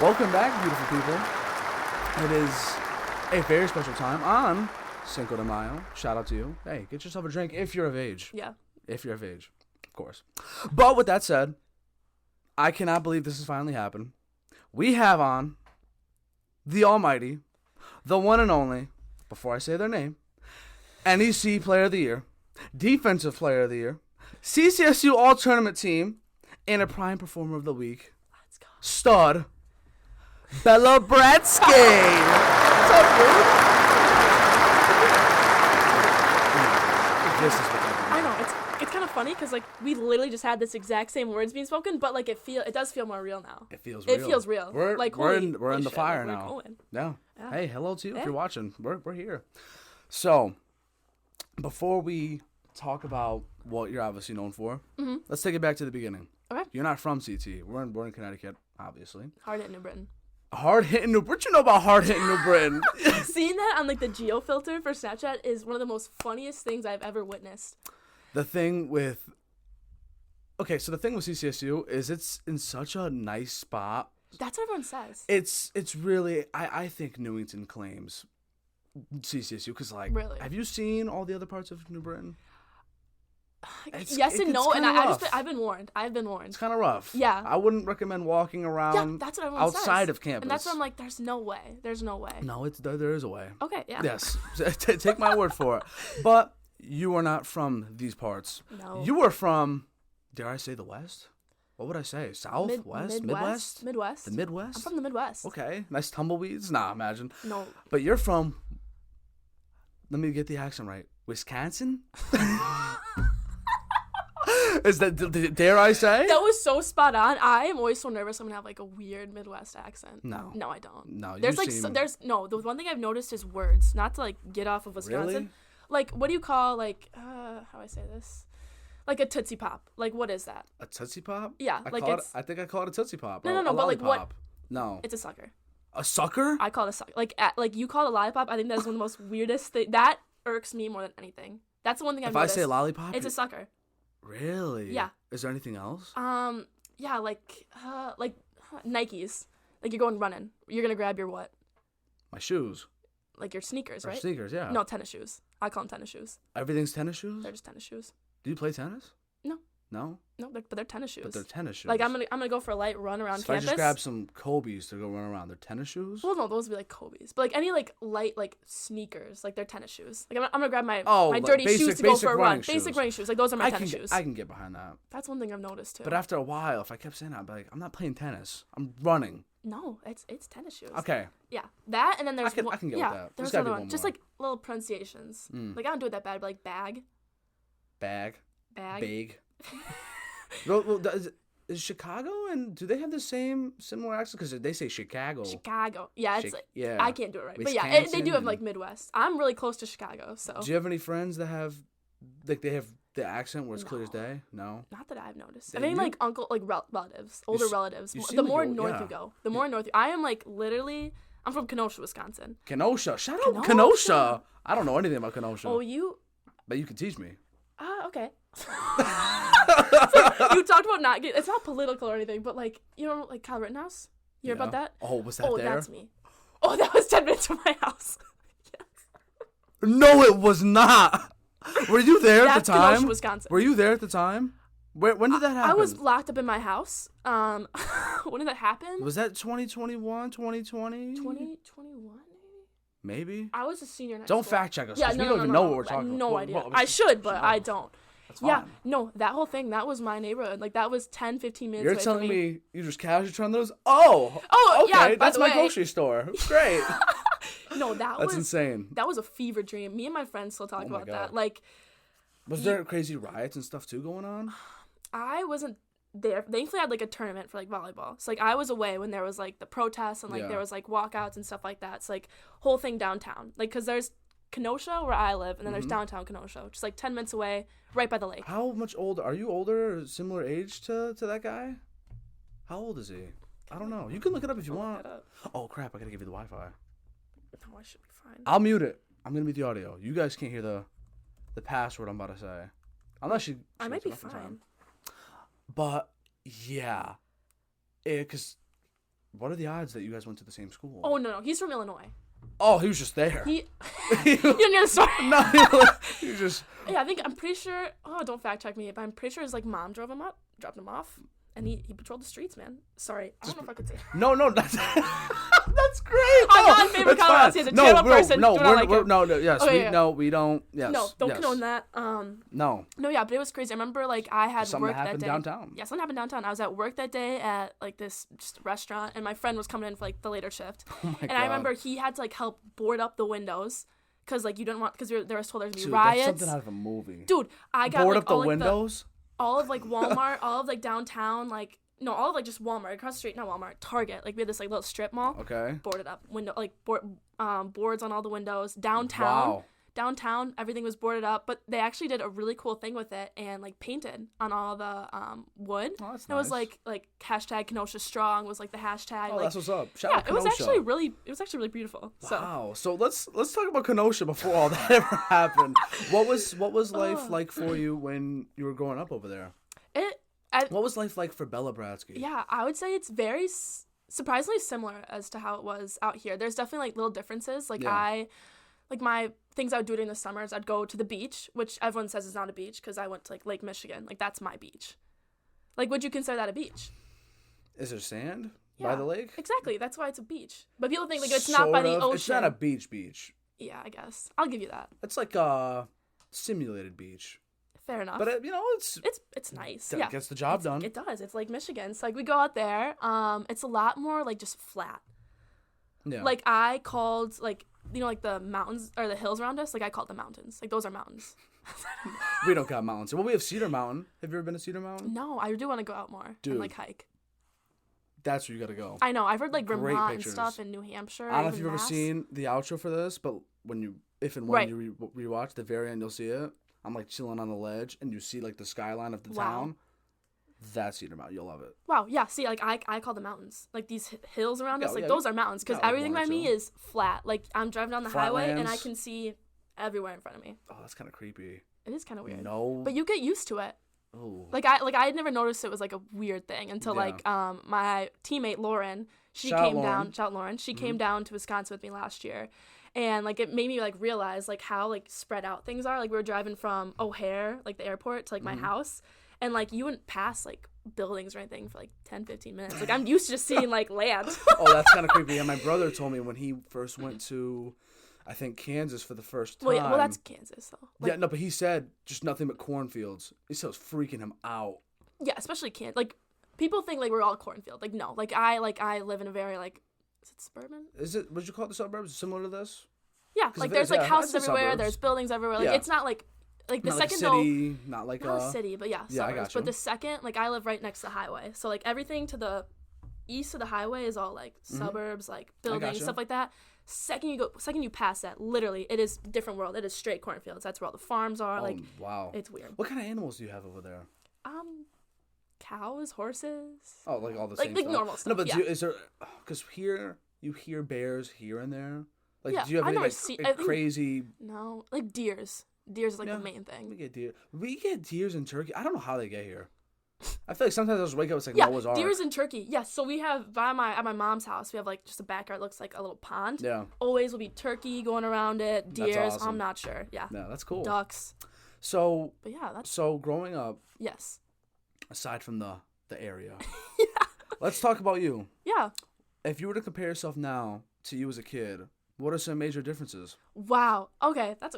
Welcome back, beautiful people. It is a very special time on Cinco de Mayo. Shout out to you. Hey, get yourself a drink if you're of age. Yeah. If you're of age, of course. But with that said, I cannot believe this has finally happened. We have on the almighty, the one and only, before I say their name, NEC Player of the Year, Defensive Player of the Year, CCSU All-Tournament Team, and a Prime Performer of the Week. Let's go. Stud, Bella Bratzke. What's up, dude? This is what I know, it's kind of funny because like we literally just had this exact same words being spoken, but like it does feel more real now. It feels real. It feels real. We're like we're holy, in holy the shit, fire like, now. we're going. Yeah. Yeah. Hey, hello to you if Yeah. you're watching. We're here. So, before we talk about what you're obviously known for, let's take it back to the beginning. Okay. You're not from CT. We're in Connecticut, obviously. Hard hit New Britain. Hard hitting New. What you know about hard hitting New Britain? Seeing that on like the geo filter for Snapchat is one of the most funniest things I've ever witnessed. The thing with CCSU is it's in such a nice spot. That's what everyone says. It's really I think Newington claims CCSU because like Really? have you seen all the other parts of New Britain? Yes and no, and kinda I've rough. been warned. I've been warned. It's kind of rough. Yeah. I wouldn't recommend walking Yeah, around that's what everyone says. outside of campus. And that's why I'm like, there's no way. There's no way. No, there is a way. Okay, yeah. Yes, take my word for it. But you are not from these parts. No. You are from, dare I say, the West? What would I say? South, West, Midwest? Midwest. The Midwest? I'm from the Midwest. Okay, nice tumbleweeds. Nah, imagine. No. But you're from. Let me get the accent right. Wisconsin. Is that dare I say? That was so spot on. I am always so nervous I'm gonna have like a weird Midwest accent. No. No, I don't. No, There's you like seem... the one thing I've noticed is words. Not to like get off of Wisconsin. Really? Like what do you call like how do I say this? Like a Tootsie Pop. Like what is that? A Tootsie Pop? Yeah, I like call it's I think I call it a Tootsie Pop. No, or no, no, a but, like, what- lollipop. No. it's a sucker. A sucker? I call it a sucker. Like you call it a lollipop, I think that's one of the most weirdest thing that irks me more than anything. That's the one thing I've If I noticed. say lollipop? It's a sucker. Really? Yeah. Is there anything else? Yeah, like Nikes. Like you're going running. You're gonna grab your what? My shoes. Like your sneakers, Or right? sneakers, yeah. No, tennis shoes. I call them tennis shoes. Everything's tennis shoes? They're just tennis shoes. Do you play tennis? No. No? No, but they're tennis shoes. But they're tennis shoes. Like I'm gonna go for a light run around So if I campus. just grab some Kobe's to go run around, they're tennis shoes? Well, no, those would be like Kobe's. But like any like light like sneakers, like they're tennis shoes. Like I'm gonna grab my like dirty shoes to go basic for a run. running Basic shoes. running shoes. Like those are my tennis shoes. I can get behind that. That's one thing I've noticed too. But after a while, if I kept saying that, I'd be like, I'm not playing tennis. I'm running. No, it's tennis shoes. Okay. Yeah, that and then there's I can get with that. There's There's gotta another be one. Just more. like little pronunciations. Mm. Like I don't do it that bad, but like bag. Big. Well, is Chicago and do they have the similar accent? Because they say Chicago. Chicago. Yeah, it's like, yeah. I can't do it right. But yeah, they do have like Midwest. I'm really close to Chicago, so. Do you have any friends that have, like, they have the accent where it's clear as day? No. Not that I've noticed. Yeah, I mean, you- like relatives, older relatives. you seem The like more you- north yeah. you go, the more north. I am like literally. I'm from Kenosha, Wisconsin. Kenosha. Shout out Kenosha. Kenosha. I don't know anything about Kenosha. Oh, you. But you can teach me. Okay. So, you talked about not getting. It's not political or anything, but like you know, like Kyle Rittenhouse. You heard about that? Oh, was that Oh, there? that's me. Oh, that was 10 minutes from my house. Yes. No, it was not. Were you there at That's the time? Kenosha, Wisconsin. Were you there at the time? When did that happen? I was locked up in my house. When did that happen? Was that 2021, 2020? 2021, maybe? Maybe. I was a senior in high Don't school. fact check us. Yeah, 'cause no, we no, don't even no, know no. what we're talking about. No Well, idea. well, I should, but no. I don't. That's Yeah, fine. no, that whole thing, that was my neighborhood. Like, that was 10, 15 minutes You're away telling from me you just casually trying those? Oh, Oh, okay. yeah, by That's the my way. grocery store. Great. No, that That's was insane. that was a fever dream. Me and my friends still talk Oh my about God. that. Like, Was there crazy riots and stuff too going on? I wasn't there. Thankfully, I had like a tournament for like volleyball. So like I was away when there was like the protests and like Yeah. there was like walkouts and stuff like that. It's like whole thing downtown. Like because there's Kenosha where I live, and then there's downtown Kenosha, just like 10 minutes away, right by the lake. How much older? Are you older or similar age to that guy? How old is he? I don't know. You can look it up if you I'll look want. that up. Oh crap! I gotta give you the Wi-Fi. No, I should be fine. I'll mute it. I'm gonna mute the audio. You guys can't hear the password I'm about to say. Unless you. I might be fine. But yeah, because What are the odds that you guys went to the same school? Oh no, he's from Illinois. Oh, he was just there. You didn't hear the story. No, he was just. Yeah, I'm pretty sure. Oh, don't fact check me, but I'm pretty sure his like mom dropped him off, and he patrolled the streets, man. Sorry, I don't know if I could say. No, that's that's great. I'm not in favor of Colorado. He's a terrible person. Yes, okay, we don't. Yes, no, don't condone that. No, yeah, but it was crazy. I remember like I had something work happened that day. downtown. Yeah, something happened downtown. I was at work that day at like this just restaurant, and my friend was coming in for like the later shift. Oh my God. I remember he had to like help board up the windows. Cause like you didn't want, cause there was told there was gonna be riots. That's something out of a movie. Dude, I got board like, up the windows. all of like Walmart, all of like downtown, like no, all of like just Walmart across the street, not Walmart, Target. Like we had this like little strip mall. Okay. Boarded up, boards on all the windows. Downtown. Wow. Downtown, everything was boarded up, but they actually did a really cool thing with it and like painted on all the wood. Oh, that's nice. It was like hashtag Kenosha Strong was like the hashtag. Oh, like, that's what's up. Shout yeah, out it was Kenosha. actually really beautiful. Wow. So let's talk about Kenosha before all that ever happened. What was life like for you when you were growing up over there? What was life like for Bella Bratzke? Yeah, I would say it's very surprisingly similar as to how it was out here. There's definitely like little differences. My things I would do during the summers, I'd go to the beach, which everyone says is not a beach because I went to like Lake Michigan. Like that's my beach. Like, would you consider that a beach? Is there sand by the lake? Exactly. That's why it's a beach. But people think like it's not by the ocean. It's not a beach. Yeah, I guess. I'll give you that. It's like a simulated beach. Fair enough. But it's nice. It gets the job done. It does. It's like Michigan. So like we go out there. It's a lot more like just flat. Yeah. Like I called like like the mountains or the hills around us. Like I called them mountains. Like those are mountains. We don't got mountains. Well, we have Cedar Mountain. Have you ever been to Cedar Mountain? No, I do want to go out more and like hike. That's where you gotta go. I know. I've heard like Vermont and stuff in New Hampshire. I don't know if you've ever seen the outro for this, but when you rewatch the very end, you'll see it. I'm like chilling on the ledge, and you see like the skyline of the town. That's Cedar Mountain. You'll love it. Wow. Yeah. See, like I call them mountains. Like these hills around us, like those are mountains because everything by me is flat. Like I'm driving down the highway and I can see everywhere in front of me. Oh, that's kind of creepy. It is kind of weird. No. But you get used to it. Oh. I had never noticed it was like a weird thing until my teammate Lauren, she came down to Wisconsin with me last year. And like it made me like realize like how like spread out things are. Like we were driving from O'Hare, like the airport, to like my house, and like you wouldn't pass like buildings or anything for like 10-15 minutes. Like I'm used to just seeing like land. Oh, that's kind of creepy. And my brother told me when he first went to, I think, Kansas for the first time. Well, that's Kansas though. Like, yeah, no, but he said just nothing but cornfields. He said it was freaking him out. Yeah, especially Kansas. Like people think like we're all cornfield. Like no, like I live in a very like, is it suburban? Is it? Would you call it the suburbs? Similar to this? Yeah, like there's like houses everywhere. Suburbs. There's buildings everywhere. Like it's not like the not second like a city, not like not a city, but yeah, suburbs. I got you. But the second, like I live right next to the highway, so like everything to the east of the highway is all like suburbs, like buildings, stuff like that. Second you pass that, literally, it is a different world. It is straight cornfields. That's where all the farms are. Oh, wow, it's weird. What kind of animals do you have over there? Cows, horses. Oh, like all the same like stuff. normal stuff. No, but is there? Because here you hear bears here and there. Like, do you have any crazy? No, like deers. Deers is like the main thing. We get deer. We get deers in Turkey. I don't know how they get here. I feel like sometimes I just wake up and it's like Noah's Ark. Deers in Turkey. Yes. So we have at my mom's house. We have like just a backyard. Looks like a little pond. Yeah. Always will be turkey going around it. Deers. That's awesome. I'm not sure. Yeah. Yeah, that's cool. Ducks. So. But yeah, that's. So growing up. Yes. Aside from the area. Yeah. Let's talk about you. Yeah. If you were to compare yourself now to you as a kid, what are some major differences? Wow. Okay, that's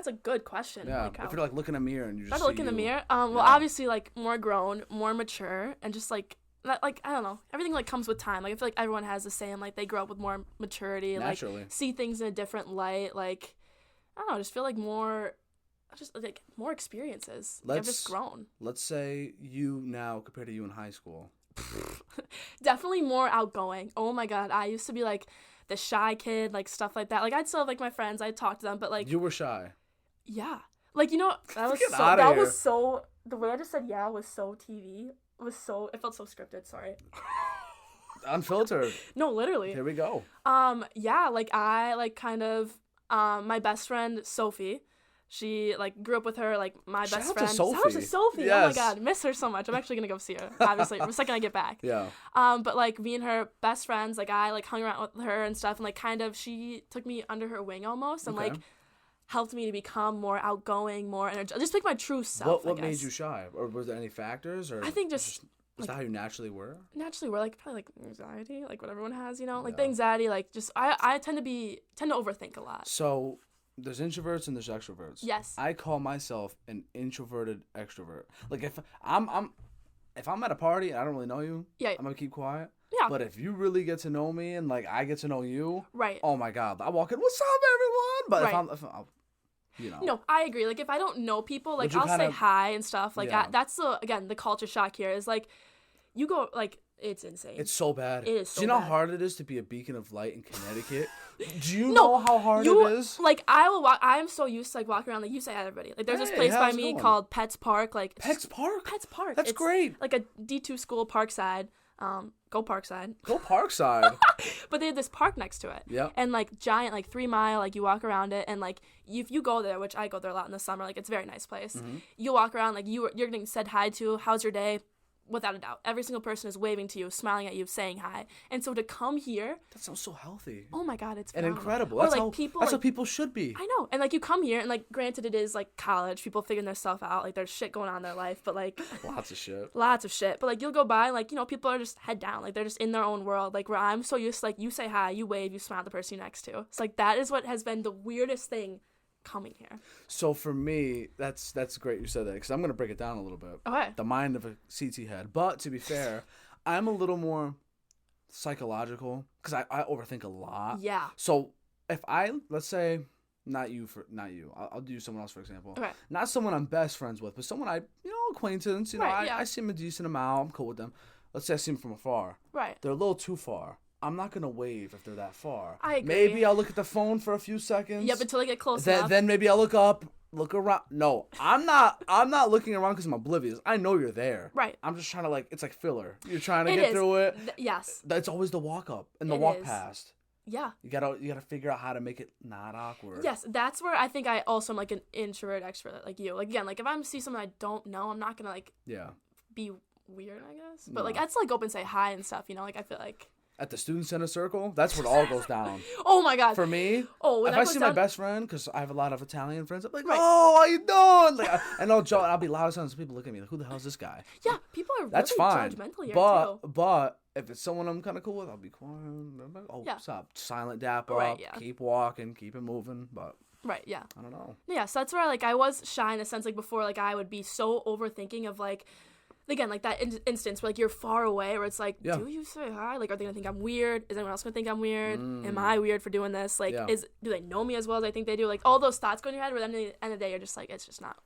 a good question. Yeah. If you're like looking in a mirror and you just look in the mirror. Well, obviously like more grown, more mature, and just like I don't know. Everything like comes with time. Like I feel like everyone has the same. Like they grow up with more maturity, naturally. Like see things in a different light. Like I don't know. I just feel like more experiences. Like, I've just grown. Let's say you now compared to you in high school. Definitely more outgoing. Oh my god, I used to be like the shy kid, like stuff like that. Like I'd still have like my friends, I'd talk to them, but like you were shy. Yeah, like that was so. The way I just said yeah was so TV. It felt so scripted. Sorry. Unfiltered. No, literally. Here we go. Yeah, like I like kind of my best friend Sophie. She like grew up with her, like my Shout best out friend. to Sophie. Shout out to Sophie. Yes. Oh my god, miss her so much. I'm actually gonna go see her. Obviously, the second I get back. Yeah. But like me and her best friends, like I like hung around with her and stuff, and like kind of she took me under her wing almost, and like helped me to become more outgoing, more energetic, just like my true self. What made you shy, or was there any factors, or I think just was that how you naturally were? Naturally, we're like probably like anxiety, like what everyone has, you know, like the anxiety, like just I tend to overthink a lot. So there's introverts and there's extroverts. Yes. I call myself an introverted extrovert. Like if I'm at a party and I don't really know you, I'm gonna keep quiet. Yeah. But if you really get to know me and like I get to know you, right? Oh my God, I walk in, what's up, everyone? But if I'm you know. No, I agree. Like if I don't know people, like I'll say hi and stuff. Like that's the culture shock here is like you go like it's insane. It's so bad. It is so Do you know bad. how hard it is to be a beacon of light in Connecticut? Do you know how hard it is? Like I will walk. I am so used to like walking around. Like you say hi to everybody. Like there's this place by me called Pets Park. Like Pets Park. Pets Park. That's great. Like a D2 school, Parkside. Go Parkside. Go Parkside. But they had this park next to it. Yeah. And like giant, like 3 mile, like you walk around it, and like if you go there, which I go there a lot in the summer, like it's a very nice place. Mm-hmm. You walk around, like you're getting said hi to. How's your day? Without a doubt, every single person is waving to you, smiling at you, saying hi. And so to come here, that sounds so healthy. Oh my God, it's and phenomenal. Incredible. Or, That's how people should be. I know. And like you come here, and like granted, it is like college, people figuring their stuff out, like there's shit going on in their life, but like lots of shit. But like you'll go by, and, like, you know, people are just head down, like they're just in their own world. Like where I'm so used to, like you say hi, you wave, you smile at the person you're next to. It's like that is what has been the weirdest thing coming here. So for me, that's great you said that, because I'm going to break it down a little bit. Okay. The mind of a CT head. But to be fair, I'm a little more psychological because I overthink a lot. Yeah. So if let's say, not you. I'll do someone else, for example. Okay. Not someone I'm best friends with, but someone acquaintance, I see him a decent amount. I'm cool with them. Let's say I see him from afar. Right. They're a little too far. I'm not going to wave if they're that far. I agree. Maybe I'll look at the phone for a few seconds. Yep, until they get close enough. Then maybe I'll look up, look around. No, I'm not looking around because I'm oblivious. I know you're there. Right. I'm just trying to, like, it's like filler. You're trying to get through it. Yes. That's always the walk up and the walk past. Yeah. You gotta figure out how to make it not awkward. Yes, that's where I think I also am like an introvert extrovert like you. Like again, like if I'm see someone I don't know, I'm not gonna like be weird, I guess. But like I'd still like go up and say hi and stuff, you know, like I feel like at the student center circle, that's where it all goes down. Oh my God. For me, if I see my best friend, because I have a lot of Italian friends, I'm like, oh, how you doing? Like, and I'll joke, I'll be loud, and some people look at me like, who the hell is this guy? Yeah, people are that's really fine. Judgmental here too. But if it's someone I'm kind of cool with, I'll be quiet. Stop, silent dap up, keep walking, keep it moving. But right, yeah, I don't know. Yeah, so that's where like I was shy in a sense, like before, like I would be so overthinking of like. Again, like that instance where like you're far away, where it's like, do you say hi? Like, are they gonna think I'm weird? Is anyone else gonna think I'm weird? Am I weird for doing this? Like, do they know me as well as I think they do? Like, all those thoughts go in your head, but then at the end of the day, you're just like, it's just not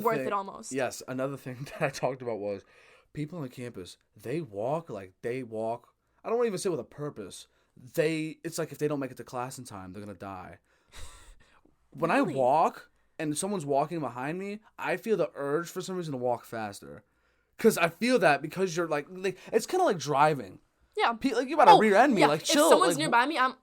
worth it almost. Yes, another thing that I talked about was people on campus. They walk. I don't even say with a purpose. It's like if they don't make it to class in time, they're gonna die. When I walk and someone's walking behind me, I feel the urge for some reason to walk faster. Because I feel that because you're like it's kind of like driving. Yeah. Like you about to rear end me. Like chill. If someone's like, nearby me, I'm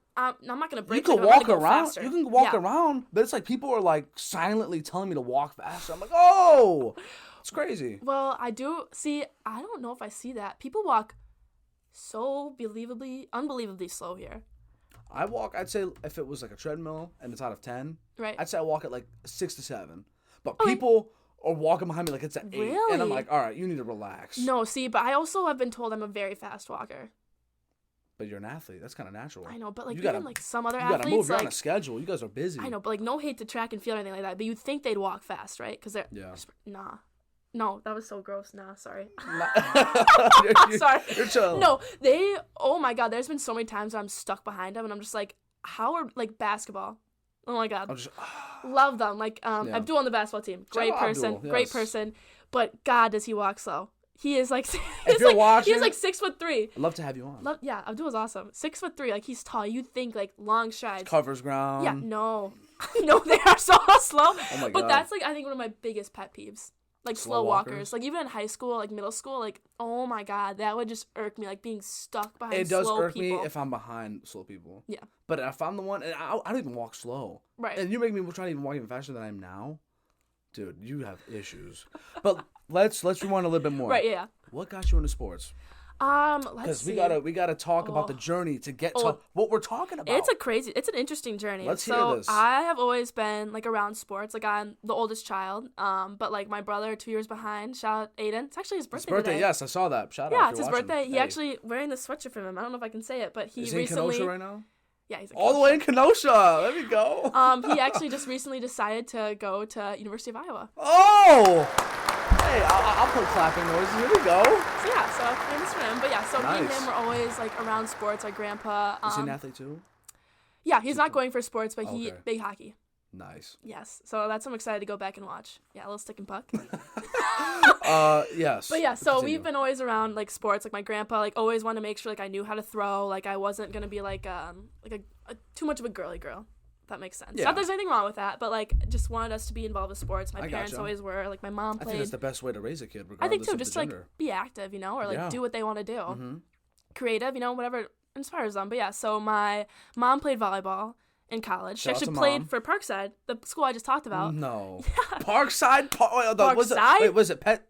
not gonna break. You can walk around. You can walk around, but it's like people are like silently telling me to walk faster. I'm like, oh, it's crazy. Well, I do see. I don't know if I see that. People walk so unbelievably slow here. I'd say if it was like a treadmill and it's out of 10, right? I'd say I walk at like 6 to 7. But people are walking behind me like it's at 8. Really? And I'm like, all right, you need to relax. No, see, but I also have been told I'm a very fast walker. But you're an athlete. That's kind of natural. I know, but like even like some other athletes, you gotta move. You're on a schedule. You guys are busy. I know, but like no hate to track and field or anything like that. But you'd think they'd walk fast, right? Because they're nah. No, that was so gross. Nah, sorry. Sorry. You're chill. No, oh my God, there's been so many times where I'm stuck behind them and I'm just like, how are, like, basketball. Oh my God. Love them. Like, Abdul on the basketball team. Great person. Abdul, great person. But God, does he walk slow. He is like, watching, he's like 6'3". I'd love to have you on. Abdul is awesome. 6'3", like he's tall. You'd think like long strides. Covers ground. Yeah, no. No, they are so slow. Oh my God. But that's like, I think one of my biggest pet peeves. like slow walkers. Like even in high school, like middle school, like oh my god, that would just irk me, like being stuck behind slow people. It does irk me if I'm behind slow people. Yeah. But if I'm the one, and I don't even walk slow. Right. And you make me try to even walk even faster than I am now. Dude, you have issues. But let's rewind a little bit more. Right, yeah. What got you into sports? Let's see. Because we gotta talk about the journey to get to what we're talking about. It's an interesting journey. Let's hear this. I have always been like around sports. Like I'm the oldest child. But like my brother 2 years behind. Shout out Aiden. It's actually his birthday. Today. Yes, I saw that. Shout out. Yeah, it's his birthday. He actually wearing the sweatshirt from him. I don't know if I can say it, but he recently. Is he in Kenosha right now? Yeah, he's all the way in Kenosha. There we go. He actually just recently decided to go to University of Iowa. Oh. Hey, I'll put clapping noises. Here we go. So yeah, so famous for him. But yeah, so me and him were always like around sports. Our grandpa. Is he an athlete too? Yeah, he's not going for sports, but he big hockey. Nice. Yes, so that's what I'm excited to go back and watch. Yeah, a little stick and puck. Yes. But yeah, so we've been always around like sports. Like my grandpa, like always wanted to make sure like I knew how to throw. Like I wasn't gonna be like a too much of a girly girl. That makes sense. Yeah. Not that there's anything wrong with that, but like just wanted us to be involved with sports. My parents always were. Like my mom played. I think that's the best way to raise a kid, regardless I think so. Of just the like be active, you know, or like do what they want to do. Mm-hmm. Creative, you know, whatever inspires them. But yeah, so my mom played volleyball in college. She actually played for Parkside, the school I just talked about. No. Yeah. Parkside? Parkside? Was it Pets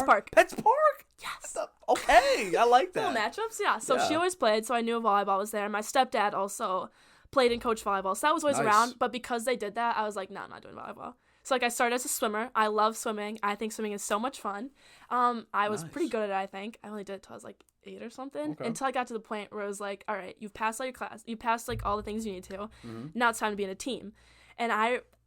Park? Pets Park? Yes. Okay, I like that. Little matchups, yeah. So she always played, so I knew volleyball was there. My stepdad also played and coached volleyball, so that was always around. But because they did that, I was like, no, I'm not doing volleyball. So like I started as a swimmer. I love swimming. I think swimming is so much fun. I was pretty good at it, I think. I only did it till I was like 8 or something. Until I got to the point where I was like, all right, you've passed all your class. You passed like all the things you need to. Mm-hmm. Now it's time to be in a team. And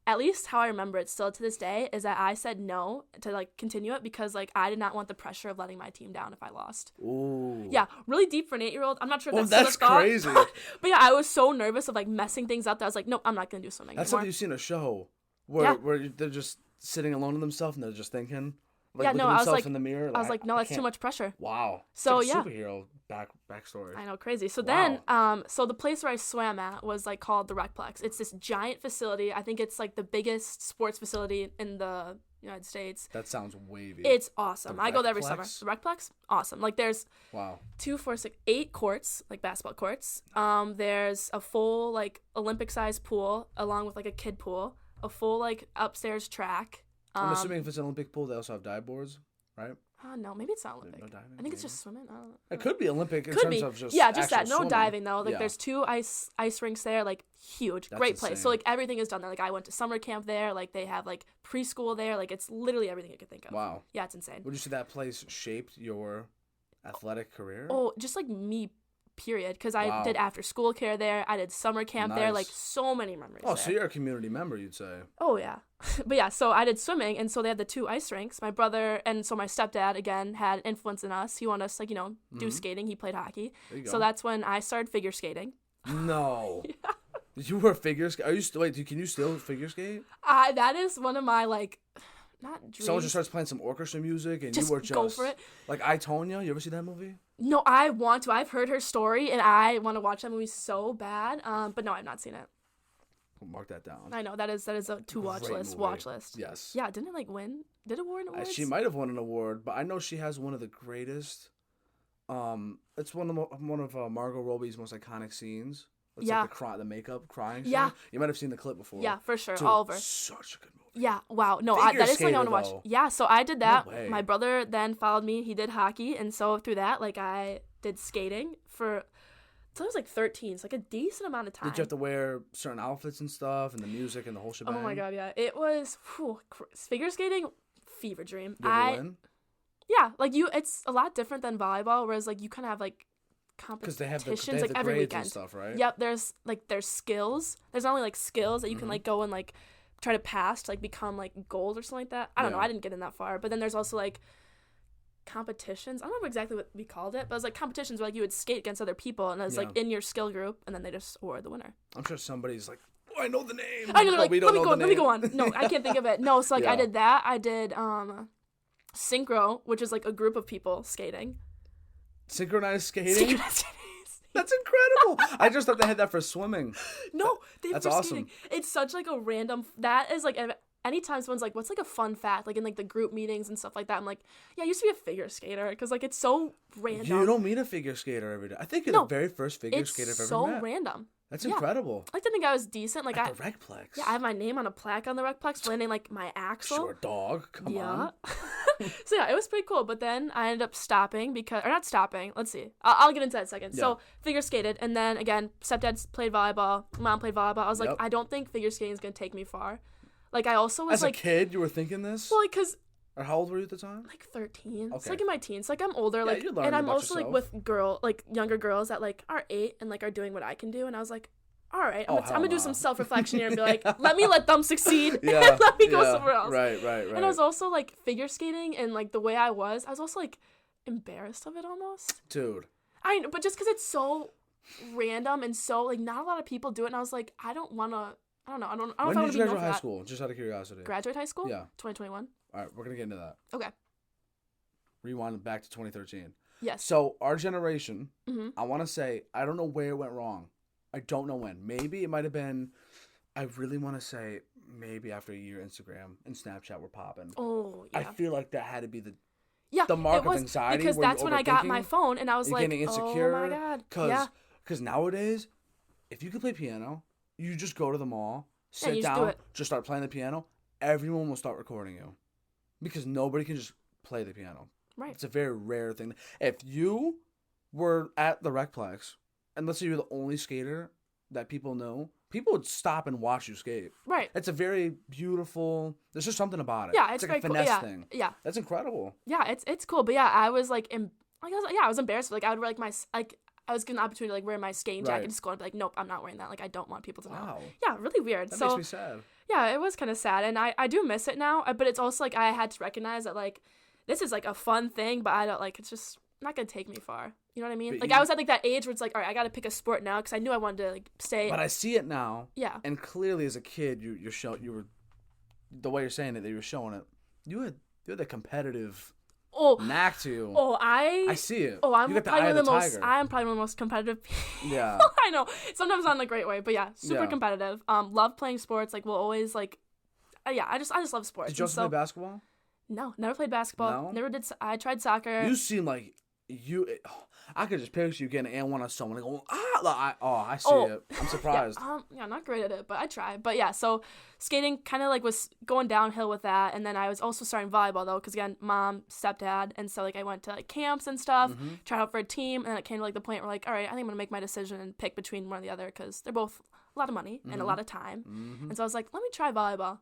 at least how I remember it still to this day is that I said no to like continue it because like I did not want the pressure of letting my team down if I lost. Ooh. Yeah, really deep for an 8-year-old. I'm not sure if that's crazy. But yeah, I was so nervous of like messing things up that I was like, nope, I'm not gonna do swimming. That's anymore. Something you see in a show where they're just sitting alone in themselves and they're just thinking. Like, yeah, no, I was like, in the mirror, I was like, no, that's too much pressure. Wow. So it's like a superhero backstory. I know, crazy. So then, so the place where I swam at was like called the Recplex. It's this giant facility. I think it's like the biggest sports facility in the United States. That sounds wavy. It's awesome. I go there every summer. The Recplex, awesome. Like there's 2, 4, 6, 8 courts, like basketball courts. There's a full like Olympic-sized pool along with like a kid pool, a full like upstairs track. I'm assuming if it's an Olympic pool, they also have dive boards, right? No, maybe it's not Olympic. No diving, I think it's just swimming. I don't know. It could be Olympic in terms of just just that. No swimming. Diving though. Like there's 2 ice rinks there, like huge, great place. So like everything is done there. Like I went to summer camp there. Like they have like preschool there. Like it's literally everything you could think of. Wow. Yeah, it's insane. Would you say that place shaped your athletic career? Oh, just like me. Period, because I did after school care there. I did summer camp there. Like so many memories. Oh, so you're a community member, you'd say. Oh yeah, but yeah. So I did swimming, and so they had the 2 ice rinks. My brother and so my stepdad again had influence in us. He wanted us like do skating. He played hockey. So that's when I started figure skating. No. Yeah. You were figure skate? Are you still? Wait, can you still figure skate? That is one of my like. Not dreams. Someone just starts playing some orchestra music and you were just go for it. Like I, Tonya. You ever see that movie? No, I want to. I've heard her story and I want to watch that movie so bad. But no, I've not seen it. We'll mark that down. I know that is a watch list. Yes. Yeah, didn't it like win? Did it win awards? She might have won an award, but I know she has one of the greatest. It's one of Margot Robbie's most iconic scenes. It's like the makeup crying. Yeah. You might have seen the clip before. Yeah, for sure. Dude, Oliver. Such a good movie. Yeah, wow. No, that is something I want to watch. Yeah, so I did that. No way. My brother then followed me. He did hockey, and so through that, like I did skating for until I was like 13. It's like a decent amount of time. Did you have to wear certain outfits and stuff, and the music and the whole shebang? Oh my god, yeah. It was figure skating, fever dream. Did you win? Yeah, like it's a lot different than volleyball, whereas like you kind of have like competitions they have like the every grades weekend and stuff, right? Yep, there's skills. There's not only like skills that you can like go and like try to pass to like become like gold or something like that. I don't know. I didn't get in that far. But then there's also like competitions. I don't know exactly what we called it, but it was like competitions where like you would skate against other people and it was like in your skill group and then they just award the winner. I'm sure somebody's like, oh, I know the name. I know, like, let me go on. No, I can't think of it. No, so like I did that. I did synchro, which is like a group of people skating. Synchronized skating? That's incredible. I just thought they had that for swimming. No, they have That's for awesome. skating. It's such like a random. That is like anytime someone's like, what's like a fun fact, like in like the group meetings and stuff like that, I'm like, yeah, I used to be a figure skater, because like it's so random. You don't meet a figure skater every day. I think you're the very first figure skater I've ever met. It's so random. That's incredible. I like to think I was decent. Like at the Recplex. Yeah, I have my name on a plaque on the Recplex, landing like my axle. Short dog. Come on. So yeah, it was pretty cool. But then I ended up stopping not stopping. Let's see. I'll get into that in a second. Yeah. So figure skated, and then again, stepdad played volleyball, mom played volleyball. I was like, I don't think figure skating is gonna take me far. Like I also was as a kid, you were thinking this. Well, like, cause. Or how old were you at the time? Like 13. Okay. It's like in my teens. Like I'm older. Like, and I'm also yourself. Like with younger girls that like are 8 and like are doing what I can do. And I was like, all right, I'm gonna do some self-reflection here and be like, let them succeed and let me go somewhere else. Right. And I was also like figure skating, and like the way I was also like embarrassed of it almost. Dude. But just because it's so random and so like not a lot of people do it, and I was like, I don't know. I don't know if I want to be known for that. When did you graduate high school? Just out of curiosity. Graduate high school? Yeah. 2021. All right, we're gonna get into that. Okay. Rewind back to 2013. Yes. So our generation, I want to say, I don't know where it went wrong. I don't know when. Maybe it might have been, I really want to say, maybe after a year Instagram and Snapchat were popping. Oh, yeah. I feel like that had to be the Yeah, mark of anxiety. Because that's when I got my phone and I was like, getting insecure. Oh my God. Because nowadays, if you can play piano, you just go to the mall, sit just down, just start playing the piano. Everyone will start recording you. Because nobody can just play the piano. Right. It's a very rare thing. If you were at the Recplex, and let's say you're the only skater that people know, people would stop and watch you skate. Right. It's a very beautiful. There's just something about it. Yeah, it's like very a finesse cool. thing. Yeah. That's incredible. Yeah, it's cool. But yeah, I was like, I was embarrassed. Like I would wear like I was given the opportunity to like wear my skating jacket and just go and be like, nope, I'm not wearing that. Like I don't want people to know. Wow. Yeah, really weird. That makes me sad. Yeah, it was kind of sad, and I do miss it now. But it's also like I had to recognize that like this is like a fun thing, but I don't like it's just not gonna take me far. You know what I mean? But like I was at like that age where it's like, all right, I gotta pick a sport now because I knew I wanted to like stay. But I see it now. Yeah. And clearly, as a kid, you were the way you're saying it, that you were showing it. You had the competitive knack to you. Oh, I see it. Oh, I'm probably one of the most. Tiger. I'm probably one of the most competitive people. Yeah. I know. Sometimes not in a great way, but yeah, super competitive. Love playing sports. Like, will always like. I just love sports. Did you also play basketball? No, never played basketball. No? Never did. I tried soccer. You seem like you. I could just picture you getting and one on someone and going, I see it. I'm surprised. Not great at it, but I try. But yeah, so skating kind of like was going downhill with that, and then I was also starting volleyball though, because again, mom, stepdad, and so like I went to like camps and stuff, tried out for a team, and then it came to like the point where like, all right, I think I'm gonna make my decision and pick between one or the other because they're both a lot of money and a lot of time, and so I was like, let me try volleyball.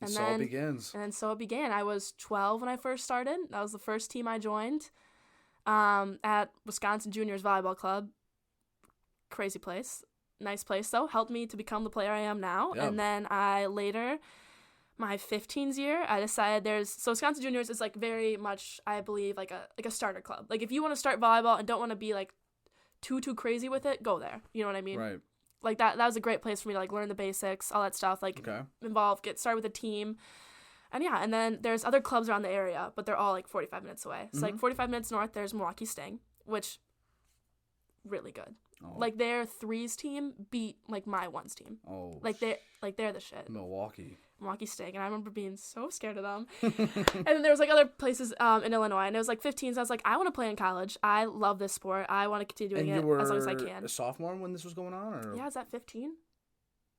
And so it begins. And so it began. I was 12 when I first started. That was the first team I joined at Wisconsin Juniors Volleyball Club. Crazy place. Nice place, though. Helped me to become the player I am now. Yep. And then I later, my 15s year, I decided so Wisconsin Juniors is like very much, I believe, like a starter club. Like if you want to start volleyball and don't want to be like too crazy with it, go there. You know what I mean? Right. Like that was a great place for me to like learn the basics, all that stuff, like get started with a team. And yeah, and then there's other clubs around the area, but they're all like 45 minutes away. So like 45 minutes north, there's Milwaukee Sting, which really good. Oh. Like their 3s team beat like my 1s team. Oh. Like they're the shit. Milwaukee Sting, and I remember being so scared of them. And then there was like other places in Illinois, and it was like 15s. I was like, I want to play in college. I love this sport. I want to continue doing it as long as I can. You were a sophomore when this was going on, or yeah, is that 15?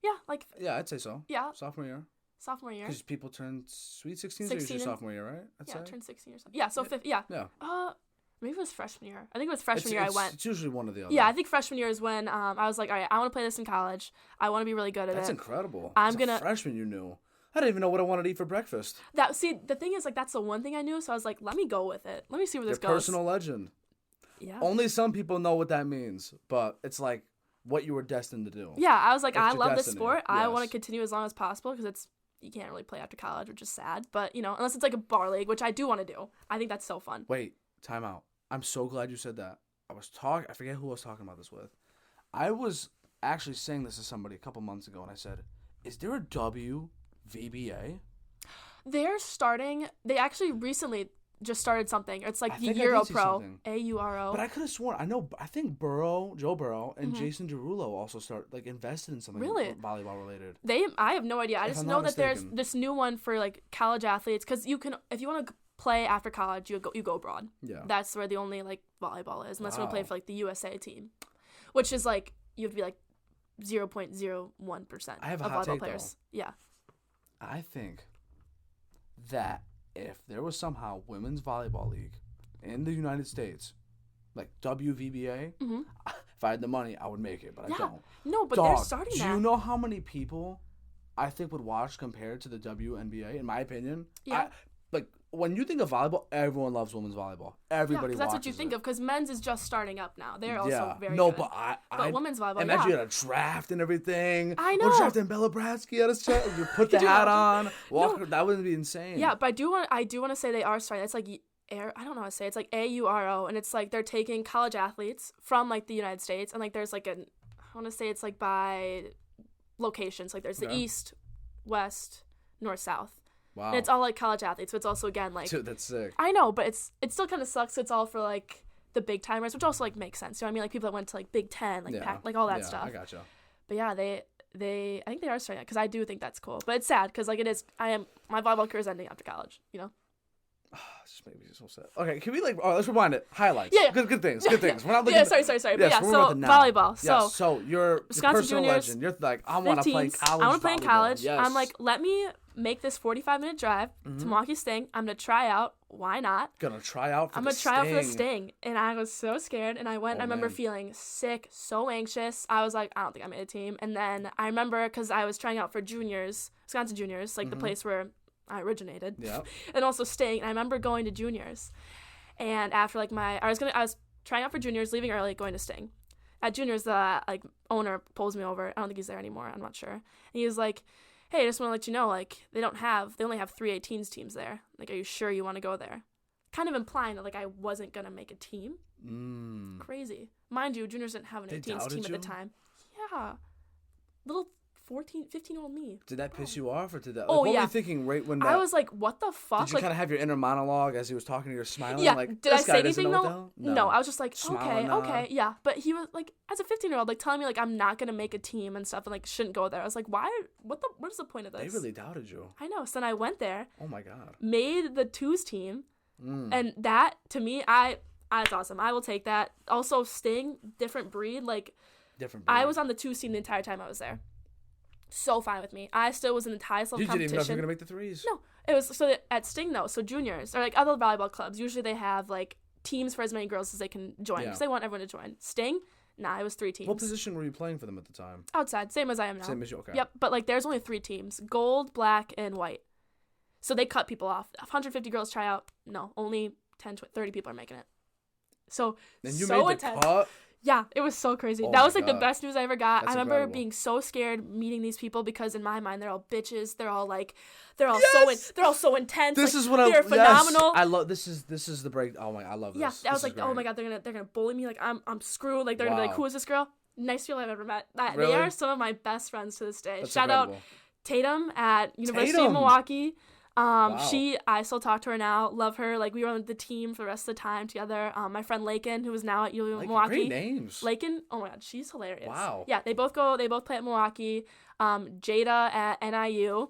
Yeah, like I'd say so. Yeah, sophomore year. Because people turn sweet 16 or your sophomore year, right? I turned 16 or something. Yeah, so yeah. Maybe it was freshman year. I think it was freshman year I went. It's usually one or the other. Yeah, I think freshman year is when I was like, all right, I want to play this in college. I want to be really good at it. That's incredible. Freshman you knew. I didn't even know what I wanted to eat for breakfast. The thing is, like, that's the one thing I knew, so I was like, let me go with it. Let me see where this goes. Personal legend. Yeah. Only some people know what that means, but it's like what you were destined to do. Yeah, I was like, I love this sport. Yes. I want to continue as long as possible because you can't really play after college, which is sad. But, unless it's like a bar league, which I do want to do. I think that's so fun. Wait, time out. I'm so glad you said that. I forget who I was talking about this with. I was actually saying this to somebody a couple months ago, and I said, is there a WVBA? They're starting. They actually recently just started something. It's like I the think I Euro did see Pro, something. AURO. But I could have sworn I think Joe Burrow, and Jason Derulo also invested in something Really? volleyball related. I have no idea. I just know that there's this new one for like college athletes, because you can, if you want to play after college, you go abroad. Yeah. That's where the only like volleyball is, unless you want to play for like the USA team, which is like you have to be like 0.01% I have a of hot volleyball take, players. though. Yeah. I think that if there was somehow women's volleyball league in the United States, like WVBA, if I had the money, I would make it, but I don't. No, but they're starting that. Do you know how many people I think would watch compared to the WNBA, in my opinion? Yeah. Like, when you think of volleyball, everyone loves women's volleyball. Everybody watches that's what you think of, because men's is just starting up now. They're also very no, good. but women's volleyball, imagine you had a draft and everything. I know. We're drafting Bella Bratzke at his chest. You put the hat on, walk. That wouldn't be insane. Yeah, but I do want to say they are starting. It's like I don't know how to say it. It's like AURO, and it's like they're taking college athletes from like the United States, and like there's like I want to say it's like by locations. Like there's the East, West, North, South. Wow. And it's all like college athletes, so it's also again like. Dude, that's sick. I know, but it still kind of sucks. It's all for like the big timers, which also like makes sense. You know what I mean? Like people that went to like Big Ten, like like all that stuff. I gotcha. But yeah, they I think they are starting that, because I do think that's cool. But it's sad because like it is. My volleyball career is ending after college. You know. This just made me so sad. Okay, can we let's rewind it. Highlights. Yeah. Good things. Good things. We're not looking. Yeah, sorry. Yes, but yeah, so volleyball. Yes, so you're Wisconsin personal juniors, legend. You're like, I want to play college. I want to play in college. Yes. I'm like, let me make this 45-minute drive to Milwaukee Sting. I'm gonna try out. Why not? Gonna try out for I'm gonna try out for the Sting, and I was so scared. And I went. I remember feeling sick, so anxious. I was like, I don't think I made a team. And then I remember, because I was trying out for juniors, Wisconsin juniors, like the place where I originated. Yeah. And also Sting. And I remember going to juniors, and after like I was trying out for juniors, leaving early, going to Sting. At juniors, the like owner pulls me over. I don't think he's there anymore. I'm not sure. And he was like, hey, I just want to let you know, like, they only have 3 18s teams there. Like, are you sure you want to go there? Kind of implying that, like, I wasn't going to make a team. Crazy. Mind you, juniors didn't have an 18s team at the time. Yeah. Little 15-year-old me. Did that piss you off, or did that? What were you thinking right when that? I was like, what the fuck? Did you kind of have your inner monologue as he was talking to you, smiling? Yeah. Like, did I say anything though? No. I was just like, okay, yeah. But he was like, as a 15-year-old, like telling me like I'm not gonna make a team and stuff, and like shouldn't go there. I was like, why? What is the point of this? They really doubted you. I know. So then I went there. Oh my god. Made the twos team, and that to me, that's awesome. I will take that. Also, Sting, different breed. Like, I was on the twos team the entire time I was there. So fine with me. I still was in the highest level competition. You didn't even know if you were gonna make the threes. No, it was so that at Sting though. So juniors or like other volleyball clubs, usually they have like teams for as many girls as they can join because they want everyone to join. Sting, nah, it was 3 teams. What position were you playing for them at the time? Outside, same as I am now. Same as you, okay. Yep, but like there's only 3 teams: gold, black, and white. So they cut people off. 150 girls try out. No, only 30 people are making it. So and you so made the intense. cut? Yeah, it was so crazy. Oh that was like God. the best news I ever got. That's I remember incredible. being so scared meeting these people because in my mind they're all bitches. They're all so intense. This like, is what they're phenomenal. I love this is the break. Oh my, I love this. Yeah, I was This like, is oh great. my God, they're gonna bully me. Like I'm screwed. Like they're gonna be like, who is this girl? Nicest girl I've ever met. Really? They are some of my best friends to this day. That's Shout incredible. out Tatum at University Tatum. of Milwaukee. Wow. I still talk to her now. Love her. Like we were on the team for the rest of the time together. My friend Lakin, who is now at Milwaukee. Great names. Lakin, oh my God, she's hilarious. Wow. Yeah, they both play at Milwaukee. Jada at NIU.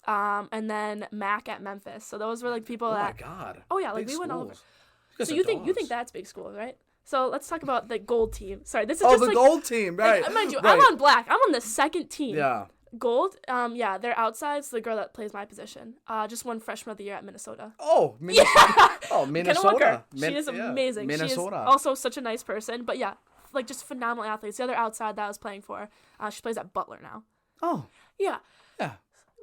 And then Mac at Memphis. So those were like people that. Oh my God. Oh yeah, like Big we went all over. schools. So you think that's big schools, right? So let's talk about the gold team. Sorry, this is Oh, just the like, gold team, right? Like, mind you, right. I'm on black. I'm on the second team. Yeah. Gold, yeah, they're outside's the girl that plays my position. Just won freshman of the year at Minnesota. Oh, Minnesota. Yeah. Oh, Kenna Minnesota. Walker. She is amazing. Minnesota. She is also such a nice person. But yeah, like just phenomenal athletes. The other outside that I was playing for, she plays at Butler now. Oh. Yeah. Yeah.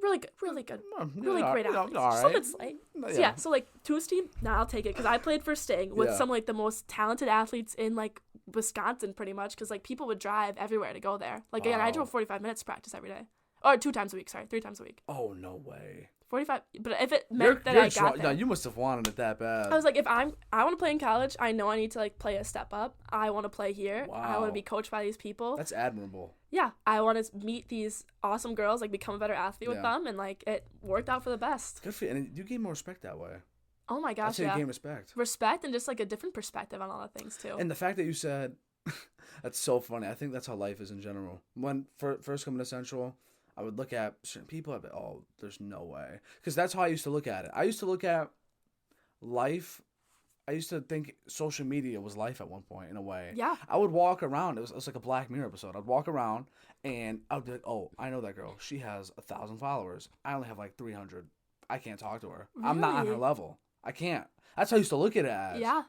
Really good. Really good. Really Yeah, great yeah, athletes. all Just right. a bit slight. Yeah. So yeah, so like twos team, I'll take it because I played for Sting with some like the most talented athletes in like Wisconsin pretty much because like people would drive everywhere to go there. Like again, I drove 45 minutes to practice every day. Or 2 times a week, 3 times a week. Oh, no way. 45, but if it meant that I got there. No, you must have wanted it that bad. I was like, I want to play in college, I know I need to like play a step up. I want to play here. Wow. I want to be coached by these people. That's admirable. Yeah, I want to meet these awesome girls, like become a better athlete with Yeah. them, and like it worked out for the best. Good for you. And you gain more respect that way. Oh my gosh, that's how you gain respect. Respect and just like a different perspective on a lot of things too. And the fact that you said, that's so funny. I think that's how life is in general. When first coming to Central, I would look at certain people. I'd be, oh, there's no way, because that's how I used to look at it. I used to look at life. I used to think social media was life at one point, in a way. Yeah. I would walk around. It was like a Black Mirror episode. I'd walk around, and I would be like, oh, I know that girl. She has 1,000 followers. I only have like 300. I can't talk to her. Really? I'm not on her level. I can't. That's how I used to look at it as. Yeah.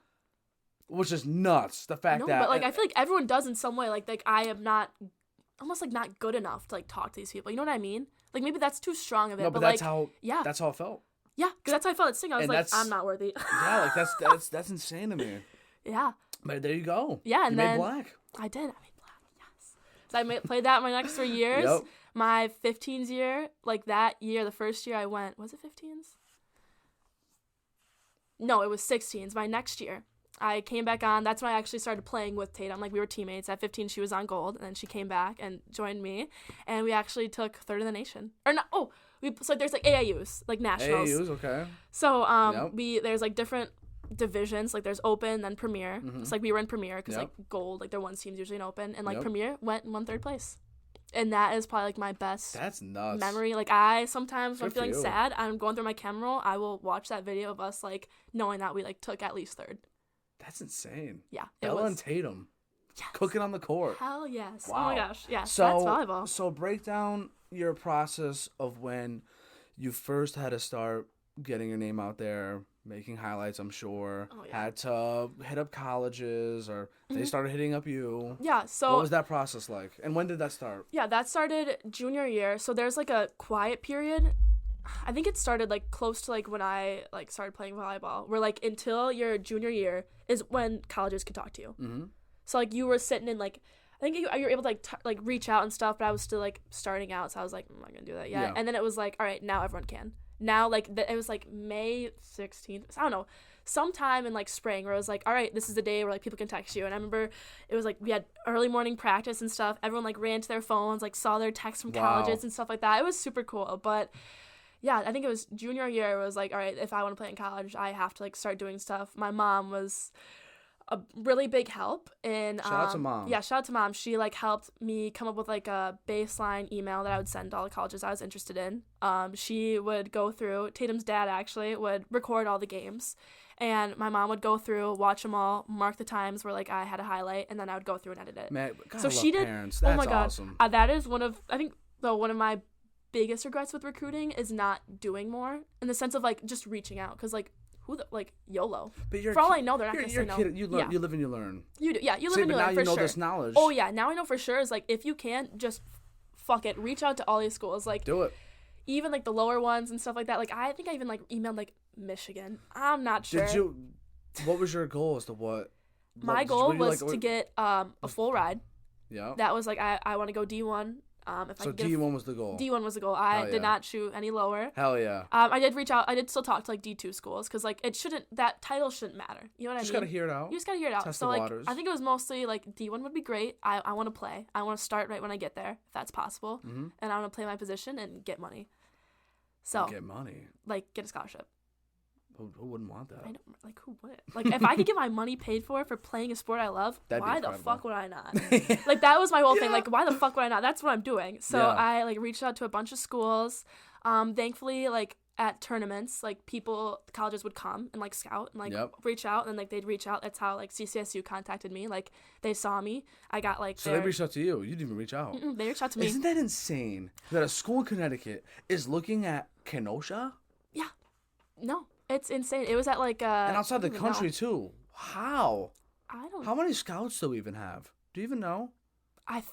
Which is nuts. The fact that. But like, I feel like everyone does in some way. Like I am not, almost like not good enough to like talk to these people. You know what I mean? Like maybe that's too strong of it. No, but that's like, how. Yeah. That's how it felt. Yeah, because that's how I felt at Sing. I was like, I'm not worthy. Yeah, like that's insane to me. Yeah. But there you go. Yeah, and you then made Black. I did. I made Black. Yes. So I played that my next 3 years. Yep. My 15s year, like that year, the first year I went, was it 15s? No, it was 16s. My next year, I came back on. That's when I actually started playing with Tatum. Like we were teammates. At 15, she was on gold, and then she came back and joined me, and we actually took third in the nation. Or not? Oh. So there's like AIUs, like nationals. AIUs, okay. So there's like different divisions. Like there's open, then premier. Mm-hmm. It's like we were in premier because like gold, like their one team's usually in open, and like premier went and won third place. And that is probably like my best. That's nuts. Memory. Like I sometimes when I'm feeling sad, I'm going through my chem roll, I will watch that video of us like knowing that we like took at least third. That's insane. Yeah. Bella and Tatum. Yes. Cooking on the court. Hell yes. Wow. Oh my gosh. Yeah. So, that's volleyball. So break down your process of when you first had to start getting your name out there, making highlights, I'm sure. Oh, yeah. Had to hit up colleges, or they started hitting up you. Yeah, so... What was that process like? And when did that start? Yeah, that started junior year. So there's like a quiet period. I think it started like close to like when I like started playing volleyball, where like until your junior year is when colleges could talk to you. Mm-hmm. So like you were sitting in like... I think you were able to like reach out and stuff, but I was still like starting out, so I was like, I'm not gonna do that yet. Yeah. And then it was like, all right, now everyone can. Now like it was like May 16th. I don't know, sometime in like spring, where it was like, all right, this is the day where like people can text you. And I remember it was like we had early morning practice and stuff. Everyone like ran to their phones, like saw their texts from colleges and stuff like that. It was super cool. But yeah, I think it was junior year. It was like, all right, if I want to play in college, I have to like start doing stuff. My mom was a really big help. And shout out to mom. Yeah, shout out to mom. She like helped me come up with like a baseline email that I would send to all the colleges I was interested in. She would go through, Tatum's dad actually would record all the games, and my mom would go through, watch them all, mark the times where like I had a highlight, and then I would go through and edit it. Man, God, so she did. Parents. That's oh my god, awesome. That is one of one of my biggest regrets with recruiting is not doing more, in the sense of like just reaching out, because like YOLO. But you're for all I know, they're not gonna say no. Kid, you live and you learn. You do, yeah. You live and you learn for sure. Now you know this knowledge. Oh yeah, now I know for sure. Is like if you can't, just fuck it. Reach out to all these schools. Like do it. Even like the lower ones and stuff like that. Like I think I even like emailed like Michigan. I'm not sure. Did you? What was your goal as to what? My goal was to get a full ride. Yeah. That was like I want to go D1. So D1 was the goal. D1 was the goal. I did not shoot any lower. Hell yeah. I did reach out. I did still talk to like D2 schools, because like that title shouldn't matter. You know what I mean? You just gotta hear it out. You just gotta hear it out. Test so the like waters. I think it was mostly like D1 would be great. I want to play. I want to start right when I get there, if that's possible. Mm-hmm. And I want to play my position and get money. So get money. Like get a scholarship. Who wouldn't want that? I don't, like who wouldn't? Like if I could get my money paid for playing a sport I love, why the fuck would I not? Like that was my whole thing. Like why the fuck would I not? That's what I'm doing. So I like reached out to a bunch of schools. Thankfully, like at tournaments, like colleges would come and like scout and like reach out, and like they'd reach out. That's how like CCSU contacted me. Like they saw me. I got like they reached out to you. You didn't even reach out. They reached out to me. Isn't that insane that a school in Connecticut is looking at Kenosha? Yeah. No. It's insane. It was at like and outside the country too. How? I don't. How many scouts do we even have? Do you even know? I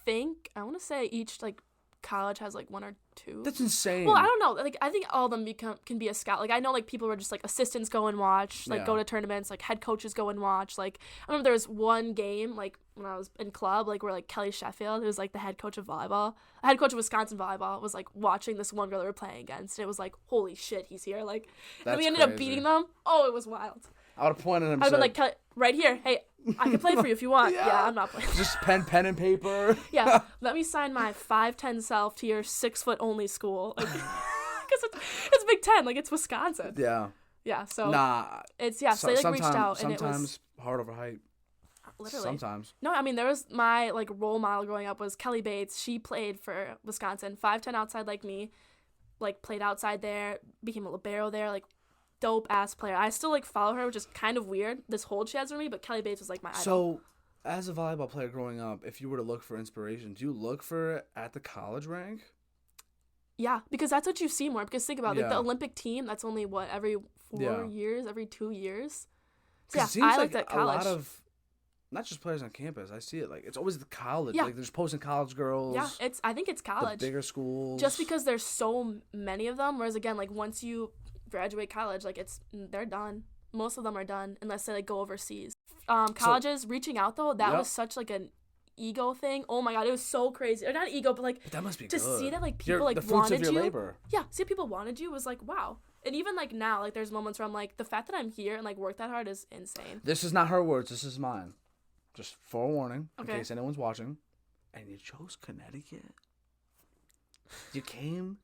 want to say each like college has like 1 or 2. That's insane. Well, I don't know. Like I think all of them can be a scout. Like I know like people were just like assistants go and watch, like go to tournaments, like head coaches go and watch. Like I remember there was one game like when I was in club, like where like Kelly Sheffield, who was like the head coach of volleyball, the head coach of Wisconsin volleyball, was like watching this one girl they were playing against. And it was like, holy shit, he's here. Like and we ended up beating them. Oh, it was wild. I would have pointed at him. I'd been like, Kelly, right here. Hey, I can play for you if you want. Yeah, I'm not playing. Just pen and paper. Yeah, let me sign my 5'10" self to your 6 foot only school. Because it's Big Ten, like it's Wisconsin. Yeah. Yeah, so nah. It's so they like reached out and it was sometimes heart over height. Literally. Sometimes. No, I mean there was my like role model growing up was Kelly Bates. She played for Wisconsin, 5'10" outside like me, like played outside there, became a libero there, like dope ass player. I still like follow her, which is kind of weird. This hold she has for me, but Kelly Bates was like my idol. So, as a volleyball player growing up, if you were to look for inspiration, do you look for it at the college rank? Yeah, because that's what you see more. Because think about like the Olympic team. That's only what every 4 years, every 2 years. So yeah, I looked at college. A lot of not just players on campus. I see it like it's always the college. Yeah. Like there's posting college girls. Yeah, I think it's college. The bigger schools. Just because there's so many of them. Whereas again, like once you graduate college, like they're done. Most of them are done unless they like go overseas. Colleges reaching out though, that was such like an ego thing. Oh my god, it was so crazy. Or not ego, but like that must be to good. See that like people like the fruits wanted of your you. Labor. Yeah, see people wanted you was like wow. And even like now, like there's moments where I'm like the fact that I'm here and like work that hard is insane. This is not her words. This is mine. Just forewarning in Okay. case anyone's watching. And you chose Connecticut. You came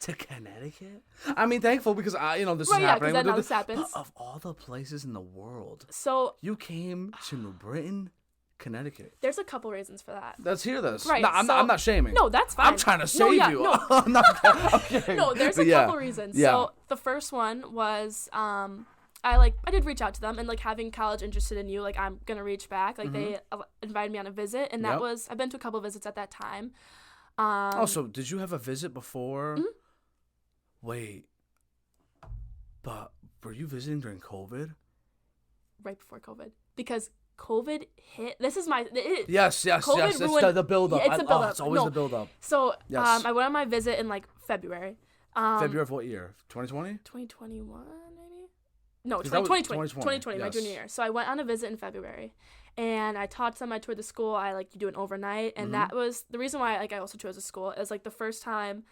to Connecticut. I mean, thankful because this is happening. Right, yeah, this happens. But of all the places in the world, so you came to New Britain, Connecticut. There's a couple reasons for that. Let's hear this. Right. No, I'm not shaming. No, that's fine. I'm trying to save you. No. I'm not kidding. No, there's a couple reasons. Yeah. So the first one was I did reach out to them and like having college interested in you, like I'm gonna reach back. Like they invited me on a visit, and that was I've been to a couple visits at that time. So did you have a visit before? Mm-hmm. Wait, but were you visiting during COVID? Right before COVID, because COVID hit. This is Yes. COVID ruined, it's the build up. Yeah, it's the build up. It's always the build up. So Yes. I went on my visit in like February. February of what year? 2020? 2021 maybe? No, 2020. 2020, my Yes. junior year. So I went on a visit in February, and I taught them. I toured the school. I do an overnight, and that was the reason why I also chose a school. It was like the first time.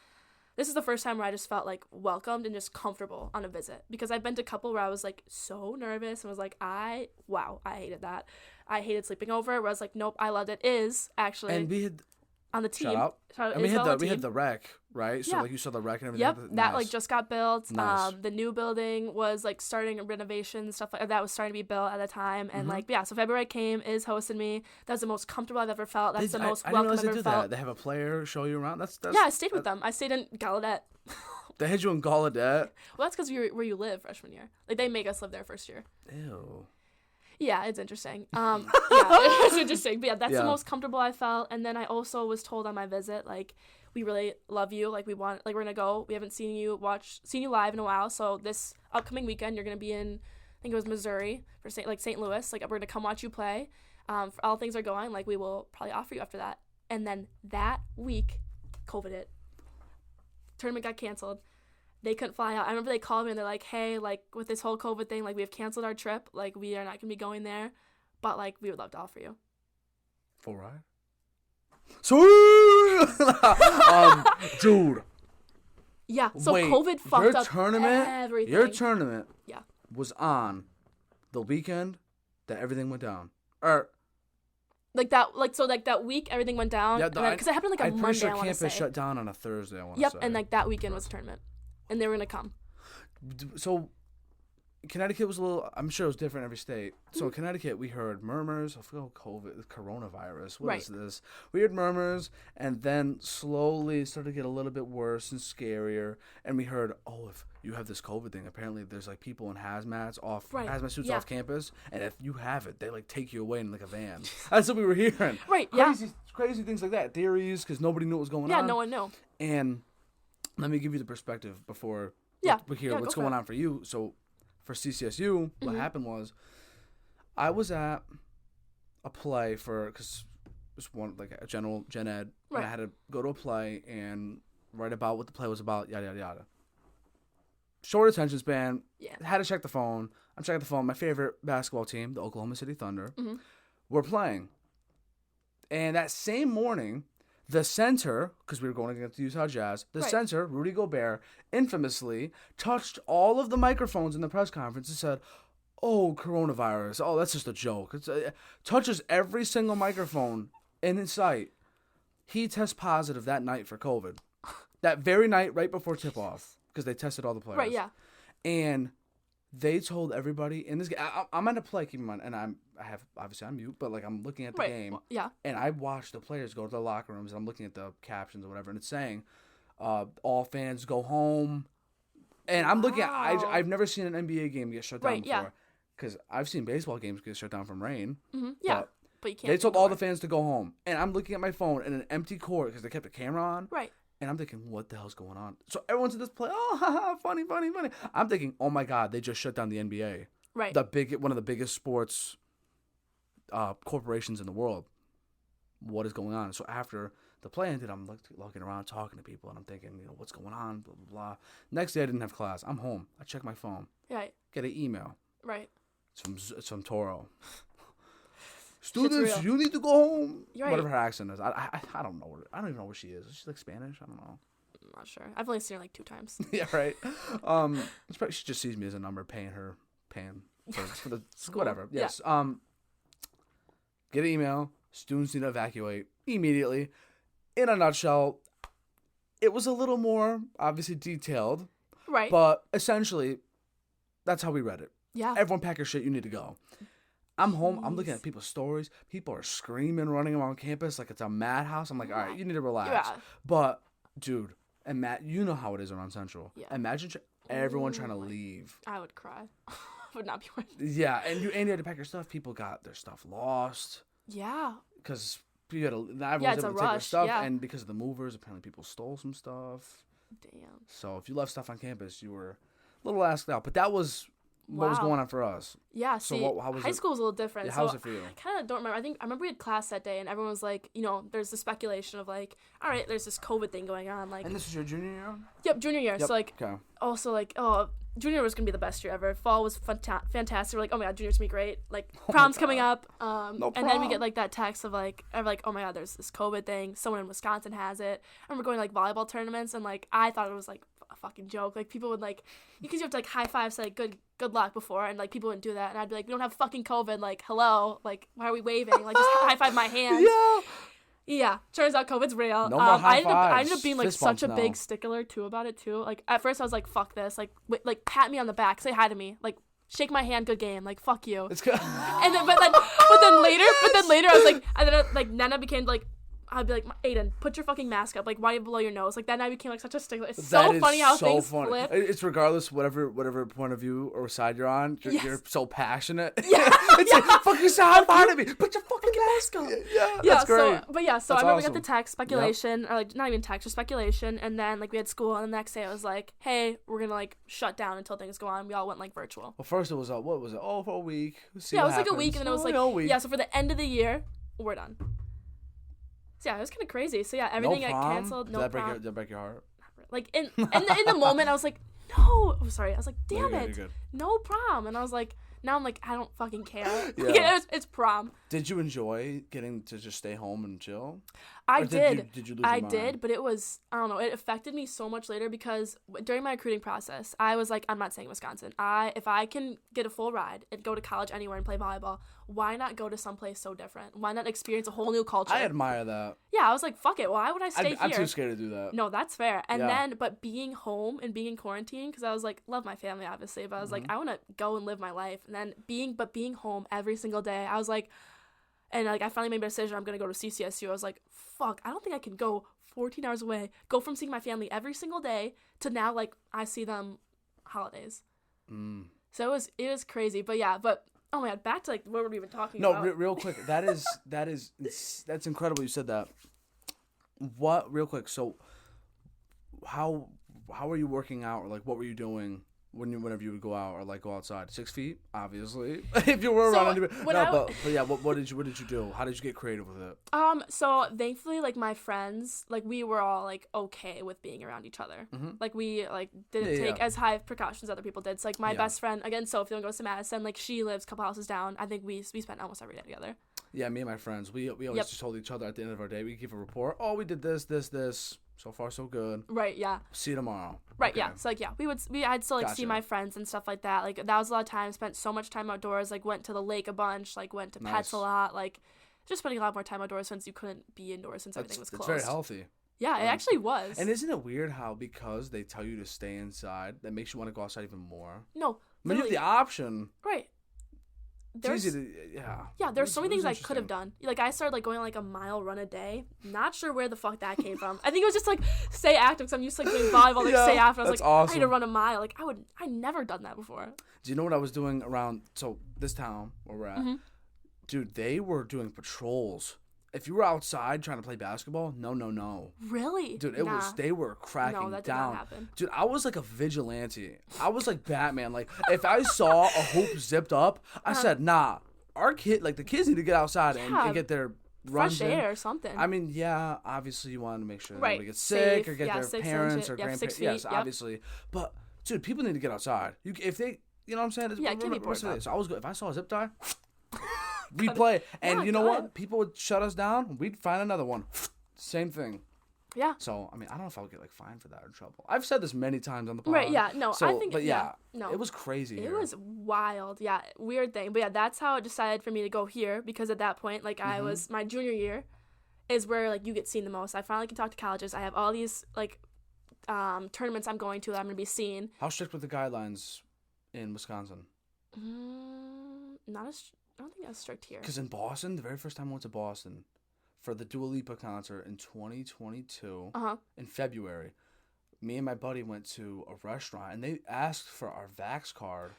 This is the first time where I just felt like welcomed and just comfortable on a visit, because I've been to a couple where I was like so nervous and was like I hated that. I hated sleeping over. Where I was like, nope, I loved it. Is actually And we had on the team. shout out. And we had the rec, right? So Yeah. like you saw the rec and everything. Yep, that Nice. just got built. Nice. The new building was starting renovation stuff that was starting to be built at the time, and so February came, Is hosted me. That's the most comfortable I've ever felt. That's the most welcome I've ever felt. They have a player show you around. That's yeah. I stayed with them. I stayed in Gallaudet. They had you in Gallaudet. Well, that's because where you live freshman year. Like they make us live there first year. Ew. Yeah, it's interesting. Yeah, it's interesting. But yeah, that's the most comfortable I felt. And then I also was told on my visit, like, we really love you. Like, we're gonna go. We haven't seen you live in a while. So this upcoming weekend, you're gonna be in, I think it was Missouri for St. Louis. Like, we're gonna come watch you play. For all things are going, like, we will probably offer you after that. And then that week, COVID hit. Tournament got canceled. They couldn't fly out. I remember they called me and they're like, hey, like with this whole COVID thing, like we have canceled our trip. Like we are not going to be going there, but like we would love to offer you. Full ride? Dude. Yeah, so wait, COVID fucked up everything. Your tournament yeah. was on the weekend that everything went down. Or that week everything went down. Yeah, because it happened like a Monday, pretty sure I want to say. campus shut down on a Thursday, I want to say. Yep, and like that weekend was the tournament. And they were going to come. So, Connecticut was a little, I'm sure it was different in every state. So, in Connecticut, we heard murmurs of COVID, coronavirus. What is this? We heard murmurs, and then slowly it started to get a little bit worse and scarier. And we heard, if you have this COVID thing, apparently there's like people in hazmat suits off campus. And if you have it, they like take you away in like a van. That's what we were hearing. Right, Crazy things like that. Theories, because nobody knew what was going on. Yeah, no one knew. And let me give you the perspective before we hear what's going on for you. So, for CCSU, what happened was, I was at a play because it was one like a general gen ed, and I had to go to a play and write about what the play was about, yada yada yada. Short attention span. Yeah. Had to check the phone. I'm checking the phone. My favorite basketball team, the Oklahoma City Thunder, were playing, and that same morning, the center, because we were going against the Utah Jazz, center, Rudy Gobert, infamously touched all of the microphones in the press conference and said, coronavirus. That's just a joke. Touches every single microphone in his sight. He tests positive that night for COVID. That very night, right before tip-off, because they tested all the players. Right, yeah. And They told everybody in this game. I'm at a play, keep in mind, and I'm mute, but like I'm looking at the game. Well, yeah. And I watch the players go to the locker rooms, and I'm looking at the captions or whatever, and it's saying, all fans go home. And I'm looking at, I've never seen an NBA game get shut down before. Because I've seen baseball games get shut down from rain. Mm-hmm. Yeah. But you can't. They told all the fans to go home. And I'm looking at my phone in an empty court because they kept the camera on. Right. And I'm thinking, what the hell's going on? So everyone's at this play. Oh, haha, funny. I'm thinking, oh my God, they just shut down the NBA. Right. One of the biggest sports corporations in the world. What is going on? So after the play ended, I'm looking around, talking to people, and I'm thinking, what's going on? Blah, blah, blah. Next day, I didn't have class. I'm home. I check my phone. Right. Get an email. Right. It's from Toro. Students, you need to go home. Right. Whatever her accent is. I don't know. I don't even know where she is. Is she like Spanish? I don't know. I'm not sure. I've only seen her like 2 times. Yeah, right. She just sees me as a number, paying for the school. Whatever. Yes. Yeah. Get an email. Students need to evacuate immediately. In a nutshell, it was a little more obviously detailed. Right. But essentially, that's how we read it. Yeah. Everyone pack your shit. You need to go. I'm home. I'm looking at people's stories. People are screaming, running around campus like it's a madhouse. I'm like, all right, you need to relax. Yeah. But, dude, and Matt, you know how it is around Central. Yeah. Imagine everyone trying to leave. I would cry. Would not be worth it. Yeah, and you had to pack your stuff. People got their stuff lost. Yeah. Because everyone was able to take their stuff. Yeah. And because of the movers, apparently people stole some stuff. Damn. So if you left stuff on campus, you were a little asked out. But that was... What was going on for us? Yeah, see, how was high school was a little different. Yeah, how was it for you? I kind of don't remember. I remember we had class that day, and everyone was like, there's the speculation of like, all right, there's this COVID thing going on. Like, and this was your junior year? Yep, junior year. Yep. So like, okay. Also like, junior year was gonna be the best year ever. Fall was fantastic. We're like, oh my God, junior's gonna be great. Like, prom's coming up. No prom. And then we get like that text of like, oh my God, there's this COVID thing. Someone in Wisconsin has it. And we're going to like volleyball tournaments, and like I thought it was like a fucking joke. Like people would like, because you have to like high five, say like good luck before, and like people wouldn't do that, and I'd be like, we don't have fucking COVID, like hello, like why are we waving, like just high five my hand. Yeah, turns out COVID's real. No more high fives. I ended up being like such a big stickler too about it too. Like at first I was like, fuck this, like pat me on the back, say hi to me, like shake my hand, good game, like fuck you. It's good. And then but then later I was like, and then like Nana became like, I'd be like, Aiden, put your fucking mask up. Like, why do you blow your nose? Like, that night became like such a stickler. It's so funny how things flip. It's regardless whatever point of view or side you're on. You're so passionate. Yeah. It's like, fucking say hi to me. Put your fucking mask up. Yeah, that's great. So I remember we got the text speculation, or like not even text, just speculation, and then like we had school, and the next day it was like, hey, we're gonna like shut down until things go on. We all went like virtual. Well, first it was what was it? Oh, for a week. It was like a week, and then it was like so for the end of the year, we're done. So yeah, it was kind of crazy. So yeah, everything got canceled. No prom. Did that break your heart? Like in the moment, I was like, no. Oh, sorry. I was like, damn it, no prom. And I was like, now I'm like, I don't fucking care. Yeah. It's prom. Did you enjoy getting to just stay home and chill? I did. Did you lose your mind? I did, but it was, I don't know, it affected me so much later because during my recruiting process, I was like, I'm not staying in Wisconsin. If I can get a full ride and go to college anywhere and play volleyball, why not go to someplace so different? Why not experience a whole new culture? I admire that. Yeah, I was like, fuck it. Why would I stay here? I'm too scared to do that. No, that's fair. And but being home and being in quarantine, because I was like, love my family, obviously, but I was like, I want to go and live my life. And then being home every single day, I was like, and like I finally made my decision, I'm going to go to CCSU. I was like, fuck, I don't think I can go 14 hours away, go from seeing my family every single day to now like I see them holidays. So it was crazy. But yeah, oh my God, back to like what were we even talking about? No, real quick. That's incredible you said that. Real quick, so how are you working out, or like what were you doing whenever you would go out or like go outside? 6 feet, obviously. If you were around anyway. But yeah, what did you do? How did you get creative with it? So thankfully, like my friends, like we were all like okay with being around each other. Mm-hmm. Like we like didn't take as high precautions as other people did. So like my best friend, again, Sophie, goes to Madison. Like she lives a couple houses down. I think we spent almost every day together. Yeah, me and my friends, we always just told each other at the end of our day, we give a report. Oh, we did this. So far, so good. Right, yeah. See you tomorrow. Right, okay. Yeah. So, like, yeah, I'd still, like, see my friends and stuff like that. Like, that was a lot of time. Spent so much time outdoors. Like, went to the lake a bunch. Like, went to pets a lot. Like, just spending a lot more time outdoors since you couldn't be indoors since everything was closed. It's very healthy. Yeah, it actually was. And isn't it weird how because they tell you to stay inside, that makes you want to go outside even more? No, When you have the option. Right. It's easy to, yeah. Yeah, there's so many things I could have done. Like, I started, like, going, like, a mile run a day. Not sure where the fuck that came from. I think it was just, like, stay active, because I'm used to, like, doing volleyball, like, stay active. I was like, awesome. I need to run a mile. Like, I never done that before. Do you know what I was doing around, so, this town where we're at? Mm-hmm. Dude, they were doing patrols. If you were outside trying to play basketball, no. Really? Dude, they were cracking down. No, that did not happen. Dude, I was like a vigilante. I was like Batman. Like, if I saw a hoop zipped up, I said, nah, the kids need to get outside and get their runs fresh air or something. I mean, yeah, obviously you want to make sure nobody gets sick or get their parents or grandparents. Yes, obviously. But, dude, people need to get outside. If they, you know what I'm saying? Yeah, it can be bored. So I was good. If I saw a zip tie... We'd play, and you know what? People would shut us down. We'd find another one. Same thing. Yeah. So, I mean, I don't know if I would get, like, fined for that or in trouble. I've said this many times on the podcast. Right, yeah, no, so, I think... But, no. It was crazy It was wild, yeah, weird thing. But, yeah, that's how it decided for me to go here, because at that point, like, I was... My junior year is where, like, you get seen the most. I finally can talk to colleges. I have all these, like, tournaments I'm going to that I'm going to be seeing. How strict were the guidelines in Wisconsin? I don't think that's strict here. Because in Boston, the very first time I went to Boston for the Dua Lipa concert in 2022, in February, me and my buddy went to a restaurant, and they asked for our Vax card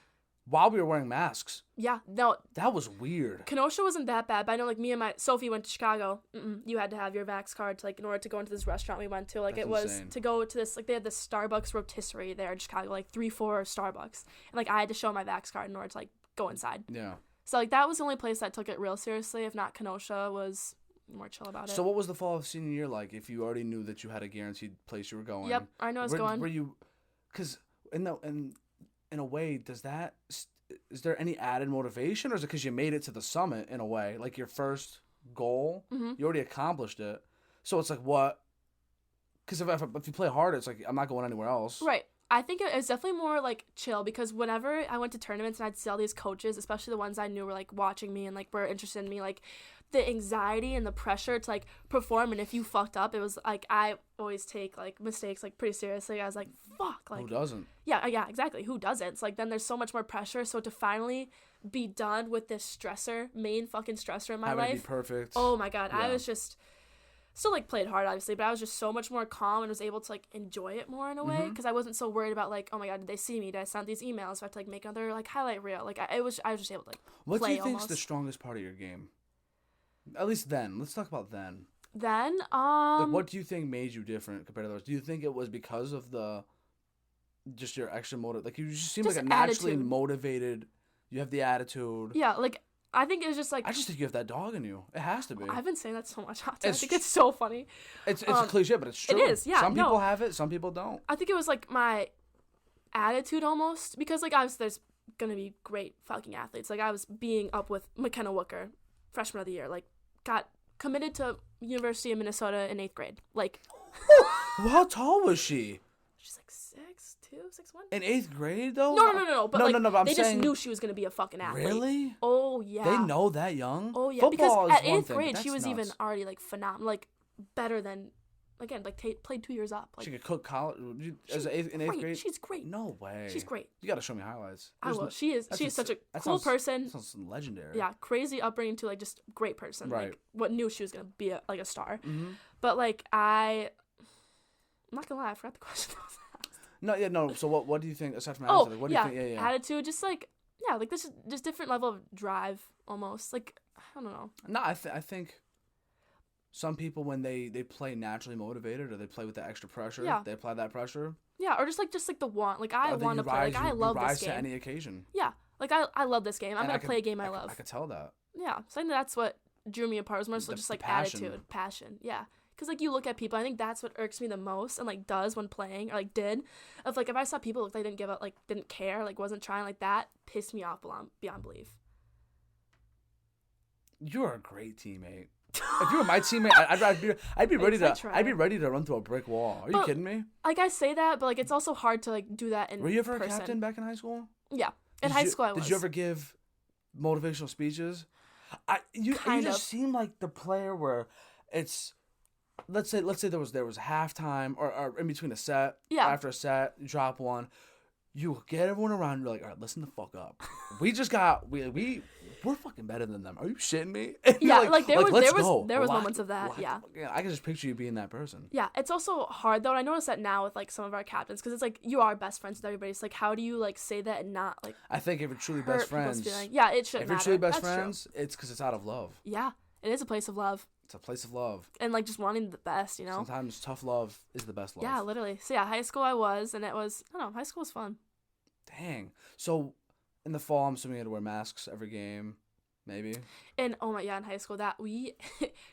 while we were wearing masks. Yeah, no. That was weird. Kenosha wasn't that bad, but I know, like, me and Sophie went to Chicago. You had to have your Vax card to, like, in order to go into this restaurant we went to. Like, that's it was insane. To go to this, like, they had this Starbucks rotisserie there in Chicago, like, 3-4 Starbucks. And, like, I had to show my Vax card in order to, like, go inside. Yeah. So, like, that was the only place that took it real seriously. If not, Kenosha was more chill about it. So, what was the fall of senior year like if you already knew that you had a guaranteed place you were going? Yep, I know I was going. Were you... Because, in a way, is there any added motivation? Or is it because you made it to the summit, in a way? Like, your first goal, you already accomplished it. So, it's like, what... Because if you play hard, it's like, I'm not going anywhere else. Right. I think it was definitely more, like, chill, because whenever I went to tournaments and I'd see all these coaches, especially the ones I knew were, like, watching me and, like, were interested in me, like, the anxiety and the pressure to, like, perform, and if you fucked up, it was, like, I always take, like, mistakes, like, pretty seriously. I was like, fuck. Like, who doesn't? Yeah, exactly. Who doesn't? It's like, then there's so much more pressure, so to finally be done with this main fucking stressor in my life. Having to be perfect. Oh, my God. Yeah. I was just... Still, like, played hard, obviously, but I was just so much more calm and was able to, like, enjoy it more in a way, because I wasn't so worried about, like, oh my God, did they see me? Did I send these emails? Do I have to, like, make another, like, highlight reel? Like, I was just able to, like, what play. What do you think is the strongest part of your game? At least then. Let's talk about then. Like, what do you think made you different compared to those? Do you think it was because of just your extra motive? Like, you just seem like a naturally motivated, you have the attitude. Yeah, like, I think it was just, like... I just think you have that dog in you. It has to be. I've been saying that so much. I think it's so funny. It's a cliche, but it's true. It is, yeah. Some people have it, some people don't. I think it was, like, my attitude almost. Because, like, obviously there's going to be great fucking athletes. Like, I was being up with McKenna Wooker, freshman of the year. Like, got committed to University of Minnesota in 8th grade. Like... How tall was she? She's like 6'2", 6'1". In 8th grade, though? No. But but they just knew she was going to be a fucking athlete. Really? Oh, yeah. They know that young? Oh, yeah. Football because at is one 8th thing, grade, she was nuts. even already, like, phenomenal. Like, better than... Again, like, played 2 years up. Like, she could cook college in 8th grade? She's great. No way. She's great. You got to show me highlights. I will. She is such a cool person. That sounds legendary. Yeah, crazy upbringing too, like, just great person. Right. Like, what knew she was going to be a star. Mm-hmm. But, like, I'm not going to lie, I forgot the question I was asked. No. So what do you think, aside from attitude? What do you think? Yeah. Attitude, just, like, yeah, like, this is just different level of drive, almost. Like, I don't know. No, I think... Some people, when they play naturally motivated or they play with that extra pressure, they apply that pressure. Yeah, or just like the want. Like, I want to play. Like, I love this game. To any occasion. Yeah, like, I love this game. I'm going to play a game I love. I could tell that. Yeah, so I think that's what drew me apart. Was more so just, like, attitude, passion. Yeah. Because, like, you look at people, I think that's what irks me the most and, like, does when playing, or, like, did. Of, like, if I saw people, if they didn't give up, like, didn't care, like, wasn't trying, like, that pissed me off beyond belief. You're a great teammate. If you were my teammate, I'd be ready to run through a brick wall. Are you kidding me? Like, I say that, but, like, it's also hard to, like, do that in person. Were you ever a captain back in high school? Yeah. In high school I was. Did you ever give motivational speeches? You just seem like the player where it's let's say there was halftime or in between a set. Yeah. After a set, you drop one. you get everyone around. You're like, all right, listen the fuck up. We're fucking better than them. Are you shitting me? Yeah, like there was Lock, moments of that. Yeah, I can just picture you being that person. Yeah, it's also hard though. And I noticed that now with like some of our captains, because it's like you are best friends with everybody. So like, how do you like say that and not like? I think if you're truly best friends, yeah, it should. If you're truly best friends, it's because it's out of love. Yeah, it is a place of love. It's a place of love. And like just wanting the best, you know. Sometimes tough love is the best love. Yeah, literally. So yeah, high school I don't know, high school was fun. Dang. So in the fall, I'm assuming you had to wear masks every game, maybe. And in high school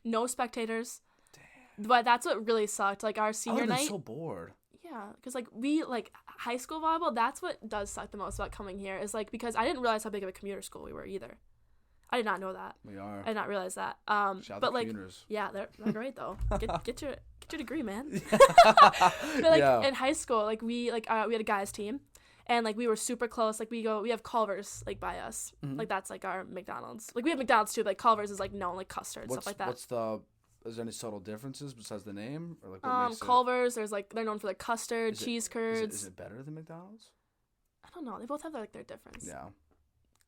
no spectators. Damn. But that's what really sucked. Like our senior night. I was so bored. Yeah, because like high school volleyball. That's what does suck the most about coming here is like because I didn't realize how big of a commuter school we were either. I did not know that. We are. I did not realize that. Shout but like, commuters. Yeah, they're great though. Get your degree, man. But like in high school, like we had a guys team, and like we were super close. Like we have Culver's like by us. Mm-hmm. Like that's like our McDonald's. Like we have McDonald's too. But like Culver's is like known like custard stuff like that. Is there any subtle differences besides the name or like what makes Culver's? There's like they're known for like custard, cheese curds. Is it better than McDonald's? I don't know. They both have like their difference. Yeah.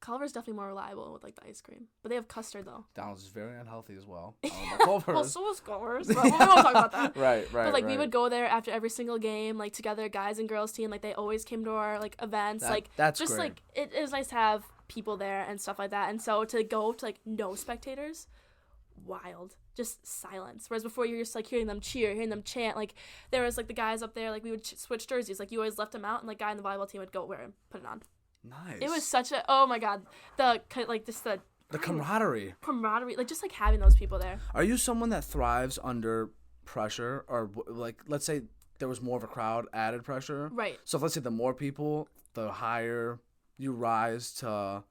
Culver's definitely more reliable with like the ice cream, but they have custard though. McDonald's is very unhealthy as well. Culver's. Well, so is Culver's. But we won't talk about that. Right. But like we would go there after every single game, like together, guys and girls team. Like they always came to our like events. That's just great. Like it is nice to have people there and stuff like that. And so to go to like no spectators, wild, just silence. Whereas before you were just like hearing them cheer, hearing them chant. Like there was like the guys up there, like we would switch jerseys. Like you always left them out, and like guy in the volleyball team would go wear him, put it on. Nice. It was such a oh my god, the camaraderie, like just like having those people there. Are you someone that thrives under pressure, or like let's say there was more of a crowd, added pressure? Right. So if let's say the more people, the higher you rise to.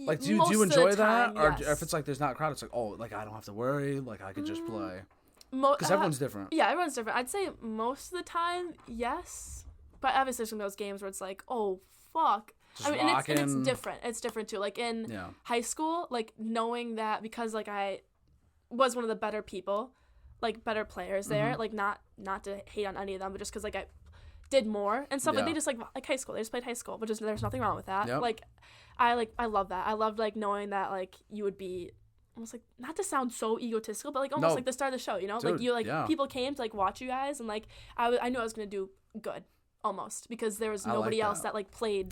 Like do you enjoy that, or if it's like there's not a crowd, it's like oh like I don't have to worry, like I could just play. Because everyone's different. Yeah, everyone's different. I'd say most of the time, yes, but obviously there's some of those games where it's like oh fuck. Just and it's different. It's different too. Like in high school, like knowing that because like I was one of the better people, like better players there. Like not to hate on any of them, but just because like I did more and stuff. Like they just like high school. They just played high school, but just there's nothing wrong with that. Yep. Like I love that. I loved like knowing that like you would be almost like not to sound so egotistical, but like almost like the star of the show. You know, dude, like you people came to like watch you guys, and like I knew I was gonna do good almost because there was nobody else that like played.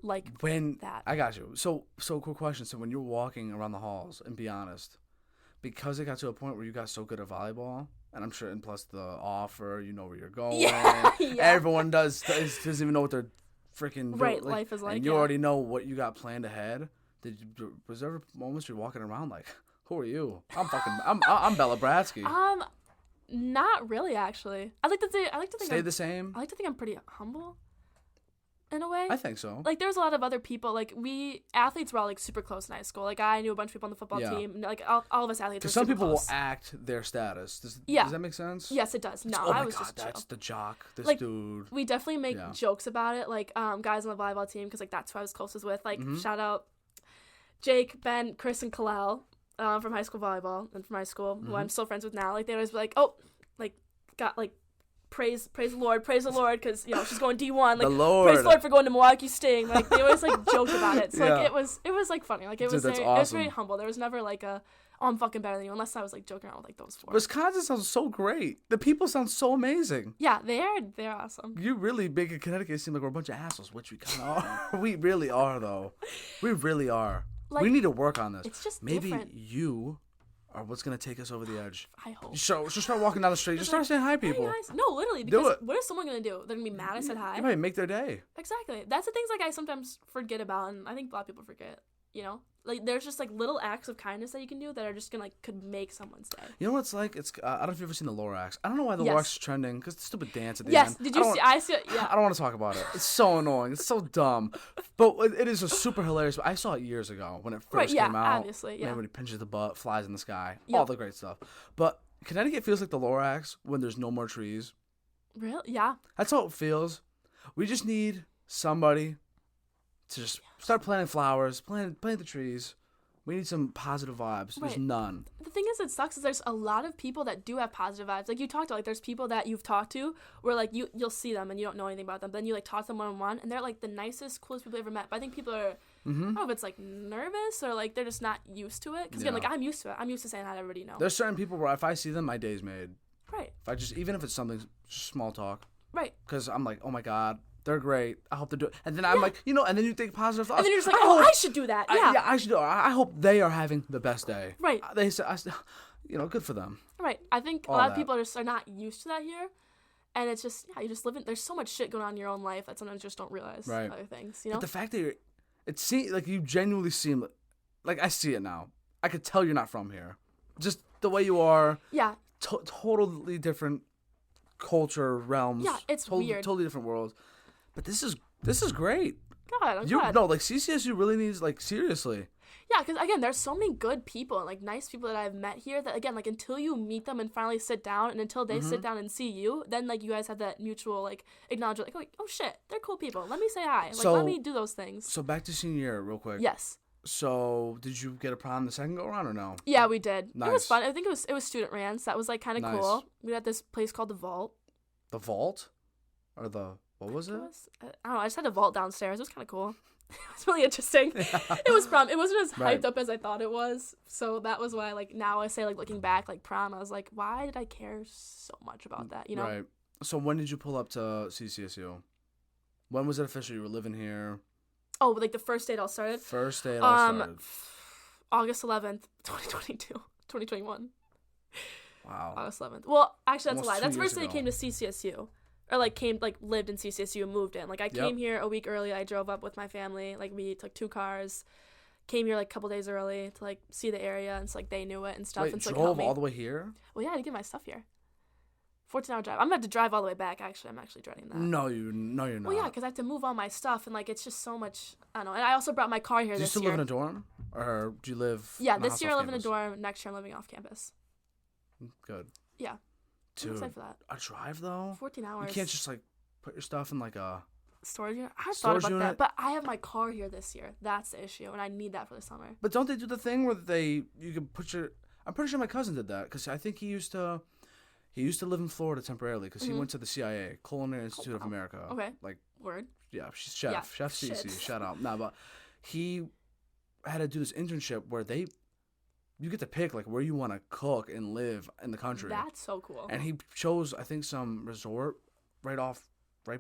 Like when that. I got you. So quick question. So when you're walking around the halls, and be honest, because it got to a point where you got so good at volleyball, and I'm sure, and plus the offer, you know where you're going. Yeah. Everyone doesn't even know what they're freaking right. Life is like, and you already know what you got planned ahead. Was there ever moments you're walking around like, who are you? I'm Bella Bratzke. Not really actually. I like to think stay the same. I like to think I'm pretty humble. In a way, I think so. Like, there's a lot of other people. Like, athletes were all like super close in high school. Like, I knew a bunch of people on the football team. Like, all of us athletes. Because some people will act their status. Does that make sense? Yes, it does. No, I was just chill. That's the jock. This like, dude. We definitely make jokes about it. Like, guys on the volleyball team, because like that's who I was closest with. Like, shout out Jake, Ben, Chris, and Kalel from high school volleyball and from high school, who I'm still friends with now. Like, they always be like, oh, like got like. Praise the Lord, because you know she's going D1. Like the Lord. Praise the Lord for going to Milwaukee Sting. Like they always like joked about it. So like it was like funny. Like it was awesome. It was very humble. There was never like I'm fucking better than you, unless I was like joking around with like those four. Wisconsin sounds so great. The people sound so amazing. Yeah, they're awesome. You really make Connecticut seem like we're a bunch of assholes, which we kind of are. We really are though. We really are. Like, we need to work on this. It's just maybe different. You are what's gonna take us over the edge. I hope. Just start walking down the street. Just start saying hi, people. Hey guys. No, literally. Because what is someone gonna do? They're gonna be mad I said hi. You might make their day. Exactly. That's the things like I sometimes forget about, and I think a lot of people forget. You know, like there's just like little acts of kindness that you can do that are just gonna could make someone's day. You know what it's like? It's I don't know if you've ever seen the Lorax. I don't know why the Lorax is trending because the stupid dance at the end. Yes, did you see? I see it. Yeah. I don't want to talk about it. It's so annoying. It's so dumb, but it is a super hilarious. I saw it years ago when it first came out. Obviously, yeah. Man, when he pinches the butt, flies in the sky, all the great stuff. But Connecticut feels like the Lorax when there's no more trees. Really? Yeah. That's how it feels. We just need somebody to just start planting flowers, plant the trees. We need some positive vibes. There's none. The thing is, it sucks is there's a lot of people that do have positive vibes. Like you talked to, like there's people that you've talked to where like you'll see them and you don't know anything about them. Then you like talk to them one-on-one and they're like the nicest, coolest people you ever met. But I think people are, I don't know if it's like nervous or like they're just not used to it. Because again, like I'm used to it. I'm used to saying hi to everybody you know. There's certain people where if I see them, my day's made. Right. If I just, even if it's something, just small talk. Right. Because I'm like, oh my God. They're great. I hope they do it. And then I'm like, and then you think positive thoughts. And then you're just like, I should do that. Yeah. I should do it. I hope they are having the best day. Right. They say, good for them. Right. I think a lot of people are not used to that here. And it's just, you just live in, there's so much shit going on in your own life that sometimes you just don't realize other things, you know? But the fact that it seems like you genuinely seem, like I see it now. I could tell you're not from here. Just the way you are. Yeah. Totally different culture, realms. Yeah, it's weird. Totally different worlds. But this is great. God, I'm glad. No, like CCSU really needs, like, seriously. Yeah, because again, there's so many good people and like nice people that I've met here that again, like until you meet them and finally sit down and until they sit down and see you, then like you guys have that mutual like acknowledgement, like oh shit, they're cool people. Let me say hi. Like let me do those things. So back to senior year real quick. Yes. So did you get a prom the second go around or no? Yeah, we did. Nice. It was fun. I think it was student rants. That was like kind of cool. We had this place called the Vault. The Vault? Or what was it? I don't know. I just had a vault downstairs. It was kind of cool. It was really interesting. It was prom. It wasn't as hyped up as I thought it was. So that was why, like, now I say, like, looking back, like, prom, I was like, why did I care so much about that, you know? Right. So when did you pull up to CCSU? When was it official you were living here? Oh, like the first day it all started? First day it all started. August 11th, 2022. 2021. Wow. August 11th. Well, actually, that's Almost a lie. That's the first day I ago. came to CCSU. Or, lived in CCSU and moved in. Like, I came here a week early. I drove up with my family. Like, we took 2 cars. Came here, like, a couple days early to, like, see the area. And so, like, they knew it and stuff. Wait, and so, drove all the way here? Well, yeah, I had to get my stuff here. 14-hour drive. I'm about to drive all the way back, actually. I'm actually dreading that. No, you're not. Well, yeah, because I have to move all my stuff. And, like, it's just so much. I don't know. And I also brought my car here this year. Do you still live in a dorm? Or do you live Yeah, this year I live in a dorm. Next year I'm living off campus. Good. Yeah. Dude, I'm excited for that. A drive, though? 14 hours. You can't just, like, put your stuff in, like, a storage unit? I thought about that, but I have my car here this year. That's the issue, and I need that for the summer. But don't they do the thing where you can put your... I'm pretty sure my cousin did that, because I think he used to live in Florida temporarily, because he went to the CIA, Culinary Institute of America. Okay. Like, word. Yeah, she's chef. Yeah. Chef Cece, shout out. Nah, but he had to do this internship where you get to pick, like, where you want to cook and live in the country. That's so cool. And he chose, I think, some resort right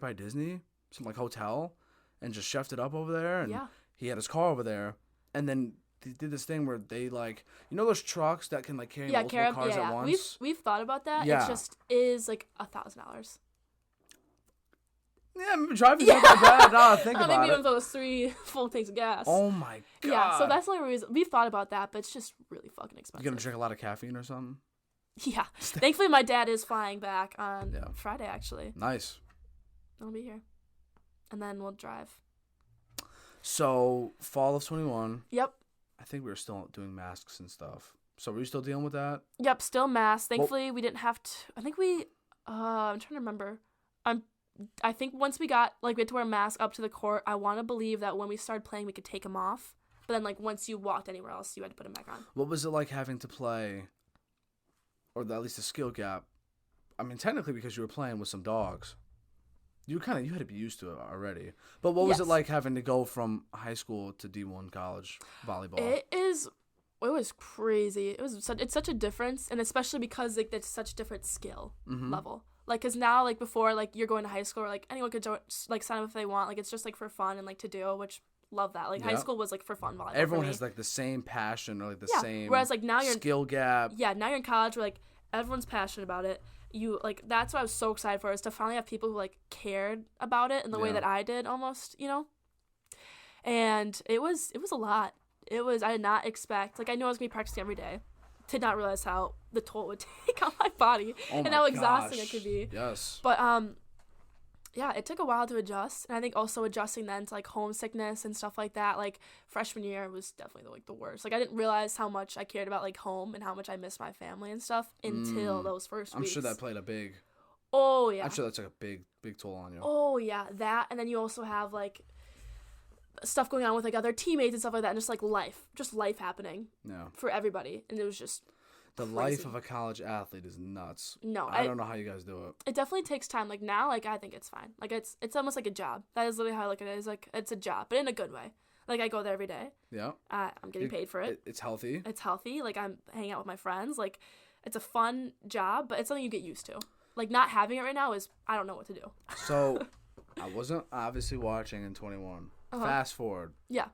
by Disney, some, like, hotel, and just chefed it up over there. And he had his car over there. And then they did this thing where they, like, you know those trucks that can, like, carry multiple cars at once? We've thought about that. Yeah. It just is, like, $1,000. Yeah, driving's not that bad. Now I think about maybe it. even those 3 full tanks of gas. Oh my God. Yeah, so that's the only reason. We've thought about that, but it's just really fucking expensive. You gonna drink a lot of caffeine or something? Yeah. Thankfully, my dad is flying back on Friday, actually. Nice. I'll be here. And then we'll drive. So, fall of 21. Yep. I think we were still doing masks and stuff. So, were you still dealing with that? Yep, still masks. Thankfully, we didn't have to. I think I'm trying to remember. I think once we got, like, we had to wear a mask up to the court, I want to believe that when we started playing, we could take them off. But then, like, once you walked anywhere else, you had to put them back on. What was it like having to play, or at least a skill gap? I mean, technically, because you were playing with some dogs. You had to be used to it already. But what was it like having to go from high school to D1 college volleyball? It was crazy. It's such a difference, and especially because, like, it's such a different skill level. Like, because now, like, before, like, you're going to high school, or, like, anyone could, like, sign up if they want. Like, it's just, like, for fun and, like, to do, which, love that. Like, high school was, like, for fun volleyball. Everyone has, like, the same passion or, like, the same whereas, like, now you're skill gap. Yeah, now you're in college where, like, everyone's passionate about it. You, like, that's what I was so excited for, is to finally have people who, like, cared about it in the way that I did, almost, you know? And it was a lot. I did not expect, like, I knew I was going to be practicing every day. Did not realize how the toll it would take on my body and how exhausting it could be. Yes. But yeah, it took a while to adjust, and I think also adjusting then to, like, homesickness and stuff like that. Like, freshman year was definitely the worst. Like, I didn't realize how much I cared about, like, home and how much I missed my family and stuff until those first weeks. I'm sure that played a big. Oh yeah. I'm sure that's like a big toll on you. Oh yeah, that, and then you also have, like, stuff going on with like other teammates and stuff like that, and just like life happening. Yeah. For everybody, and it was just the crazy. Life of a college athlete is nuts. No, I don't know how you guys do it. It definitely takes time. Like now, like I think it's fine. Like it's almost like a job. That is literally how I look at it. It's like it's a job, but in a good way. Like I go there every day. Yeah. I'm getting paid for it. It's healthy. It's healthy. Like I'm hanging out with my friends. Like it's a fun job, but it's something you get used to. Like not having it right now is I don't know what to do. So I wasn't obviously watching in 21. Fast forward. Yeah.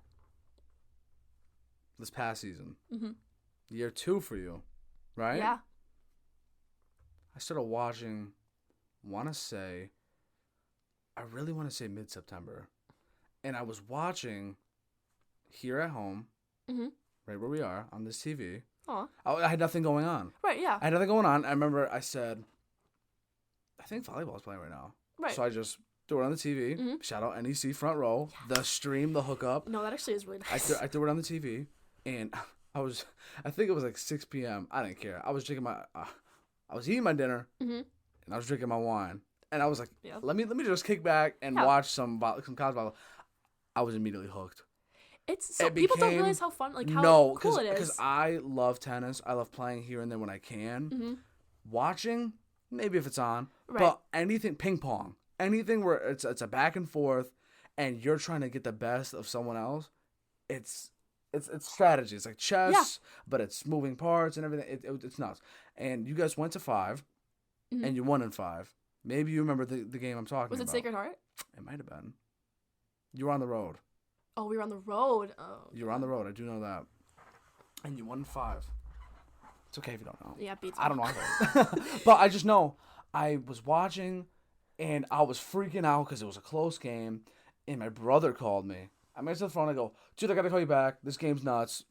This past season. Mm-hmm. Year 2 for you, right? Yeah. I started watching, I really want to say mid-September. And I was watching here at home, right where we are, on this TV. Aw. I had nothing going on. Right, yeah. I had nothing going on. I remember I said, I think volleyball's playing right now. Right. So I just threw it on the TV. Mm-hmm. Shout out NEC front row. Yes. The stream, the hookup. No, that actually is really nice. I threw it on the TV, and I think it was like 6 p.m. I didn't care. I was drinking I was eating my dinner, and I was drinking my wine. And I was like, let me just kick back and watch some college volleyball. I was immediately hooked. People don't realize how fun, like how cool it is. Because I love tennis. I love playing here and there when I can. Mm-hmm. Watching, maybe if it's on. Right. But anything, ping pong, anything where it's a back and forth, and you're trying to get the best of someone else, it's strategy. It's like chess, but it's moving parts and everything. It's nuts. And you guys went to 5, and you won in 5. Maybe you remember the game I'm talking about. Was it Sacred Heart? It might have been. You were on the road. Oh, we were on the road. Oh. You were on the road. I do know that. And you won 5. It's okay if you don't know. Yeah, beats. I don't know either. But I just know I was watching, and I was freaking out because it was a close game, and my brother called me. I answer the phone. I go, dude, I got to call you back. This game's nuts.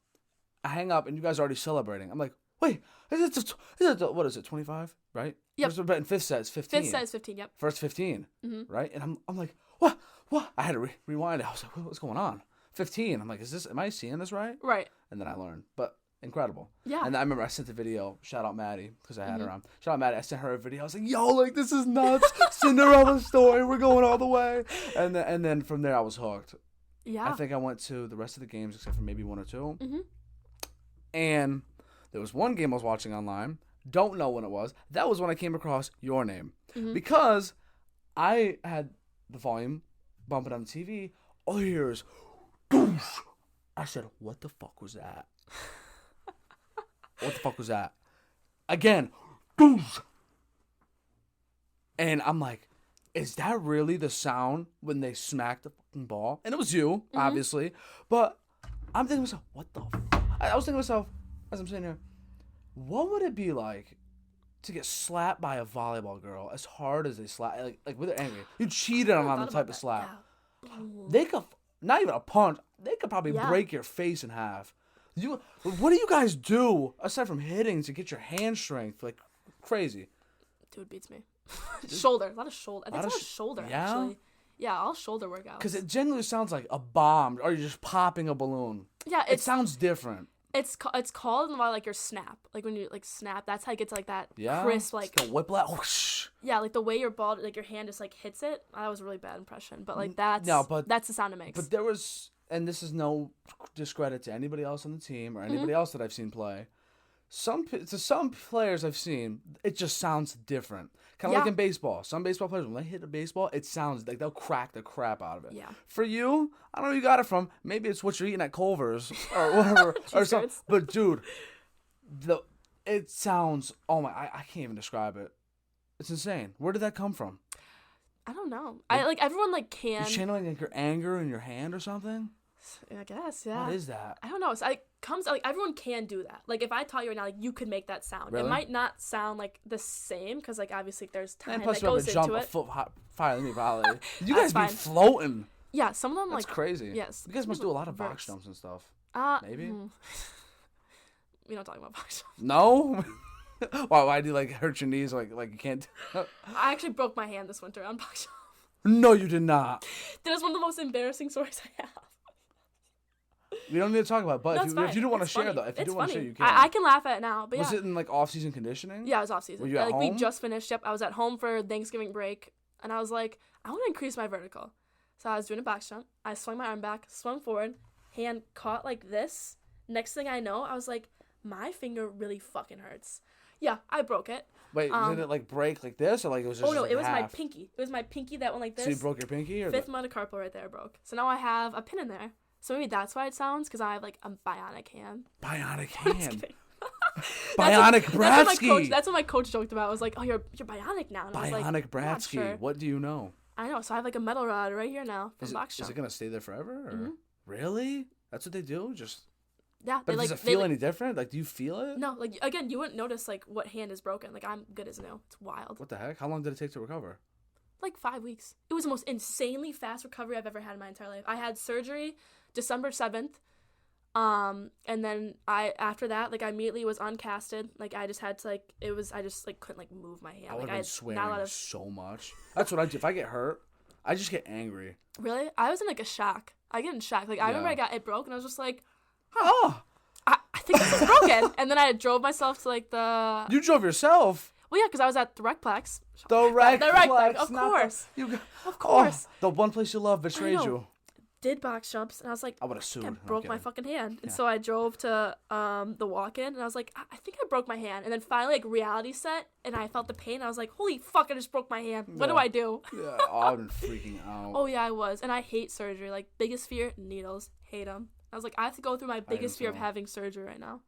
I hang up, and you guys are already celebrating. I'm like, wait, what is it, 25, right? Yep. First, but in 5th set, it's 15. 5th set is 15, yep. First 15, right? And I'm like, what? I had to rewind it. I was like, what's going on? 15. I'm like, am I seeing this right? Right. And then I learned. But incredible. Yeah. And I remember I sent the video. Shout out Maddie, because I had her on. Shout out Maddie. I sent her a video. I was like, yo, like, this is nuts. Cinderella story. We're going all the way. And then from there, I was hooked. Yeah. I think I went to the rest of the games except for maybe 1 or 2. Mm-hmm. And there was one game I was watching online. Don't know when it was. That was when I came across your name. Mm-hmm. Because I had the volume bumping on the TV. All you hear is, boosh. I said, what the fuck was that? What the fuck was that? Again, boosh. And I'm like, is that really the sound when they smack the fucking ball? And it was you, obviously. But I'm thinking to myself, what the fuck? I was thinking to myself, as I'm sitting here, what would it be like to get slapped by a volleyball girl as hard as they slap? Like with their angry. You cheated on the type of slap. Yeah. They could, not even a punch, they could probably break your face in half. What do you guys do, aside from hitting, to get your hand strength? Like, crazy. Dude beats me. Shoulder. A lot of shoulder. I think it's a lot of shoulder, actually. Yeah, all shoulder workouts. Because it genuinely sounds like a bomb, or you're just popping a balloon. Yeah, it sounds different. It's called like your snap. Like when you like snap, that's how it gets like that crisp, like the whiplash. Whoosh. Yeah, like the way your ball, like your hand just like hits it. That was a really bad impression, but like that's the sound it makes. But there was, and this is no discredit to anybody else on the team or anybody else that I've seen play. Some players I've seen, it just sounds different. Kind of like in baseball. Some baseball players, when they hit a baseball, it sounds like they'll crack the crap out of it. Yeah. For you, I don't know where you got it from. Maybe it's what you're eating at Culver's or whatever. or something. But dude, it sounds, oh my, I can't even describe it. It's insane. Where did that come from? I don't know. Everyone like can. You're channeling like your anger in your hand or something? I guess, yeah. What is that? I don't know. So everyone can do that. Like if I taught you right now, like you could make that sound. Really? It might not sound like the same because like obviously there's time that goes into it. A foot higher than me, probably. You guys be floating. Yeah, some of them That's crazy. Yes. You guys must do a lot of box jumps and stuff. Maybe. We don't talk about box jumps. No. Why do you like hurt your knees like you can't? I actually broke my hand this winter on box jump. No, you did not. That is one of the most embarrassing stories I have. We don't need to talk about it, but if you don't want to share, though, if you do want to share, you can. I can laugh at it now, but Was it in, like, off-season conditioning? Yeah, it was off-season. Were you at home? We just finished. Yep, I was at home for Thanksgiving break, and I was like, I want to increase my vertical. So I was doing a box jump. I swung my arm back, swung forward, hand caught like this. Next thing I know, I was like, my finger really fucking hurts. Yeah, I broke it. Wait, did it like break like this or like it was just? Oh no, like it was half? my pinky. It was my pinky that went like this. So you broke your pinky or? Fifth metacarpal right there broke. So now I have a pin in there. So maybe that's why it sounds, because I have like a bionic hand. Bionic hand. Bionic Bratzke. That's what my coach joked about. I was like, "Oh, you're bionic now." And Bionic I was like, Bratzke. Sure. What do you know? I know. So I have like a metal rod right here now from box jump. Is it gonna stay there forever? Or? Really? That's what they do? Just. Yeah. But does it feel any different? Like, do you feel it? No. Like again, you wouldn't notice like what hand is broken. Like I'm good as new. It's wild. What the heck? How long did it take to recover? Like 5 weeks. It was the most insanely fast recovery I've ever had in my entire life. I had surgery December 7th. And then after that, like I immediately was uncasted. Like I just had to I just couldn't like move my hand. I would like have been swearing so much. That's what I do. If I get hurt, I just get angry. Really? I was in like a shock. I get in shock. Like I remember it broke and I was just like, oh, I think this is broken. And then I drove myself to like the. You drove yourself? Well, yeah, because I was at the Recplex. The Recplex, of course. Of course. The one place you love betrayed you. Did box jumps and I was like, I would have sued. I broke my fucking hand. And so I drove to the walk-in and I was like, I think I broke my hand. And then finally like reality set and I felt the pain. I was like, holy fuck, I just broke my hand. What do I do? Yeah, I've been freaking out. Oh yeah, I was. And I hate surgery. Like biggest fear, needles. Hate them. I was like, I have to go through my biggest fear of having surgery right now.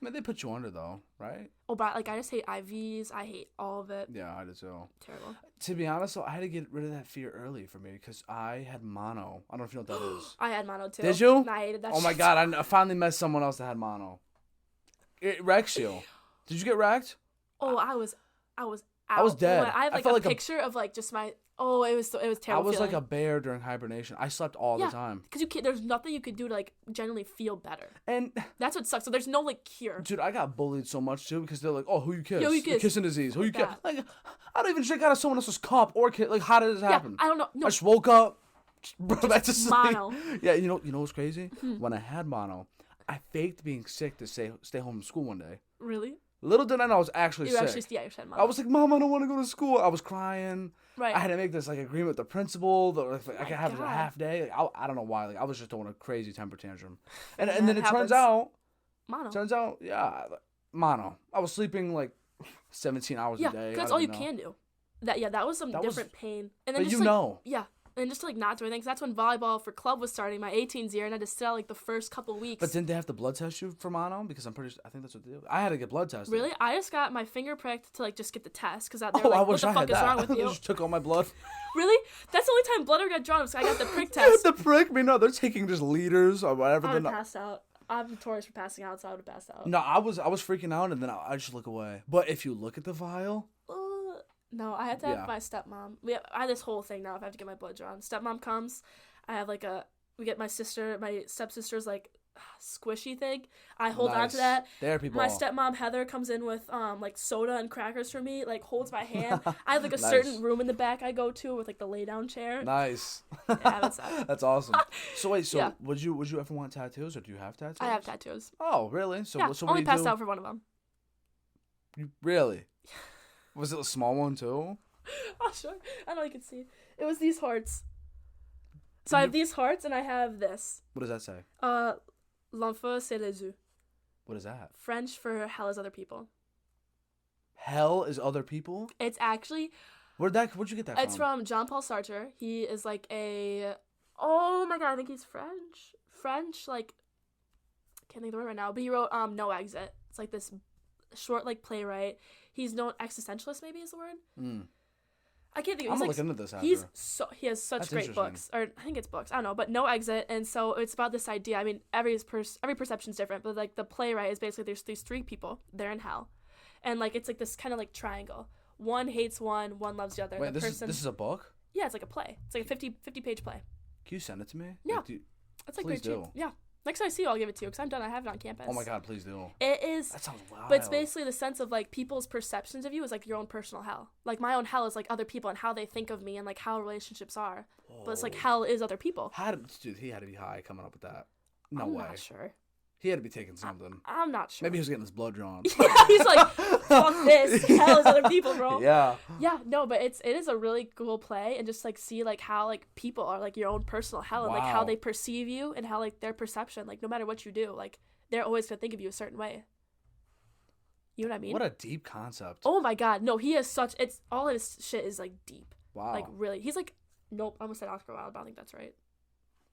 I mean, they put you under though, right? Oh, but like I just hate IVs. I hate all of it. Yeah, I do too. Terrible. To be honest, though, I had to get rid of that fear early for me because I had mono. I don't know if you know what that is. I had mono too. Did you? And I hated that. Oh my god! I finally met someone else that had mono. It wrecks you. Did you get wrecked? Oh, I was out. I was dead. I have like a picture of like just my. Oh, it was terrible. I was like a bear during hibernation. I slept all the time. Because there's nothing you could do to like generally feel better. And that's what sucks. So there's no like cure. Dude, I got bullied so much too because they're like, "Oh, who you kiss? Yo, you kiss. Kissing disease. Who you kiss?" Like, I don't even drink out of someone else's cup or kiss. Like, how did this happen? I don't know. No. I just woke up, back to sleep. Mono. Yeah, you know what's crazy? When I had mono, I faked being sick to stay home from school one day. Really? Little did I know I was actually sick. You had mono. I was like, "Mom, I don't want to go to school." I was crying. Right. I had to make this like agreement with the principal that I could have a half day. Like, I don't know why. Like I was just throwing a crazy temper tantrum, and then it turns out, mono. Mono. I was sleeping like 17 hours a day. Yeah, that's all you can do. That was some different pain. And then but just yeah. And just to like not do anything, because that's when volleyball for club was starting, my 18s year, and I had to sit out like the first couple weeks. But didn't they have to blood test you for mono? Because I think that's what they do. I had to get blood tested. Really? I just got my finger pricked to like just get the test because they're like, what the fuck is wrong with you? They just took all my blood. Really? That's the only time blood ever got drawn. So I got the prick test. The prick? Me? No, they're taking just liters or whatever. I would have passed out. I'm notorious for passing out, so I would have passed out. No, I was freaking out, and then I just look away. But if you look at the vial. No, I had to have my stepmom. I have this whole thing now if I have to get my blood drawn. Stepmom comes. I have like we get my stepsister's like squishy thing. I hold on to that. Therapy ball. My stepmom Heather comes in with like soda and crackers for me, like holds my hand. I have like a certain room in the back I go to with like the lay down chair. Nice. Yeah, that's awesome. So wait, would you ever want tattoos or do you have tattoos? I have tattoos. Oh, really? So yeah, so only passed out for one of them. Really? Was it a small one too? Oh, sure. I don't know if you can see. It was these hearts. So I have these hearts and I have this. What does that say? L'enfer c'est les yeux. What is that? French for hell is other people. Hell is other people? It's actually... Where'd you get that from? It's from Jean-Paul Sartre. He is like a... Oh my god, I think he's French. Like... I can't think of the word right now. But he wrote No Exit. It's like this short like playwright. He's known existentialist, maybe is the word. I can't think of it. I'm gonna look into this after. He has such great books, or I think it's books. I don't know, but No Exit, and so it's about this idea. I mean, every perception's different, but like the playwright is basically there's these three people. They're in hell, and like it's like this kind of like triangle. One hates one loves the other. Wait, this is a book? Yeah, it's like a play. It's like a 50 page play. Can you send it to me? Yeah, it's like very cheap. Yeah. Next time I see you, I'll give it to you because I'm done. I have it on campus. Oh my god, please do. It is. That sounds wild. But it's basically the sense of like people's perceptions of you is like your own personal hell. Like my own hell is like other people and how they think of me and like how relationships are. Whoa. But it's like hell is other people. Dude, he had to be high coming up with that. No I'm way. not sure. He had to be taking something. I'm not sure. Maybe he was getting his blood drawn. He's like, fuck this. Hell is other people, bro. Yeah. Yeah, no, but it is a really cool play, and just like see like how like people are like your own personal hell, and like how they perceive you, and how like their perception, like no matter what you do, like they're always gonna think of you a certain way. You know what I mean? What a deep concept. Oh my god, no, he has such. It's all of his shit is like deep. Wow. Like really, he's like, nope. I almost said Oscar Wilde, but I don't think that's right.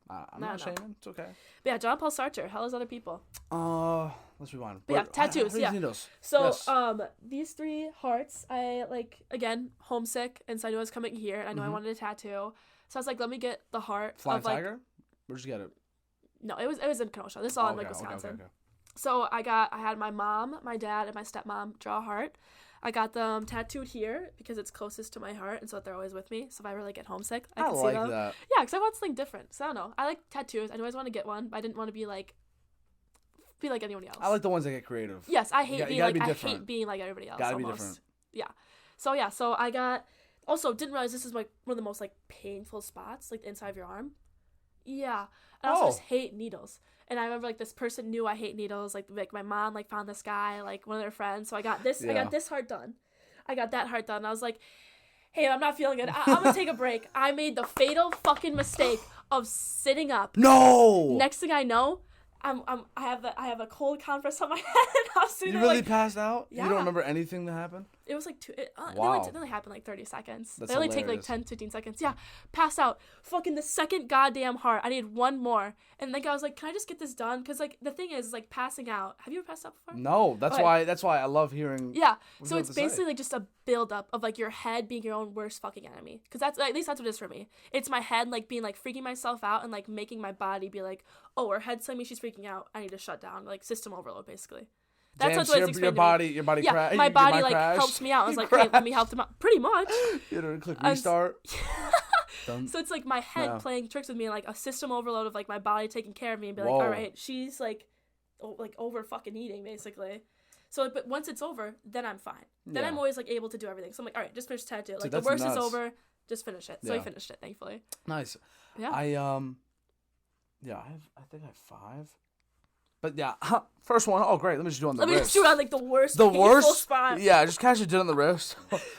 I'm not shaming. It's okay. But yeah, John Paul Sartre. Hell is other people. Let's rewind. But yeah, tattoos. How Yeah. So yes. These 3 hearts. I like again homesick, and so I knew I was coming here, and I knew I wanted a tattoo. So I was like, let me get the heart. Flying of, like, Tiger. Where'd you get it? No, it was in Kenosha. This is all in like Wisconsin. Okay. So I had my mom, my dad, and my stepmom draw a heart. I got them tattooed here because it's closest to my heart, and so they're always with me. So if I ever get homesick, I can see them. That. Yeah, because I want something different. So I don't know. I like tattoos. I always want to get one, but I didn't want to be like anyone else. I like the ones that get creative. Yes, I hate being like I hate being like everybody else. Gotta almost. be different. Yeah. So I got. Also, didn't realize this is like one of the most like painful spots, like the inside of your arm. Yeah, and I also just hate needles. And I remember like this person knew I hate needles. Like my mom like found this guy, like one of their friends. So I got this. Yeah. I got this heart done. I got that heart done. And I was like, hey, I'm not feeling good. I'm gonna take a break. I made the fatal fucking mistake of sitting up. No. Next thing I know, I have a cold compress on my head. I was sitting you there, really like, passed out? Yeah. You don't remember anything that happened? It was like it wow. only happened like 30 seconds. That's they only hilarious. take like 10, 15 seconds. Yeah, passed out. Fucking the second goddamn heart. I need one more. And like I was like, can I just get this done? Because like the thing is like passing out. Have you ever passed out before? No, that's why I love hearing. Yeah, so it's basically like just a buildup of like your head being your own worst fucking enemy. Because that's at least that's what it is for me. It's my head like being like freaking myself out and like making my body be like, oh, her head's telling me she's freaking out. I need to shut down. Like system overload basically. That's what it's explained to me. Your body yeah, crashed. My body like helps me out. I was like, hey, let me help them out. Pretty much. You know, click restart. So it's like my head playing tricks with me, and like a system overload of like my body taking care of me and be like, all right, she's like over fucking eating basically. So but once it's over, then I'm fine. Then I'm always like able to do everything. So I'm like, all right, just finish the tattoo. Like the worst is over, just finish it. So I finished it, thankfully. Nice. Yeah. I think I have 5. But yeah, first one. Oh, great. Let me just do it on the wrist. Let me just do it on like the worst spot. Yeah, just casually do it on the wrist.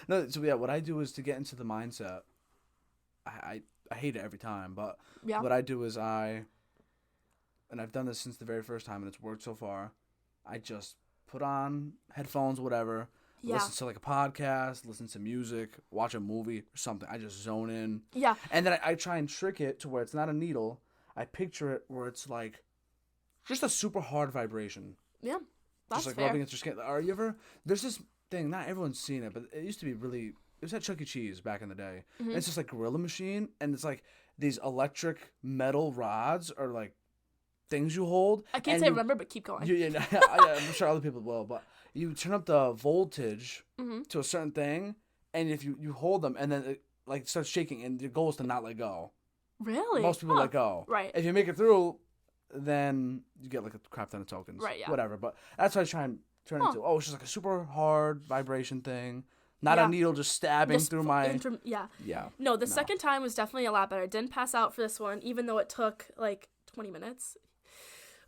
No, so yeah, what I do is to get into the mindset. I hate it every time, but what I do is and I've done this since the very first time, and it's worked so far. I just put on headphones, whatever. Yeah. Listen to like a podcast, listen to music, watch a movie or something. I just zone in. Yeah. And then I try and trick it to where it's not a needle. I picture it where it's like just a super hard vibration. Yeah, that's just like fair. rubbing against your skin. Are you ever? There's this thing. Not everyone's seen it, but it used to be really. It was at Chuck E. Cheese back in the day. Mm-hmm. And it's just like gorilla machine, and it's like these electric metal rods or like things you hold. I can't say remember, but keep going. I'm sure other people will, but you turn up the voltage to a certain thing, and if you hold them, and then it like starts shaking, and the goal is to not let go. Really? Most people let go. Right. If you make it through, then you get like a crap ton of tokens. Right, yeah. Whatever. But that's what I try and turn into. Oh, it's just like a super hard vibration thing. Not a needle just stabbing through my... Yeah. Yeah. No, the second time was definitely a lot better. I didn't pass out for this one, even though it took like 20 minutes.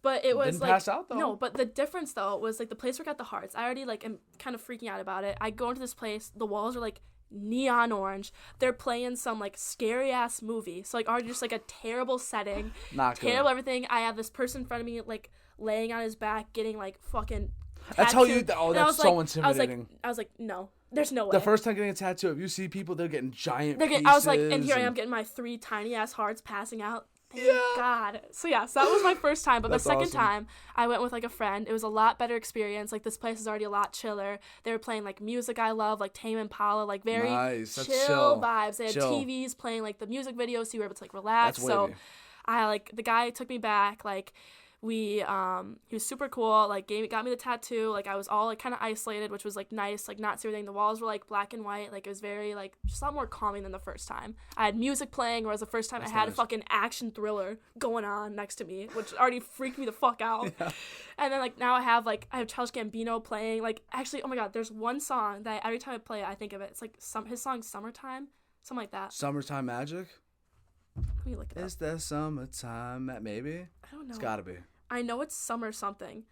But it was didn't like... pass out, though. No, but the difference, though, was like the place where I got the hearts. I already like am kind of freaking out about it. I go into this place, the walls are like neon orange. They're playing some like scary ass movie. So like already just like a terrible setting. Not terrible good. Everything. I have this person in front of me like laying on his back, getting like fucking tattooed. That's how you... Oh, that's so intimidating. I was like, no. There's no way. The first time getting a tattoo, if you see people, they're getting giant pieces. I was like, and here I am getting my 3 tiny ass hearts passing out. Thank God. So yeah, so that was my first time. But the second time, I went with like a friend. It was a lot better experience. Like this place is already a lot chiller. They were playing like music I love, like Tame Impala, like very chill vibes. They had TVs playing like the music videos, so you were able to like relax. That's so wavy. I like the guy took me back, like he was super cool, like got me the tattoo, like I was all like kind of isolated, which was like nice, like not see everything. The walls were like black and white, like it was very like just a lot more calming than the first time. I had music playing, whereas the first time I had a fucking action thriller going on next to me, which already freaked me the fuck out. And then like now I have Childish Gambino playing, like actually, oh my God, there's one song that every time I play it I think of it. It's like his song Summertime, something like that. Summertime Magic? Let me look it up. Is there summertime? Maybe? I don't know. It's gotta be. I know it's summer something,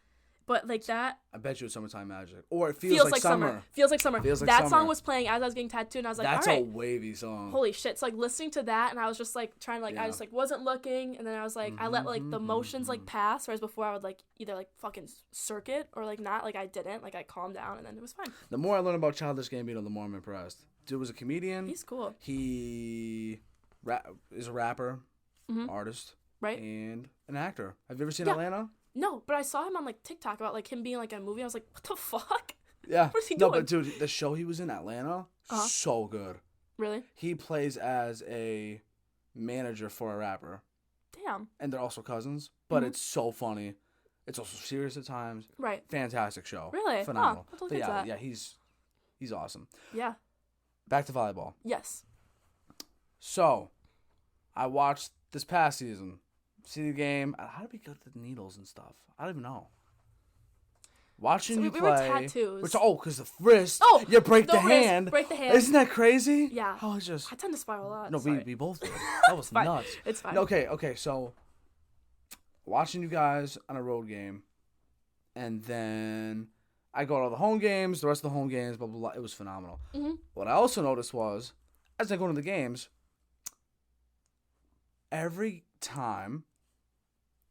but like that. I bet you it's Summertime Magic, or it feels like summer. Feels like summer. Feels like that summer. Song was playing as I was getting tattooed, and I was like, that's all right. a wavy song. Holy shit! So like listening to that, and I was just like trying to like I just like wasn't looking, and then I was like I let like the motions like pass, whereas before I would like either like fucking circuit or like not, like I didn't, like I calmed down and then it was fine. The more I learn about Childish Gambino, the more I'm impressed. Dude was a comedian. He's cool. He is a rapper, artist, right, and an actor. Have you ever seen Atlanta? No, but I saw him on like TikTok about like him being like in a movie. I was like, what the fuck? Yeah. What is he doing? No, but dude, the show he was in Atlanta, so good. Really? He plays as a manager for a rapper. Damn. And they're also cousins, but it's so funny. It's also serious at times. Right. Fantastic show. Really? Phenomenal. I'll look into that. Yeah, he's awesome. Yeah. Back to volleyball. Yes. So, I watched this past season. See the game. How did we get the needles and stuff? I don't even know. Watching you we play. Were tattoos. Because the wrist. Oh, you break the wrist, hand. Break the hand. Isn't that crazy? Yeah. I tend to spiral a lot. No, Sorry. we both did. That was nuts. It's fine. Okay. So, watching you guys on a road game, and then I go to all the home games, the rest of the home games, blah blah blah. It was phenomenal. Mm-hmm. What I also noticed was, as I go to the games, every time,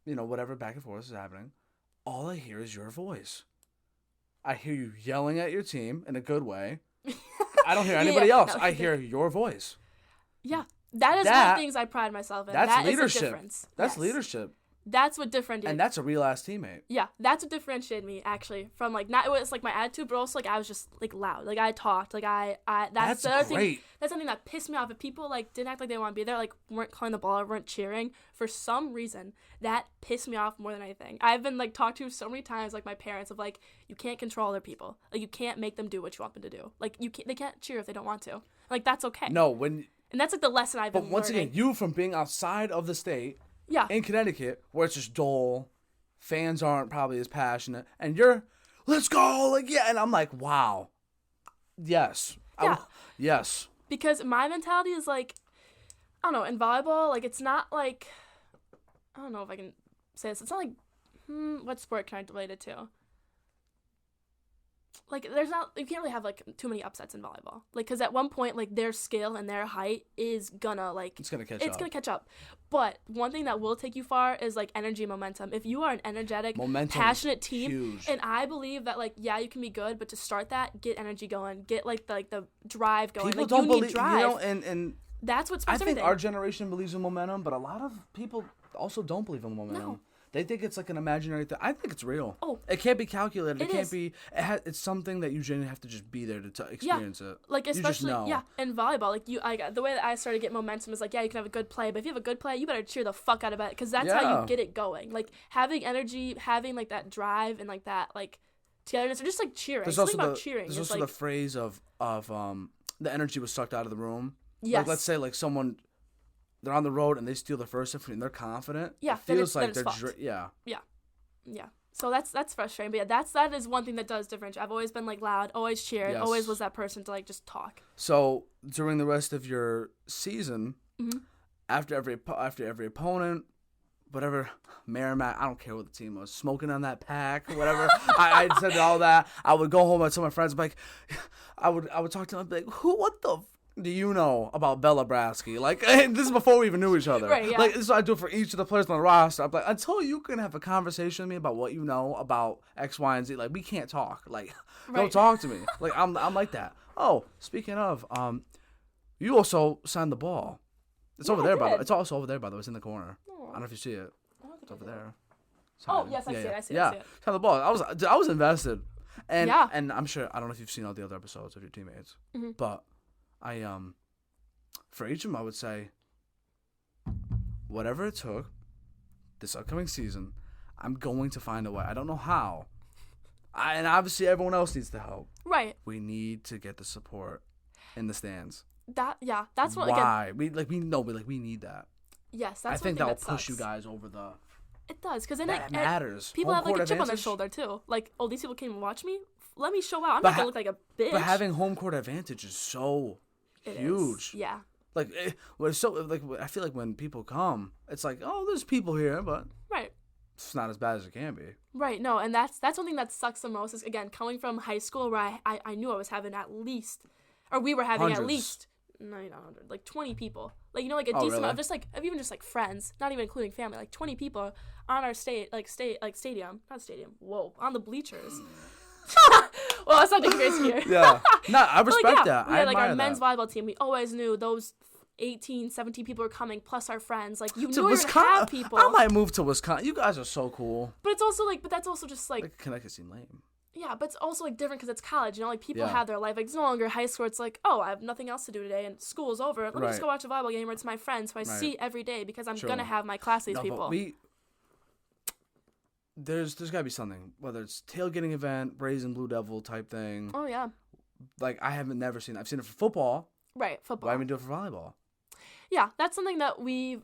whatever back and forth is happening, all I hear is your voice. I hear you yelling at your team in a good way. I don't hear anybody else. No, I hear your voice. Yeah. That is one of the things I pride myself in. That's leadership. Is the difference. That's leadership. That's what differentiated. And that's a real ass teammate. Yeah, that's what differentiated me actually from like not it was like my attitude, but also like I was just like loud, like I talked, like I that's the other great. thing. That's something that pissed me off. If people like didn't act like they want to be there, like weren't calling the ball, or weren't cheering for some reason, that pissed me off more than anything. I've been like talked to so many times, like my parents, of like you can't control other people, like you can't make them do what you want them to do, like they can't cheer if they don't want to, like that's okay. No, and that's like the lesson I've been learning. But once again, you from being outside of the state. Yeah. In Connecticut, where it's just dull, fans aren't probably as passionate, and let's go, like, yeah, and I'm like, wow. Yes. Yeah. Yes. Because my mentality is like, I don't know, in volleyball, like, it's not like, I don't know if I can say this, it's not like, what sport can I relate it to? Like, you can't really have, like, too many upsets in volleyball. Like, because at one point, like, their skill and their height is gonna, like... It's gonna catch up. But one thing that will take you far is, like, energy and momentum. If you are an energetic, passionate team... Huge. And I believe that, like, yeah, you can be good, but to start that, get energy going. Get, like, the drive going. People like, don't believe... need drive. And that's what I sparks think everything. our generation believes in momentum, but a lot of people also don't believe in momentum. No. They think it's like an imaginary thing. I think it's real. Oh, it can't be calculated. It can't is. be. It's something that you genuinely have to just be there to experience it. Like especially in volleyball, like the way that I started to get momentum is like you can have a good play, but if you have a good play, you better cheer the fuck out of it because that's how you get it going. Like having energy, having like that drive and like that like togetherness, or just like cheering. There's something also about cheering. There's also like, the phrase of the energy was sucked out of the room. Yes. Like let's say like someone. They're on the road and they steal the first and they're confident. Yeah, it feels like they're Yeah. So that's frustrating. But yeah, that is one thing that does differentiate. I've always been like loud, always cheered, always was that person to like just talk. So during the rest of your season, after every opponent, whatever, Merrimack, I don't care what the team was, smoking on that pack, whatever. I said all that. I would go home and tell my friends, like, I would talk to them, I'd be like, what the do you know about Bella Bratzke? Like, this is before we even knew each other. Right, yeah. Like, this is what I do for each of the players on the roster. I'm like, until you can have a conversation with me about what you know about X, Y, and Z, like, we can't talk. Like, don't talk to me. Like, I'm like that. Oh, speaking of, you also signed the ball. It's over there, by the way. It's also over there, by the way. It's in the corner. I don't know if you see it. It's over there. Oh, yes, I see it. I see it. Signed the ball. I was invested. And I'm sure, I don't know if you've seen all the other episodes of your teammates, but I for each of them I would say whatever it took this upcoming season, I'm going to find a way. I don't know how. And obviously everyone else needs the help. Right. We need to get the support in the stands. That's what why we need that. Yes, that's I think that will sucks. push you guys over the. It does because then that matters. People home have like a chip advantage. on their shoulder too. Like, oh, these people came and watch me. Let me show out. I'm not gonna look like a bitch. But having home court advantage is so huge. Yeah. Like, I feel like when people come, it's like, oh, there's people here, but right. it's not as bad as it can be. Right. No, and that's one thing that sucks the most is, again, coming from high school where I knew I was having at least, or we were having Hundreds. at least, no, not 100, like 20 people. Like, you know, like a decent amount of just like, of even just like friends, not even including family, like 20 people on our stadium, on the bleachers. Well, that's something crazy here. Yeah. No, I respect that. We had like our admire men's that. volleyball team. We always knew those 18, 17 people were coming, plus our friends. Like, you To knew you were going to have people. I might move to Wisconsin. You guys are so cool. But it's also like, but that's also just like Connecticut seem lame. yeah, but it's also like different because it's college. You know, like people Yeah. have their life. Like, it's no longer high school. It's like, oh, I have nothing else to do today, and school's over. Let me just Right. go watch a volleyball game where it's my friends who I see every day because I'm gonna have my class with these people. But there's got to be something, whether it's tailgating event, Brazen Blue Devil type thing. Oh yeah, Like I haven't never seen. I've seen it for football. right, football. Why haven't we do it for volleyball? Yeah, that's something that we've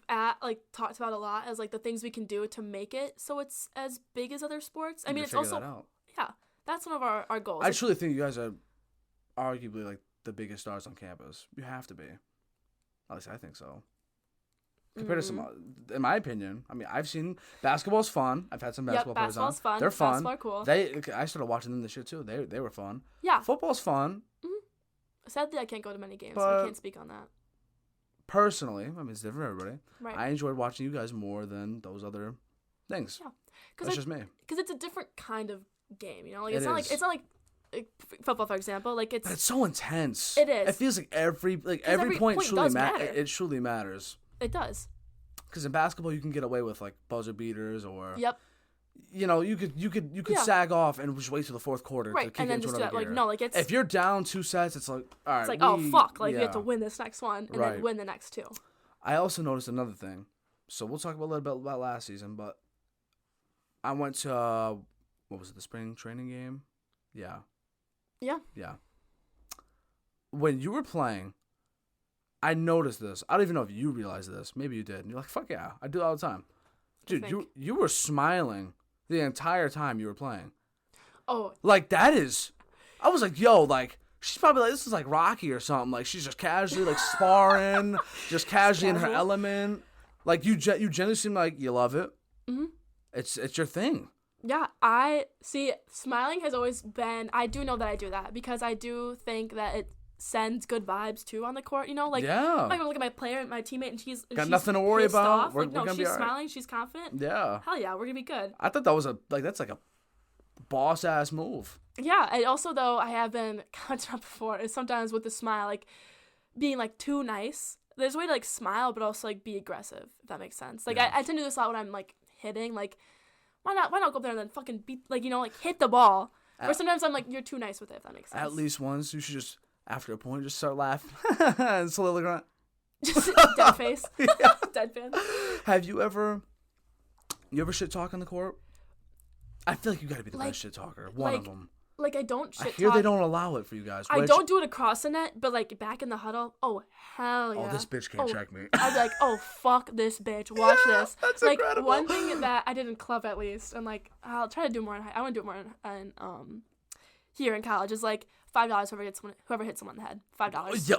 talked about a lot as like the things we can do to make it so it's as big as other sports. I mean, it's also that out. yeah, that's one of our goals. I truly think you guys are arguably like the biggest stars on campus. You have to be. At least I think so. Compared to some, in my opinion, I mean, I've seen basketball's fun. I've had some basketball players on. Basketball's fun. They're fun. Basketball cool. I started watching them this year too. They were fun. Yeah. Football's fun. Sadly, I can't go to many games. But So I can't speak on that. Personally, I mean, it's different for everybody. Right. I enjoyed watching you guys more than those other things. Yeah. That's just me. Because it's a different kind of game, you know? Like It it's not is. like football, for example. Like But it's so intense. It is. It feels like every every point point truly does matter. It truly matters. It does. Because in basketball, you can get away with like buzzer beaters or Yep. you know, you could sag off and just wait till the fourth quarter to Right, kick and then into just do another that. Like gear. no, like it's If you're down 2 sets, it's like all right. it's like oh fuck, like we have to yeah. win this next one and Right. then win the next two. I also noticed another thing. So we'll talk a little bit about last season, but I went to what was it, the spring training game? Yeah. Yeah. Yeah. When you were playing, I noticed this. I don't even know if you realized this. Maybe you did. And you're like, fuck yeah, I do it all the time. Dude, you were smiling the entire time you were playing. Oh. Like, that is... I was like, yo, like, she's probably like, this is like Rocky or something. Like, she's just casually, like, sparring, just casually in her element. Like, you generally seem like you love it. Mm-hmm. It's your thing. Yeah, I see. Smiling has always been. I do know that I do that because I do think that it sends good vibes too on the court. You know, like yeah. I'm gonna look at my player, my teammate, and she's nothing to worry pissed about. Off. We're Like, no, gonna be she's all right. smiling. She's confident. Yeah. Hell yeah, we're gonna be good. I thought that was that's like a boss ass move. Yeah, and also though I have been commented on before is sometimes with the smile, like being like too nice. There's a way to like smile, but also like be aggressive. If that makes sense. Like I tend to do this a lot when I'm like hitting. Like why not go up there and then fucking beat, like, you know, like hit the ball. Or sometimes I'm like, you're too nice with it, if that makes sense. At least once, you should just, after a point, just start laughing and slowly grunt. Just dead face. Deadpan. Have you ever shit talk on the court? I feel like you gotta be the best shit talker. One of them. Like, I don't shit I hear talk. they don't allow it for you guys. I don't do it across the net, but like back in the huddle, oh hell yeah. Oh, this bitch can't check me. I'd be like, oh fuck this bitch, watch this. That's like incredible. one thing that I did in club at least, and like I'll try to do more. I want to do it more in here in college is like $5 whoever hits someone in the head. $5. Yeah.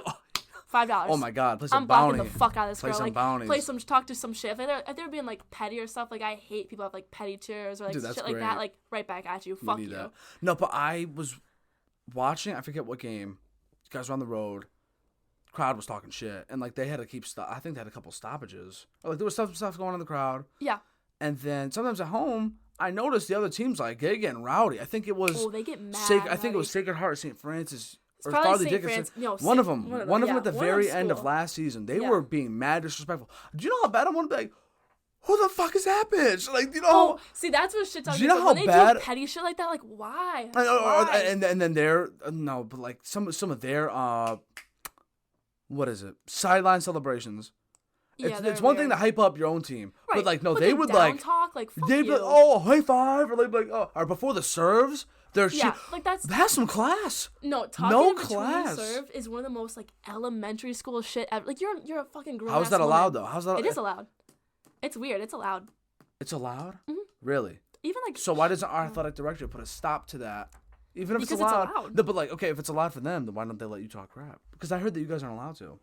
$5. Oh my god, play some I'm bounty. blocking the fuck out of this Play girl. some Like bounties. talk to some shit. If they're being like petty or stuff, like I hate people have like petty cheers or like Dude, that's shit like great. that. Like right back at you. Fuck you. That. No, but I was watching. I forget what game. You guys were on the road. Crowd was talking shit, and like they had to keep. I think they had a couple stoppages. Or, like there was stuff going on in the crowd. Yeah. And then sometimes at home, I noticed the other teams like they're getting rowdy. I think it was. Oh, they get mad. I think it was Sacred Heart St. Francis. Or probably Farley St. Dickinson. Francis. No, one of them. One of them yeah, at the one very of end of school. last season. They were being mad disrespectful. Do you know how bad I want to be like, who the fuck is that bitch? Like, you know. Oh, see, that's what shit talking. Do you know how when bad? They do petty shit like that, like why? Why? And then their no, but like some of their what is it? Sideline celebrations. It's one thing to hype up your own team, right. but like no, but they would like talk like fuck they'd be you. like, oh, high five, or they'd be like, oh, or before the serves, they're like that's some class. No, talking no in between class. serve is one of the most like elementary school shit ever. Like you're a fucking grown. How's that allowed though? How's that? It is allowed. It's weird. It's allowed. It's allowed. Mm-hmm. Really? Even like. So why doesn't our athletic director put a stop to that? Even if because it's allowed. It's allowed. No, but like, okay, if it's allowed for them, then why don't they let you talk crap? Because I heard that you guys aren't allowed to. Really?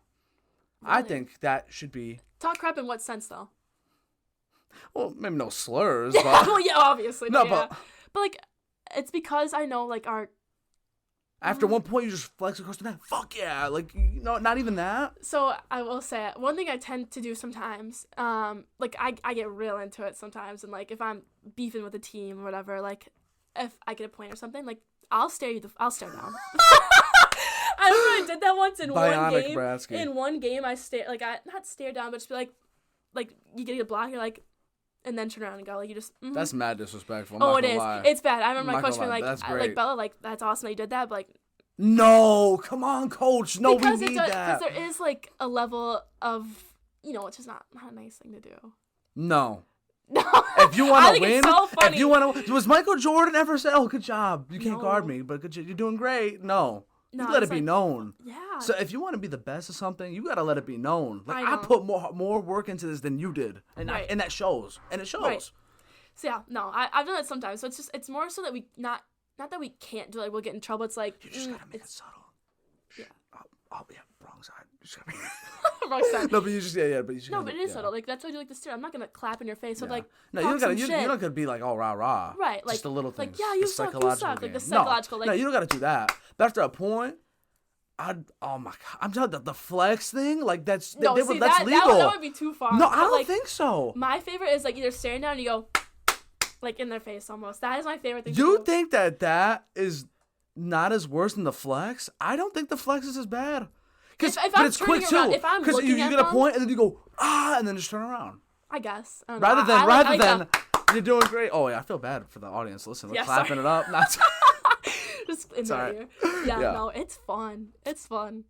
I think that should be. Talk crap in what sense though? Well, maybe no slurs, but well, yeah, obviously. no, yeah. But like, it's because I know like our. After one point, you just flex across the net. Fuck yeah! Like, not even that. So I will say one thing I tend to do sometimes, like I get real into it sometimes, and like if I'm beefing with a team or whatever, like if I get a point or something, like I'll stare down. I remember I did that once in Bionic one game. Bratzke. In one game, I not stare down, but just be like you get a block, you're like. And then turn around and go, like, you just... Mm-hmm. That's mad disrespectful. It is. Lie. It's bad. I remember my coach being like, that's great. Bella, like, that's awesome that you did that, but, like... No, come on, coach. No, we need that. Because there is, like, a level of, it's just not a nice thing to do. No. If you want to win... It's so funny. If you want to... Was Michael Jordan ever say, oh, good job. You can't guard me, but you're doing great? No. You let it be known. Yeah. So if you want to be the best of something, you gotta let it be known. Like I put more work into this than you did, and and that shows. And it shows. Right. So yeah, no, I've done it sometimes. So it's more so that we not that we can't do, like we'll get in trouble. It's like you just gotta make it subtle. Yeah. Oh yeah, wrong side. You just gotta wrong side. No, but you just but you just. No, but it is subtle. Like that's why I do like the stare. I'm not gonna clap in your face with like. No, you're not gonna be like all rah rah. Right. Like just the little things. Like yeah, you suck. You suck. Like the psychological. No, you don't gotta do that. But after a point. Oh my god! I'm telling you, the flex thing, like that's legal. That would be too far. No, I don't think so. My favorite is like either staring down and you go, like in their face almost. That is my favorite thing. You think that is not as worse than the flex? I don't think the flex is as bad. But it's quick too. If I'm because you get a point and then you go and then just turn around. I guess. I rather than you're doing great. Oh yeah, I feel bad for the audience. Listen, we're clapping it up. Not. Just in their ear. Yeah, no, it's fun. It's fun.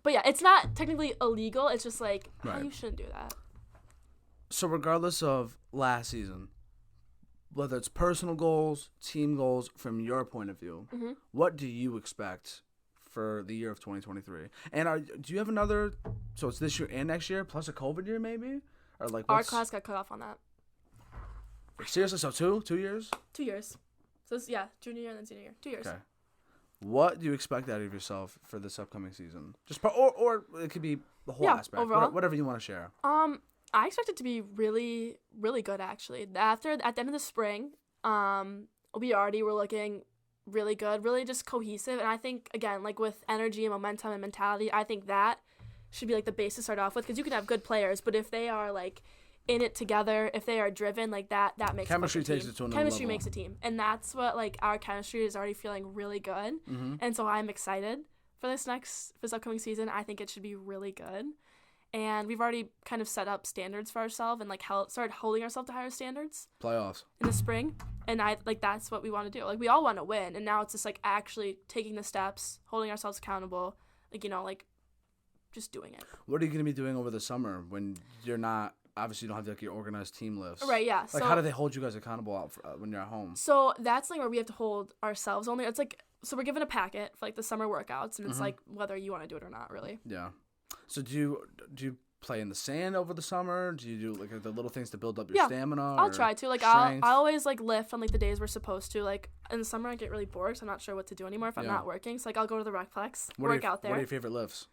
But yeah, it's not technically illegal. It's just like, you shouldn't do that. So regardless of last season, whether it's personal goals, team goals, from your point of view, what do you expect for the year of 2023? And do you have another, so it's this year and next year, plus a COVID year maybe? Or like our class got cut off on that. Seriously? So 2 years? 2 years. So it's, junior year and then senior year. 2 years. Okay. What do you expect out of yourself for this upcoming season? Just or it could be the whole aspect. Overall. Whatever you want to share. I expect it to be really, really good actually. At the end of the spring, we already were looking really good, really just cohesive, and I think again, like with energy and momentum and mentality, I think that should be like the base to start off with, because you can have good players, but if they are like in it together, if they are driven, like that makes chemistry takes it to another chemistry level. Makes a team, and that's what like our chemistry is already feeling really good, and so I'm excited for this upcoming season. I think it should be really good, and we've already kind of set up standards for ourselves and like started holding ourselves to higher standards. Playoffs in the spring, and I like that's what we want to do. Like we all want to win, and now it's just like actually taking the steps, holding ourselves accountable, like like just doing it. What are you going to be doing over the summer when you're not? Obviously, you don't have like your organized team lifts. Right, yeah. Like, how do they hold you guys accountable when you're at home? So that's something where we have to hold ourselves only. It's like, so we're given a packet for like the summer workouts, and it's like whether you want to do it or not, really. Yeah. So do you play in the sand over the summer? Do you do like the little things to build up your stamina? I'll try to. Like I always like lift on like the days we're supposed to. Like in the summer, I get really bored, so I'm not sure what to do anymore if I'm not working. So like I'll go to the rec flex, work out there. What are your favorite lifts?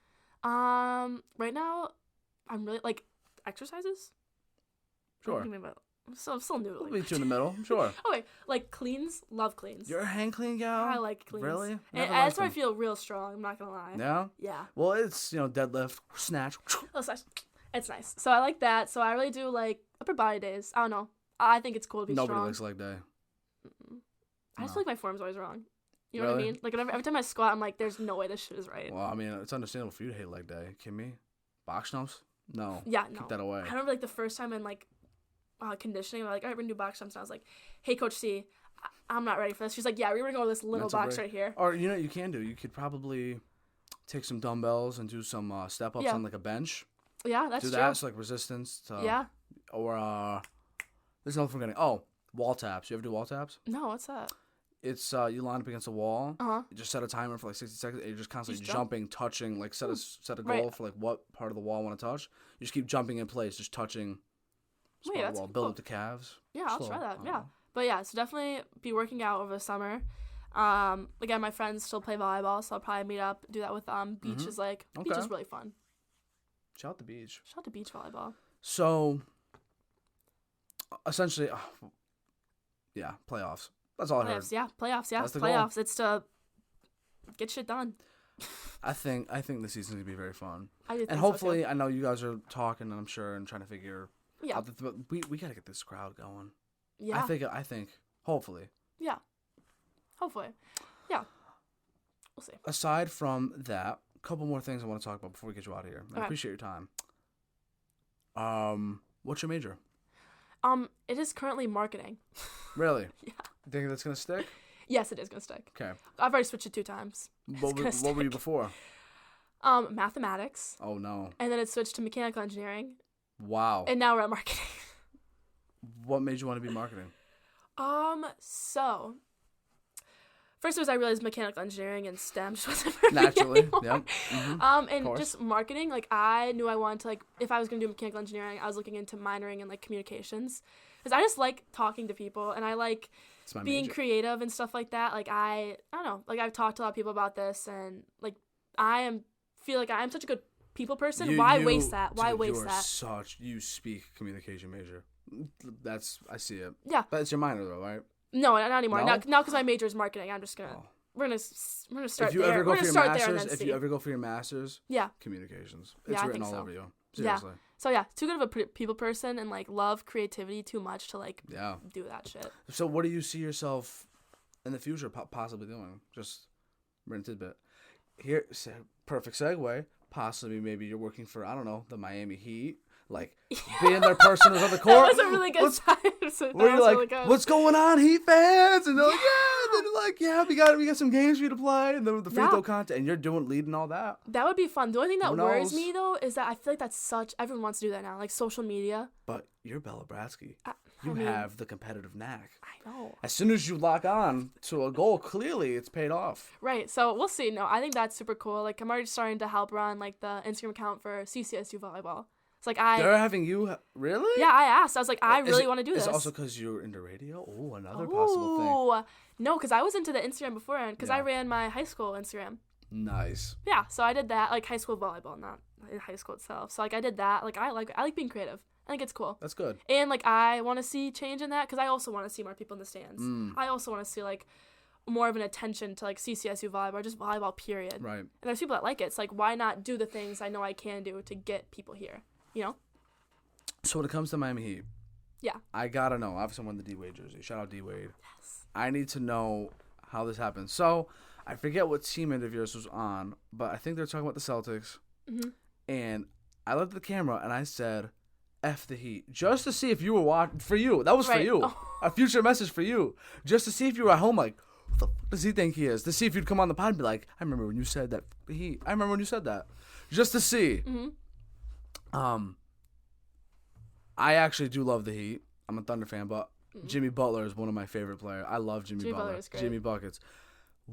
Right now, I'm really like exercises. Sure. I'm still new to We'll meet you in the middle. Sure. Okay, like cleans. Love cleans. You're a hang clean gal? I like cleans. Really? And that's where I feel real strong. I'm not gonna lie. Yeah. Yeah. Well, it's deadlift, snatch. Oh, snatch. It's nice. So I like that. So I really do like upper body days. I don't know. I think it's cool to be strong. Nobody likes leg day. I just feel like my form's always wrong. You know what I mean? Like every time I squat, I'm like, there's no way this shit is right. Well, I mean, it's understandable for you to hate leg day. Kidding me? Box jumps? No. Yeah, no. Keep that away. I remember like the first time in like conditioning, we're like, all right, we're gonna do box jumps. And I was like, hey, Coach C, I'm not ready for this. She's like, yeah, we're gonna go to this little box right here. Or you know what you can do? You could probably take some dumbbells and do some step ups on like a bench. Yeah, that's true. Do that, so like resistance. Or there's another forgetting. Oh, wall taps. You ever do wall taps? No, what's that? It's you line up against a wall. You just set a timer for like 60 seconds. And you're just constantly jumping, touching. Like set a goal for like what part of the wall I want to touch. You just keep jumping in place, just touching. Wait, that's wall. Build up the calves. Yeah, I'll try that. Yeah, but yeah, so definitely be working out over the summer. Again, my friends still play volleyball, so I'll probably meet up, do that with beach is like beach is really fun. Shout out the beach. Shout out to beach volleyball. So, essentially, yeah, playoffs. That's all I heard. Playoffs. That's the Playoffs. goal. It's to get shit done. I think the season's gonna be very fun. I do think and so, hopefully, too. I know you guys are talking, I'm sure, and trying to figure Yeah. out. We gotta get this crowd going. Yeah. I think. Hopefully. Yeah. Hopefully. Yeah. We'll see. Aside from that, a couple more things I want to talk about before we get you out of here. I Okay. appreciate your time. What's your major? It is currently marketing. Really? Yeah. You think that's gonna stick? Yes, it is gonna stick. Okay. I've already switched it 2 times. What were you before? Mathematics. Oh no. And then it switched to mechanical engineering. Wow. And now we're at marketing. What made you want to be marketing? So first was I realized mechanical engineering and STEM just wasn't for me Naturally. anymore. Yep. Mm-hmm. And just marketing, like I knew I wanted to, like, if I was gonna do mechanical engineering, I was looking into minoring in like communications, because I just like talking to people and I like being creative and stuff like that. Like I don't know, like I've talked to a lot of people about this, and like feel like I'm such a good people person. Why waste that? Why waste that? You speak communication major. I see it. Yeah. But it's your minor though, right? No, not anymore. No? Now because my major is marketing, I'm just gonna. Oh. We're gonna start If you there. ever go We're for gonna your start there masters, and then if see. you ever go for your masters, Yeah. communications. It's Yeah, I written think all so. over you. Seriously. So yeah, too good of a people person and like love creativity too much to like do that shit. So what do you see yourself in the future possibly doing? Just random tidbit. Here, perfect segue. Possibly, maybe you're working for, I don't know, the Miami Heat. Like, being their person on the court. That was a really good time. Where you're like, really what's going on, Heat fans? And they're like, yeah. And then they're like, yeah, we got some games for you to play. And then the free throw content. And you're leading all that. That would be fun. The only thing that worries me, though, is that I feel like everyone wants to do that now. Like, social media. But you're Bella Bratzke. You have the competitive knack. I know. As soon as you lock on to a goal, clearly it's paid off. Right. So we'll see. No, I think that's super cool. Like, I'm already starting to help run like the Instagram account for CCSU volleyball. It's like they're having you really? Yeah, I asked. I was like, I really want to do this. Is it also because you're into radio? Oh, another possible thing. No, because I was into the Instagram beforehand. Because I ran my high school Instagram. Nice. Yeah, so I did that, like high school volleyball, not in high school itself. So like I did that. Like I like being creative. I think it's cool. That's good. And like I want to see change in that because I also want to see more people in the stands. I also want to see like more of an attention to like CCSU volleyball, or just volleyball period. Right. And there's people that like it. It's like, why not do the things I know I can do to get people here? You know? So when it comes to Miami Heat, yeah, I gotta know. Obviously, I'm wearing the D-Wade jersey. Shout out D-Wade. Yes. I need to know how this happened. So I forget what teammate of yours was on, but I think they're talking about the Celtics. Mm-hmm. And I looked at the camera and I said, F the Heat, just to see if you were watching. For you, that was for you. Oh. A future message for you, just to see if you were at home. Like, what the fuck does he think he is? To see if you'd come on the pod and be like, I remember when you said that. The Heat. I remember when you said that. Just to see. Mm-hmm. I actually do love the Heat. I'm a Thunder fan, but Jimmy Butler is one of my favorite players. I love Jimmy Butler. Is great. Jimmy Buckets.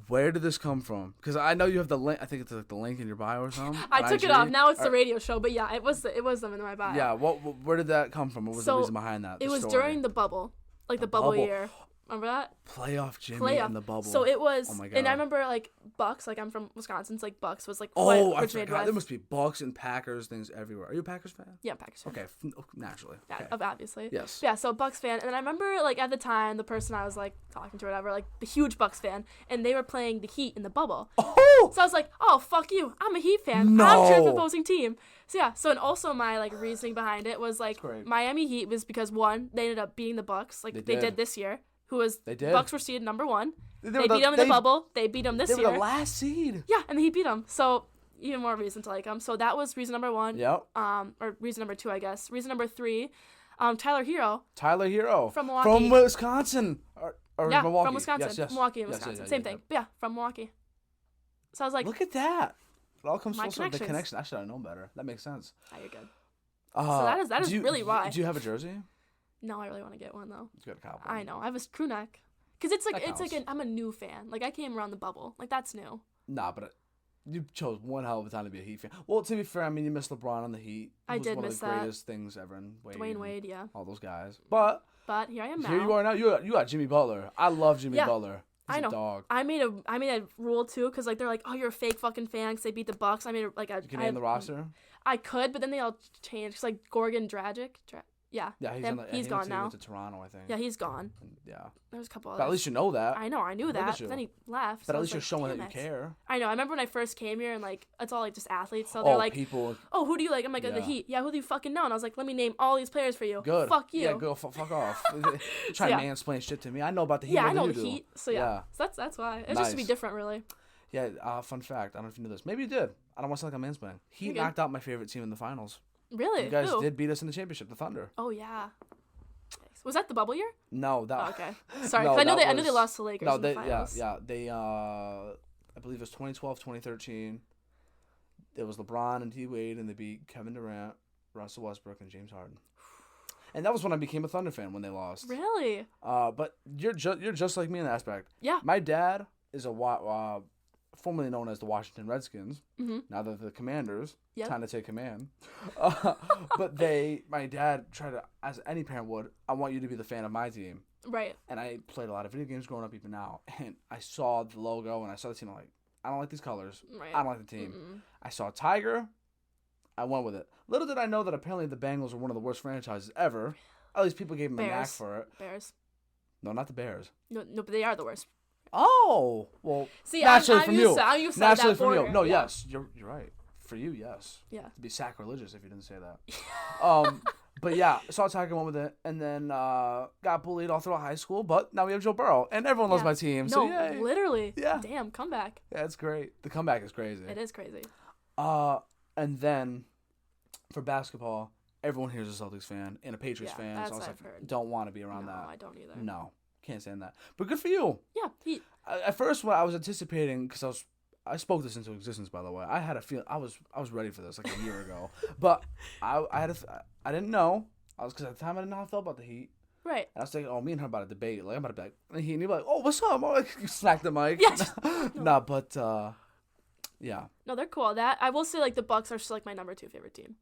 Where did this come from? Because I know you have the link. I think it's like the link in your bio or something. I took it off. Now it's the radio show, but yeah, it was them in my bio. Yeah. Where did that come from? What was the reason behind that? It was during the bubble, like the bubble year. Remember that? Playoff Jimmy in the bubble. So it was, oh my God. And I remember like Bucks, like I'm from Wisconsin, so like Bucks was like I forgot. There must be Bucks and Packers things everywhere. Are you a Packers fan? Yeah, Packers fan. Okay, naturally. Yeah, okay. Obviously. Yes. Yeah, so Bucks fan, and then I remember like at the time the person I was like talking to or whatever, like the huge Bucks fan, and they were playing the Heat in the bubble. Oh! So I was like, oh fuck you, I'm a Heat fan. No. I'm cheering for the opposing team. So yeah, and also my like reasoning behind it was like Miami Heat was because one, they ended up beating the Bucks, like they did this year. Bucks were seeded number 1. They beat them in the bubble. They beat them this year. They were the last seed. Yeah, and he beat them. So even more reason to like them. So that was reason number 1. Yep. Or reason number 2, I guess. Reason number 3, Tyler Hero. From Milwaukee. From Wisconsin. Or yeah, Milwaukee. From Wisconsin. Yes. Milwaukee and Wisconsin. Yes, Same thing. But yeah, from Milwaukee. So I was like, look at that. It all comes full circle. The connections. connection. I should have known better. That makes sense. Oh, you're good. So that is really why. Do you have a jersey? No, I really want to get one though. You got a cowboy. I know. I have a crew neck. Because I'm a new fan. Like, I came around the bubble. Like, that's new. Nah, but you chose one hell of a time to be a Heat fan. Well, to be fair, I mean, you missed LeBron on the Heat. I did miss that. One of the greatest things ever in Wade. Dwayne Wade, yeah. All those guys. But here I am now. Here you are now. You got Jimmy Butler. I love Jimmy Butler. He's I know. A dog. I made a rule, too, because, like, they're like, oh, you're a fake fucking fan because they beat the Bucks. I made, like, a... You can name the roster? I could, but then they all changed. Because, like, Gorgon Dragic... Yeah. Yeah, he's gone now. He went to Toronto, I think. Yeah, he's gone. Yeah. There's a couple others. But at least you know that. I know, I knew that. Then he left. But at least you're showing that you care. I know. I remember when I first came here and like it's all like just athletes. So they're like, people. Oh, who do you like? I'm like the Heat. Yeah, who do you fucking know? And I was like, let me name all these players for you. Good. Fuck you. Yeah, go fuck off. Try to mansplain shit to me. I know about the Heat. Yeah, I know the Heat. So yeah. So that's why. It's just to be different, really. Yeah. Fun fact. I don't know if you knew this. Maybe you did. I don't want to sound like I'm mansplaining. Heat knocked out my favorite team in the finals. Really? You guys did beat us in the championship, the Thunder. Oh yeah. Was that the bubble year? No, that. Oh, okay. Sorry, no, I know they lost to the Lakers. No, in the finals. They I believe it was 2012, 2013. It was LeBron and D Wade, and they beat Kevin Durant, Russell Westbrook, and James Harden. And that was when I became a Thunder fan when they lost. Really? But you're just like me in that aspect. Yeah. My dad is formerly known as the Washington Redskins. Mm-hmm. Now they're the Commanders. Yep. Time to take command. But my dad tried to, as any parent would, I want you to be the fan of my team. Right. And I played a lot of video games growing up, even now. And I saw the logo and I saw the team. I'm like, I don't like these colors. Right. I don't like the team. Mm-mm. I saw Tiger. I went with it. Little did I know that apparently the Bengals were one of the worst franchises ever. At least people gave them a knack for it. Bears. No, not the Bears. No, but they are the worst. Oh, well, see, naturally I'm from used you. To, I'm used naturally to that from border. You. No, yes, you're right. For you, yes. Yeah. It'd be sacrilegious if you didn't say that. But yeah, saw Tiger went with it, and then got bullied all throughout high school. But now we have Joe Burrow, and everyone loves my team. So yay. Literally. Yeah. Damn, comeback. Yeah, it's great. The comeback is crazy. It is crazy. And then for basketball, everyone here is a Celtics fan and a Patriots fan. That's so I was I've heard. Don't want to be around that. No, I don't either. No, can't stand that. But good for you. Yeah, Heat. At first, when I was anticipating, because I spoke this into existence, by the way. I had a feeling I was ready for this like a year ago, but I didn't know. Because at the time I didn't know how I felt about the Heat. Right. And I was thinking, me and her about a debate. Like I'm about to be like the Heat, and you'd be like, oh, what's up? I'm like, you smack the mic. Yeah. No, but yeah. No, they're cool. That I will say, like the Bucks are still like my number 2 favorite team.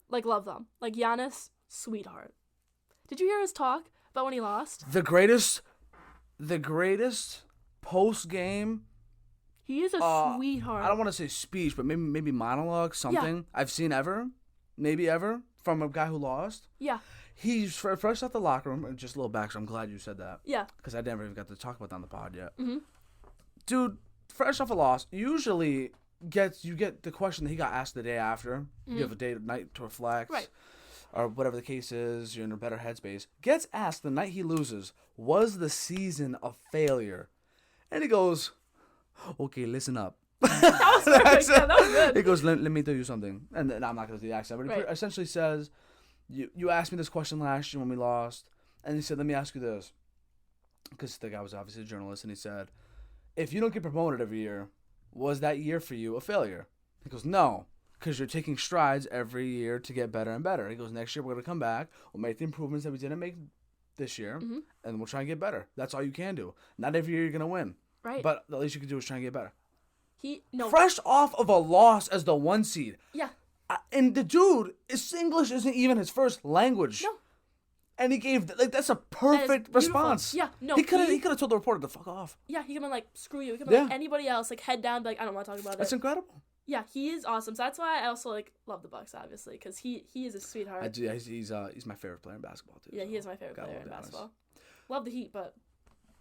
Like love them. Like Giannis, sweetheart. Did you hear his talk about when he lost? The greatest post game. He is a sweetheart. I don't want to say speech, but maybe monologue, something I've seen ever from a guy who lost. Yeah. He's fresh out the locker room. And just a little backstory. I'm glad you said that. Yeah. Because I never even got to talk about that on the pod yet. Mm-hmm. Dude, fresh off a loss, usually you get the question that he got asked the day after. Mm-hmm. You have a night to reflect. Right. Or whatever the case is, you're in a better headspace. Gets asked the night he loses, was the season a failure? And he goes, okay, listen up. That was perfect. Yeah, that was good. He goes, let me tell you something. And I'm not going to do the accent, but he essentially says, you asked me this question last year when we lost. And he said, let me ask you this. Because the guy was obviously a journalist. And he said, if you don't get promoted every year, was that year for you a failure? He goes, no. Because you're taking strides every year to get better and better. He goes, next year we're going to come back. We'll make the improvements that we didn't make this year. Mm-hmm. And we'll try and get better. That's all you can do. Not every year you're going to win. Right. But the least you can do is try and get better. Fresh off of a loss as the 1 seed. Yeah. And the dude, his English isn't even his first language. No. And he gave, that's a perfect response. Yeah. No. He could have told the reporter to fuck off. Yeah. He could have been like, screw you. He could have been like anybody else, like head down, like, I don't want to talk about it. That's incredible. Yeah, he is awesome. So that's why I also like love the Bucks, obviously, because he is a sweetheart. I do. Yeah, he's my favorite player in basketball too. Yeah, he is my favorite player in basketball. Love the Heat, but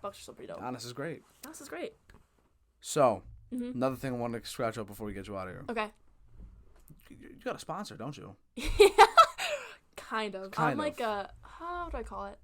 Bucks are still pretty dope. Giannis is great. Giannis is great. So, another thing I want to scratch up before we get you out of here. Okay. You got a sponsor, don't you? Yeah, kind of. I'm like how do I call it?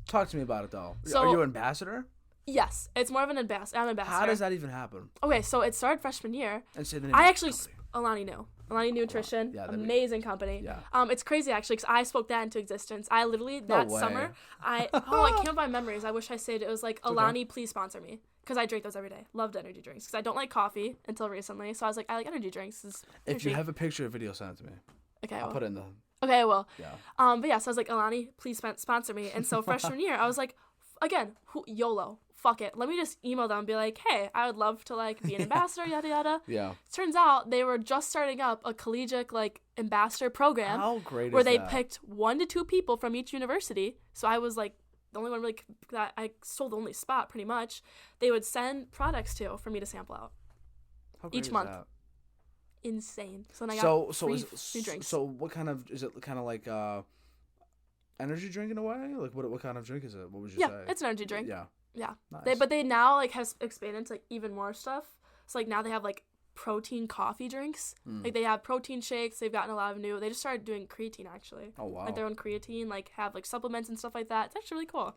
Talk to me about it though. So, are you an ambassador? Yes, it's more of an ambassador. I'm an ambassador. How does that even happen? Okay, so it started freshman year. And say the name Alani knew. Alani Nutrition, amazing company. Yeah. It's crazy actually because I spoke that into existence. I literally summer, I can't find memories. I wish I said it was like Alani, please sponsor me because I drink those every day. Loved energy drinks because I don't like coffee until recently. So I was like, I like energy drinks. If you have a picture or video, send it to me. Okay, I'll put it in the. Okay, I will. Yeah. But yeah, so I was like, Alani, please sponsor me. And so freshman year, I was like, again, YOLO. Fuck it. Let me just email them and be like, hey, I would love to like be an ambassador, yada yada. Yeah. Turns out they were just starting up a collegiate like ambassador program. How great where they picked 1 to 2 people from each university. So I was like the only one really that I stole the only spot pretty much. They would send products to for me to sample out. How great each month. That? Insane. So then I got free drinks. So what kind of is it? Kind of like energy drink in a way? Like, what kind of drink is it? What would you say? Yeah, it's an energy drink. Yeah. Yeah. Nice. But they now, like, have expanded to, like, even more stuff. So, like, now they have, like, protein coffee drinks. Like, they have protein shakes. They've gotten a lot of new. They just started doing creatine, actually. Oh, wow. Like, their own creatine, like, have, like, supplements and stuff like that. It's actually really cool.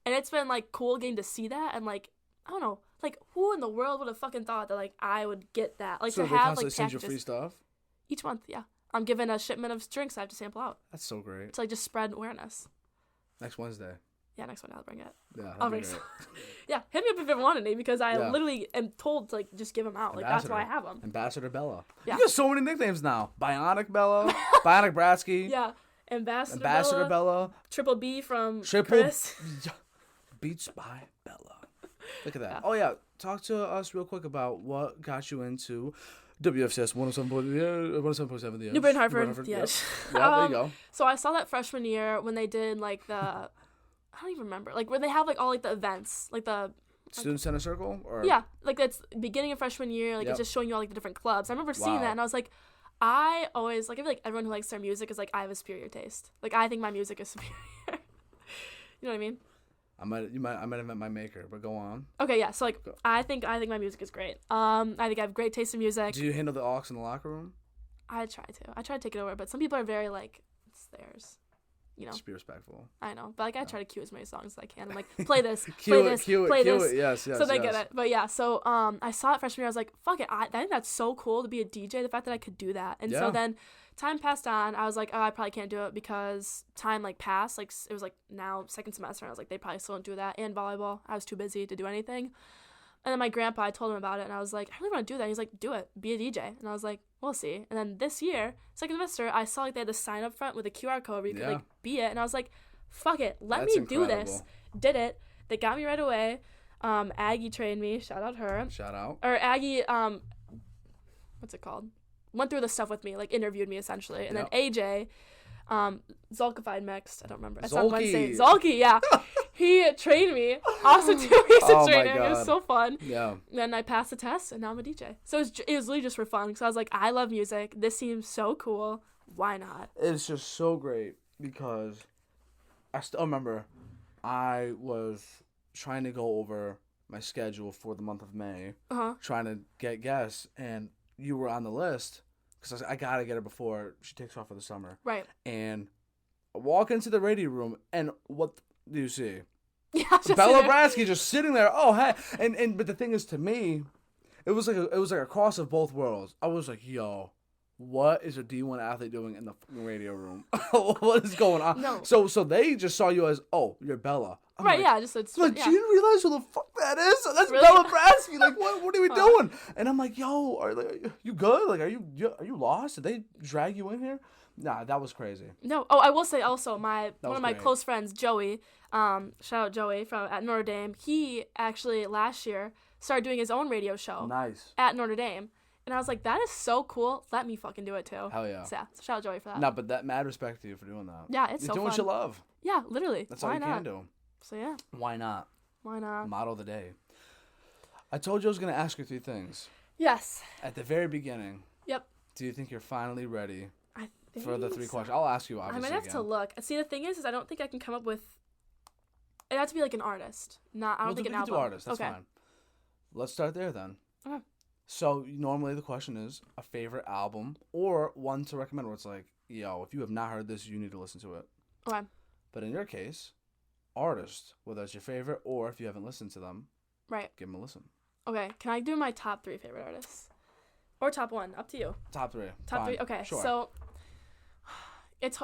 And it's been, like, cool getting to see that. And, like, I don't know. Like, who in the world would have fucking thought that, like, I would get that? Like, so to they have, constantly like, send you packages. free stuff? Each month, yeah. I'm given a shipment of drinks I have to sample out. That's so great. To, like, just spread awareness. Next Wednesday. Yeah, next one I'll bring it. Yeah, I'll bring some. Yeah, hit me up if you want any because I literally am told to, like, just give them out. Like, that's why I have them. Ambassador Bella. Yeah. You got so many nicknames now. Bionic Bella. Bionic Bratzke. Yeah. Ambassador Bella. Triple B from Chris. Beats by Bella. Look at that. Yeah. Oh, yeah. Talk to us real quick about what got you into WFCS 107.7 The Edge. New Britain, Hartford. The Edge. Yep. There you go. So I saw that freshman year when they did, like, the... I don't even remember. Like, where they have, like, all, like, the events. Like, the... Student Center Circle? Or? Yeah. Like, it's beginning of freshman year. Like, it's just showing you all, like, the different clubs. I remember seeing that, and I was like... I always... Like, I feel like everyone who likes their music is like, I have a superior taste. Like, I think my music is superior. You know what I mean? I might have met my maker, but go on. Okay, yeah. So, like, I think my music is great. I think I have great taste in music. Do you handle the aux in the locker room? I try to take it over, but some people are very, like, it's theirs. You know? Just be respectful. I know. But, like, I try to cue as many songs as I can. I'm like, play this, cue play this, play this. Yes, so they get it. But, yeah, so I saw it freshman year. I was like, fuck it. I think that's so cool to be a DJ, the fact that I could do that. And so then time passed on. I was like, oh, I probably can't do it because time, like, passed. Like, it was, like, now second semester. And I was like, they probably still don't do that. And volleyball. I was too busy to do anything. And then my grandpa, I told him about it. And I was like, I really want to do that. And he's like, do it. Be a DJ. And I was like, we'll see. And then this year, second semester, I saw, like, they had the sign up front with a QR code where you could, like, be it. And I was like, fuck it. Let me do this. Did it. They got me right away. Aggie trained me. Shout out her. Shout out. Or Aggie, what's it called? Went through the stuff with me, like, interviewed me, essentially. And then AJ, Zolkified mixed. I don't remember. I saw Wednesday. Zolky, yeah. He trained me. Also 2 weeks of training. It was so fun. Yeah. And then I passed the test, and now I'm a DJ. So it was really just for fun. Because I was like, I love music. This seems so cool. Why not? It's just so great because I still remember I was trying to go over my schedule for the month of May. Trying to get guests, and you were on the list because I got to get her before she takes off for the summer. Right. And I walk into the radio room, and what do you see? Yeah, Bella Bratzke just sitting there. Oh, hey. But the thing is, to me, it was like a cross of both worlds. I was like, yo, what is a D1 athlete doing in the radio room? What is going on? No. So they just saw you as, oh, you're Bella. I'm right, like, yeah, just it's like, you didn't realize who the fuck that is? That's really? Bella Bratzke. Like, what are we doing? And I'm like, yo, are you good? Like, are you lost? Did they drag you in here? Nah, that was crazy. No. Oh, I will say also, one of my close friends, Joey, shout out Joey at Notre Dame. He actually last year started doing his own radio show. Nice. At Notre Dame. And I was like, that is so cool. Let me fucking do it too. Hell yeah. So shout out Joey for that. No, but that mad respect to you for doing that. Yeah, it's You're so doing fun. what you love. Yeah, literally. That's all you can do. So yeah. Why not? Why not? Model of the day. I told you I was going to ask you 3 things. Yes. At the very beginning. Yep. Do you think you're finally ready for the 3 so. questions? I'll ask you, obviously. I might have to look. See, the thing is I don't think I can come up with... It has to be like an artist. I don't think an album. Do artist. That's fine. Let's start there then. Okay. So normally the question is a favorite album or one to recommend where it's like, yo, if you have not heard this, you need to listen to it. Okay. But in your case, artist, whether it's your favorite or if you haven't listened to them, right, give them a listen. Okay. Can I do my top 3 favorite artists? Or top 1? Up to you. Top 3. Top 3? Okay. Sure. So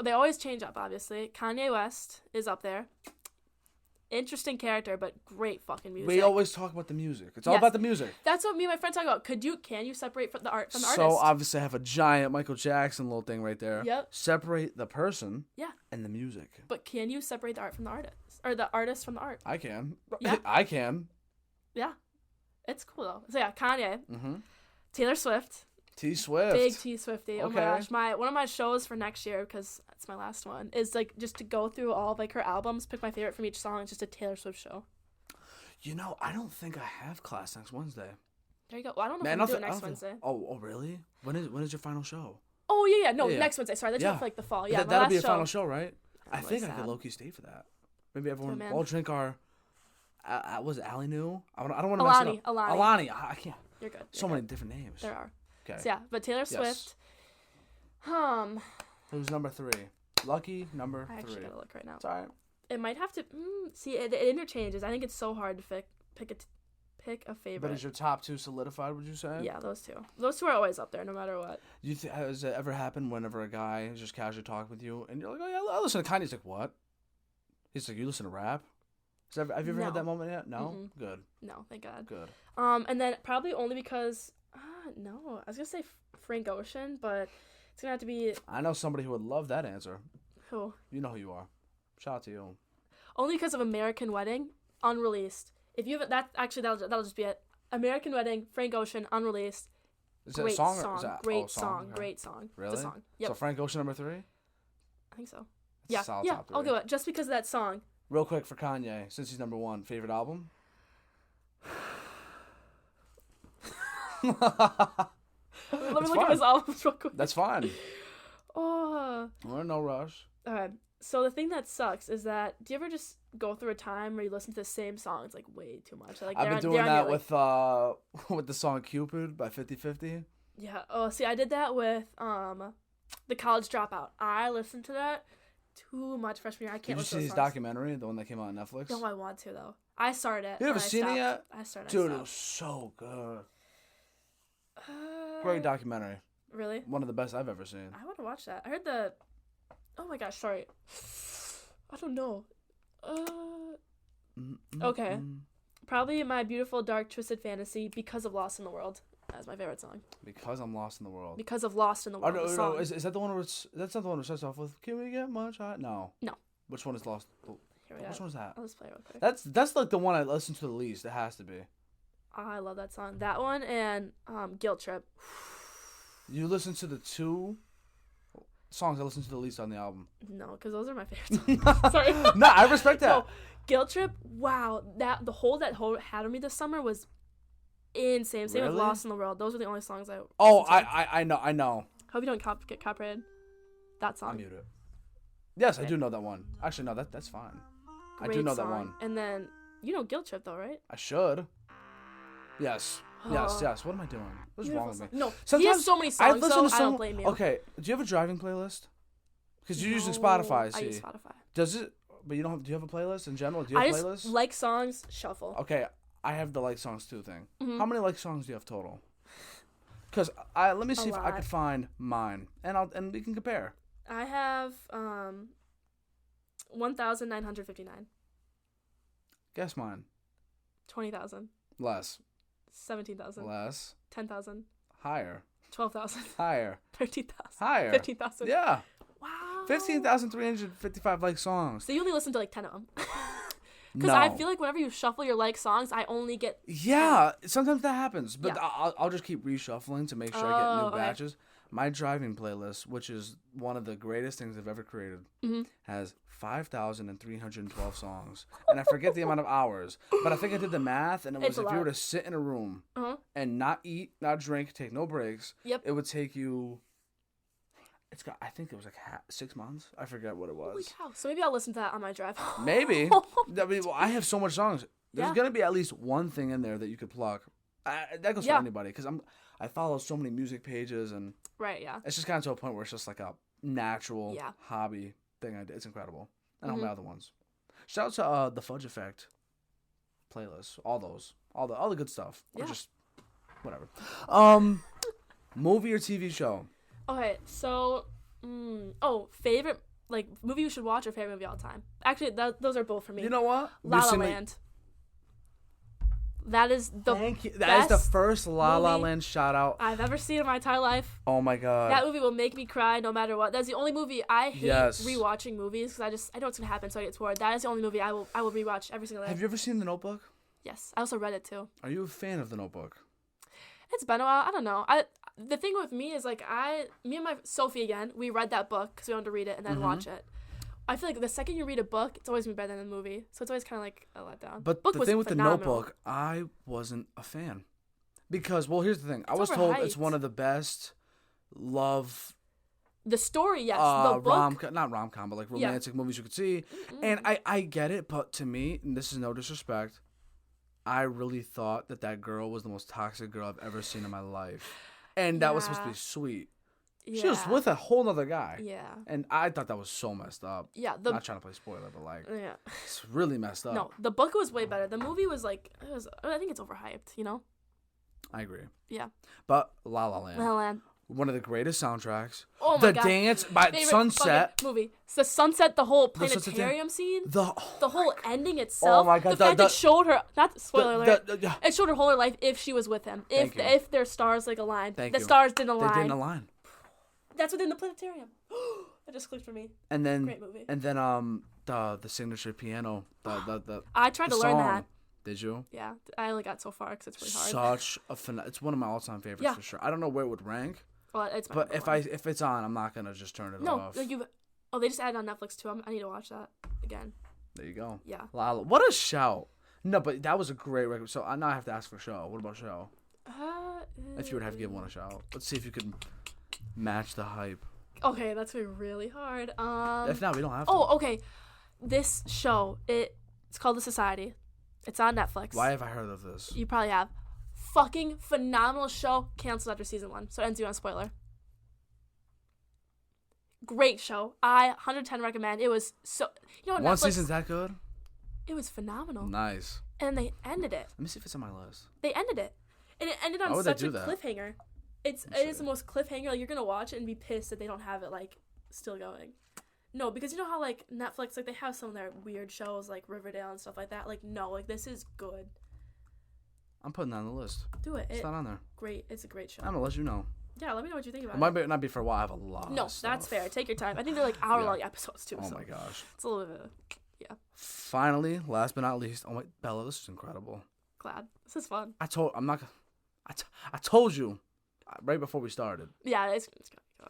they always change up, obviously. Kanye West is up there. Interesting character, but great fucking music. We always talk about the music. It's all about the music. That's what me and my friend talk about. Can you separate the art from the artist? So obviously I have a giant Michael Jackson little thing right there. Yep. Separate the person and the music. But can you separate the art from the artist? Or the artist from the art? I can. Yeah. I can. Yeah. It's cool though. So yeah, Kanye. Mm-hmm. Taylor Swift. T-Swift. Big T-Swiftie. Okay. Oh my gosh. One of my shows for next year, because it's my last one, is like just to go through all of like her albums, pick my favorite from each song. It's just a Taylor Swift show. You know, I don't think I have class next Wednesday. There you go. Well, I don't know if I'm going to do it next Wednesday. Oh, really? When is your final show? Oh, yeah. No, next Wednesday. Sorry, that's for like the fall. Yeah, that'll be a final show, right? I think I could low-key stay for that. Maybe everyone all drink our... was it Ali New? I don't want to mess it up. Alani. I can't. You're good. So many different names. There are. Okay. So yeah, but Taylor Swift. Who's number 3? Lucky number 3. I actually gotta look right now. It's alright. It might have to... see, it interchanges. I think it's so hard to pick a favorite. But is your top 2 solidified, would you say? Yeah, those 2. Those 2 are always up there, no matter what. Has it ever happened whenever a guy is just casually talking with you, and you're like, oh yeah, I listen to Kanye? He's like, what? He's like, you listen to rap? Have you ever had that moment yet? No? Mm-mm. Good. No, thank God. Good. And then probably only because... no. I was going to say Frank Ocean, but it's going to have to be... I know somebody who would love that answer. Who? You know who you are. Shout out to you. Only because of American Wedding, unreleased. If you have that, actually that'll just be it. American Wedding, Frank Ocean, unreleased. Is that a song? Great song. Great song. Really? It's a song. Yep. So Frank Ocean number 3? I think so. That's a solid top 3. I'll go it just because of that song. Real quick for Kanye, since he's number 1, favorite album? Let me look at his albums real quick. That's fine. Oh. We're in no rush. Okay. So the thing that sucks is that, do you ever just go through a time where you listen to the same songs like way too much? Like I've been doing that with the song Cupid by 50/50. Yeah. Oh, see, I did that with The College Dropout. I listened to that too much freshman year. I can't listen to Did you see his documentary, the one that came out on Netflix? No, I want to though. I started it. You haven't seen it yet? I started. Dude, it was so good. Great documentary. Really? One of the best I've ever seen. I want to watch that. I heard the... Oh my gosh, sorry. I don't know. Okay. Probably My Beautiful Dark Twisted Fantasy because of Lost in the World. That's my favorite song. Because I'm lost in the world. Because of Lost in the World. No. Is that the one where that's not the one that starts off with "Can we get much hot"? No. No. Which one is Lost? Which one is that? I'll just play it real quick. That's like the one I listen to the least. It has to be. I love that song. That one and Guilt Trip. You listen to the 2 songs I listen to the least on the album. No, because those are my favorite songs. Sorry. No, I respect that. No, Guilt Trip. Wow, that whole had on me this summer was insane. Same with Lost in the World. Those are the only songs I. Oh, I know. Hope you don't get copyrighted. That song. I mute it. Yes, okay. I do know that one. Actually, no, that's fine. Great I do know song. that one. And then you know Guilt Trip though, right? I should. Yes. Yes. What am I doing? What's wrong with me? No, sometimes he has so many songs, I don't blame you. Okay, do you have a driving playlist? Because you're using Spotify, I use Spotify. Does it? But you don't have. Do you have a playlist in general? Do you have a playlist? I just like songs, shuffle. Okay, I have the like songs too thing. Mm-hmm. How many like songs do you have total? Because let me see if I could find mine, and we can compare. I have 1,959. Guess mine. 20,000. Less. 17,000. Less. 10,000. Higher. 12,000. Higher. 13,000. Higher. 15,000. Yeah. Wow. 15,355 like songs. So you only listen to like 10 of them. Because No. I feel like whenever you shuffle your like songs, I only get... Yeah, sometimes that happens. But Yeah. I'll just keep reshuffling to make sure I get new batches. My driving playlist, which is one of the greatest things I've ever created, has 5,312 songs. And I forget the amount of hours. But I think I did the math, and it was if you were to sit in a room and not eat, not drink, take no breaks, it would take you... I think it was like 6 months. I forget what it was. Holy cow. So maybe I'll listen to that on my drive home. Maybe. I have so much songs. There's going to be at least one thing in there that you could pluck. That goes for anybody, because I follow so many music pages, and it's just kind of to a point where it's just like a natural hobby thing I did. It's incredible. And all my other ones. Shout out to the Fudge Effect playlist. All those. All the good stuff. Or just whatever. Movie or TV show? Okay, so favorite like movie you should watch or favorite movie all time? Actually, those are both for me. You know what? La La Land. That is the Thank you. That is the first La La Land shout out I've ever seen in my entire life. Oh my god. That movie will make me cry no matter what. That's the only movie I hate rewatching movies because I know it's gonna happen, so I get bored. That is the only movie I will rewatch every single day. Have you ever seen The Notebook? Yes, I also read it too. Are you a fan of The Notebook? It's been a while. I don't know. The thing with me is like me and my Sophie again, we read that book because we wanted to read it and then watch it. I feel like the second you read a book, it's always been better than the movie. So it's always kind of like a letdown. But the thing with phenomenal. The Notebook, I wasn't a fan. Because, well, here's the thing. I was told it's one of the best love The story, yes. The book, not rom-com, but like romantic movies you could see. Mm-hmm. And I get it, but to me, and this is no disrespect, I really thought that girl was the most toxic girl I've ever seen in my life. And that was supposed to be sweet. Yeah. She was with a whole nother guy. Yeah. And I thought that was so messed up. Yeah. Not trying to play spoiler, but like, it's really messed up. No, the book was way better. The movie was like, I think it's overhyped, you know? I agree. Yeah. But La La Land. La La Land. One of the greatest soundtracks. Oh my God. The dance by Sunset. Movie. It's the sunset, the whole planetarium scene. The whole ending itself. Oh my God. The fact it showed her, not spoiler alert, it showed her whole life if she was with him. If their stars like aligned. The stars didn't align. They didn't align. That's within the planetarium. That just clicked for me. And then, great movie. And then the signature piano. I tried to learn that. Did you? Yeah, I only got so far because it's really hard. It's one of my all-time favorites for sure. I don't know where it would rank. Well, it's my but if it's on, I'm not gonna just turn it off. No, they just added on Netflix too. I need to watch that again. There you go. Yeah. Lala, what a show! No, but that was a great record. So now I have to ask for show. What about show? If you would have to give one a shout, let's see if you could match the hype. Okay, that's really hard. If not, we don't have to. Oh, okay. This show, it's called The Society. It's on Netflix. Why have I heard of this? You probably have. Fucking phenomenal show. Canceled after season 1, so it ends you on a spoiler. Great show. I 110 recommend. It was so. You know, one Netflix, season's that good? It was phenomenal. Nice. And they ended it. Let me see if it's on my list. They ended it, and it ended on such a cliffhanger. It is the most cliffhanger. Like, you're gonna watch it and be pissed that they don't have it like still going. No, because you know how like Netflix, like they have some of their weird shows like Riverdale and stuff like that. Like, no, like this is good. I'm putting that on the list. Do it. It's not on there. Great. It's a great show. I'm gonna let you know. Yeah, let me know what you think about it. Might not be for a while. I have a lot. No, of stuff. That's fair. Take your time. I think they're like hour-long episodes too. Oh my gosh. It's a little bit. Yeah. Finally, last but not least, oh my Bella, this is incredible. Glad. This is fun. I told you right before we started. Yeah, it's good.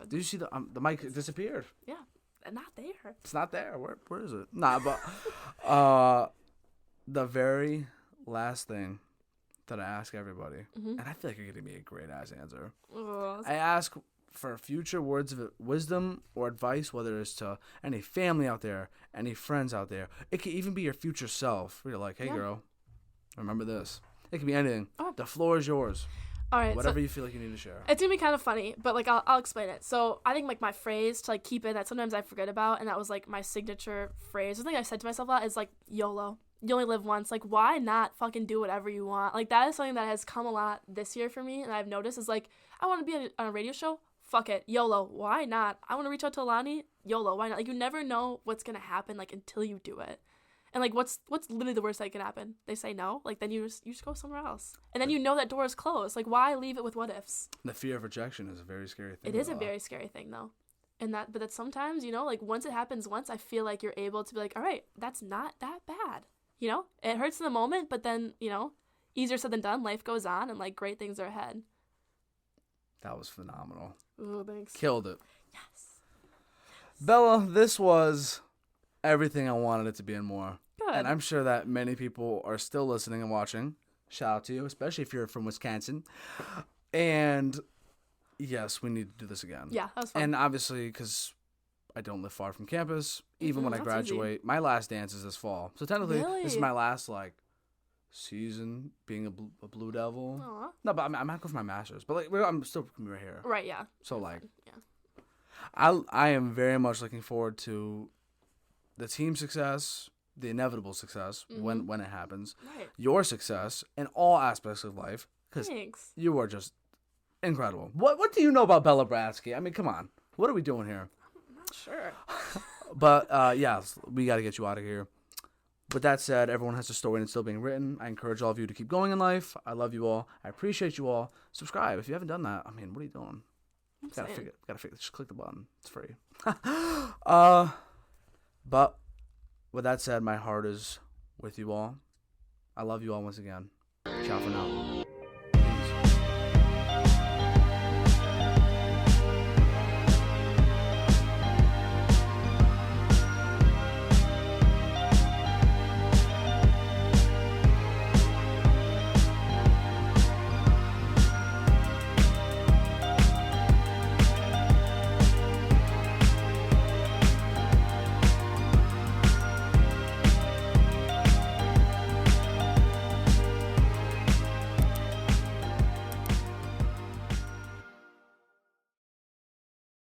Did you see the mic disappeared? Yeah. Not there. It's not there. Where is it? Nah, but the very last thing that I ask everybody, and I feel like you're giving me a great ass answer. I ask for future words of wisdom or advice, whether it's to any family out there, any friends out there. It could even be your future self. Where you're like, hey girl, remember this. It could be anything. Oh. The floor is yours. All right, whatever you feel like you need to share. It's gonna be kind of funny, but like I'll explain it. So I think like my phrase to like keep it that sometimes I forget about, and that was like my signature phrase. The thing I said to myself a lot is like YOLO. You only live once. Like, why not fucking do whatever you want? Like, that is something that has come a lot this year for me, and I've noticed is like, I want to be on a radio show. Fuck it, YOLO. Why not? I want to reach out to Alani. YOLO. Why not? Like, you never know what's gonna happen like until you do it. And like, what's literally the worst that can happen? They say no. Like, then you just go somewhere else, and then you know that door is closed. Like, why leave it with what ifs? The fear of rejection is a very scary thing. It is a very scary thing, though. And that sometimes, you know, like once it happens once, I feel like you're able to be like, all right, that's not that bad. You know, it hurts in the moment, but then, you know, easier said than done. Life goes on, and like great things are ahead. That was phenomenal. Oh, thanks. Killed it. Yes. Bella, this was everything I wanted it to be and more. Good. And I'm sure that many people are still listening and watching. Shout out to you, especially if you're from Wisconsin. And yes, we need to do this again. Yeah, that was fun. And obviously, because I don't live far from campus, even when I graduate, my last dance is this fall. So technically, this is my last like season being a Blue Devil. Aww. No, but I'm not going for my master's. But like, I'm still gonna be right here. Right. Yeah. So like, yeah. I am very much looking forward to the team success, the inevitable success when it happens, your success in all aspects of life. Because you are just incredible. What do you know about Bella Bratzke? I mean, come on. What are we doing here? I'm not sure. But yeah, we got to get you out of here. With that said, everyone has a story and it's still being written. I encourage all of you to keep going in life. I love you all. I appreciate you all. Subscribe if you haven't done that. I mean, what are you doing? Gotta figure. Just click the button. It's free. But with that said, my heart is with you all. I love you all once again. Ciao for now.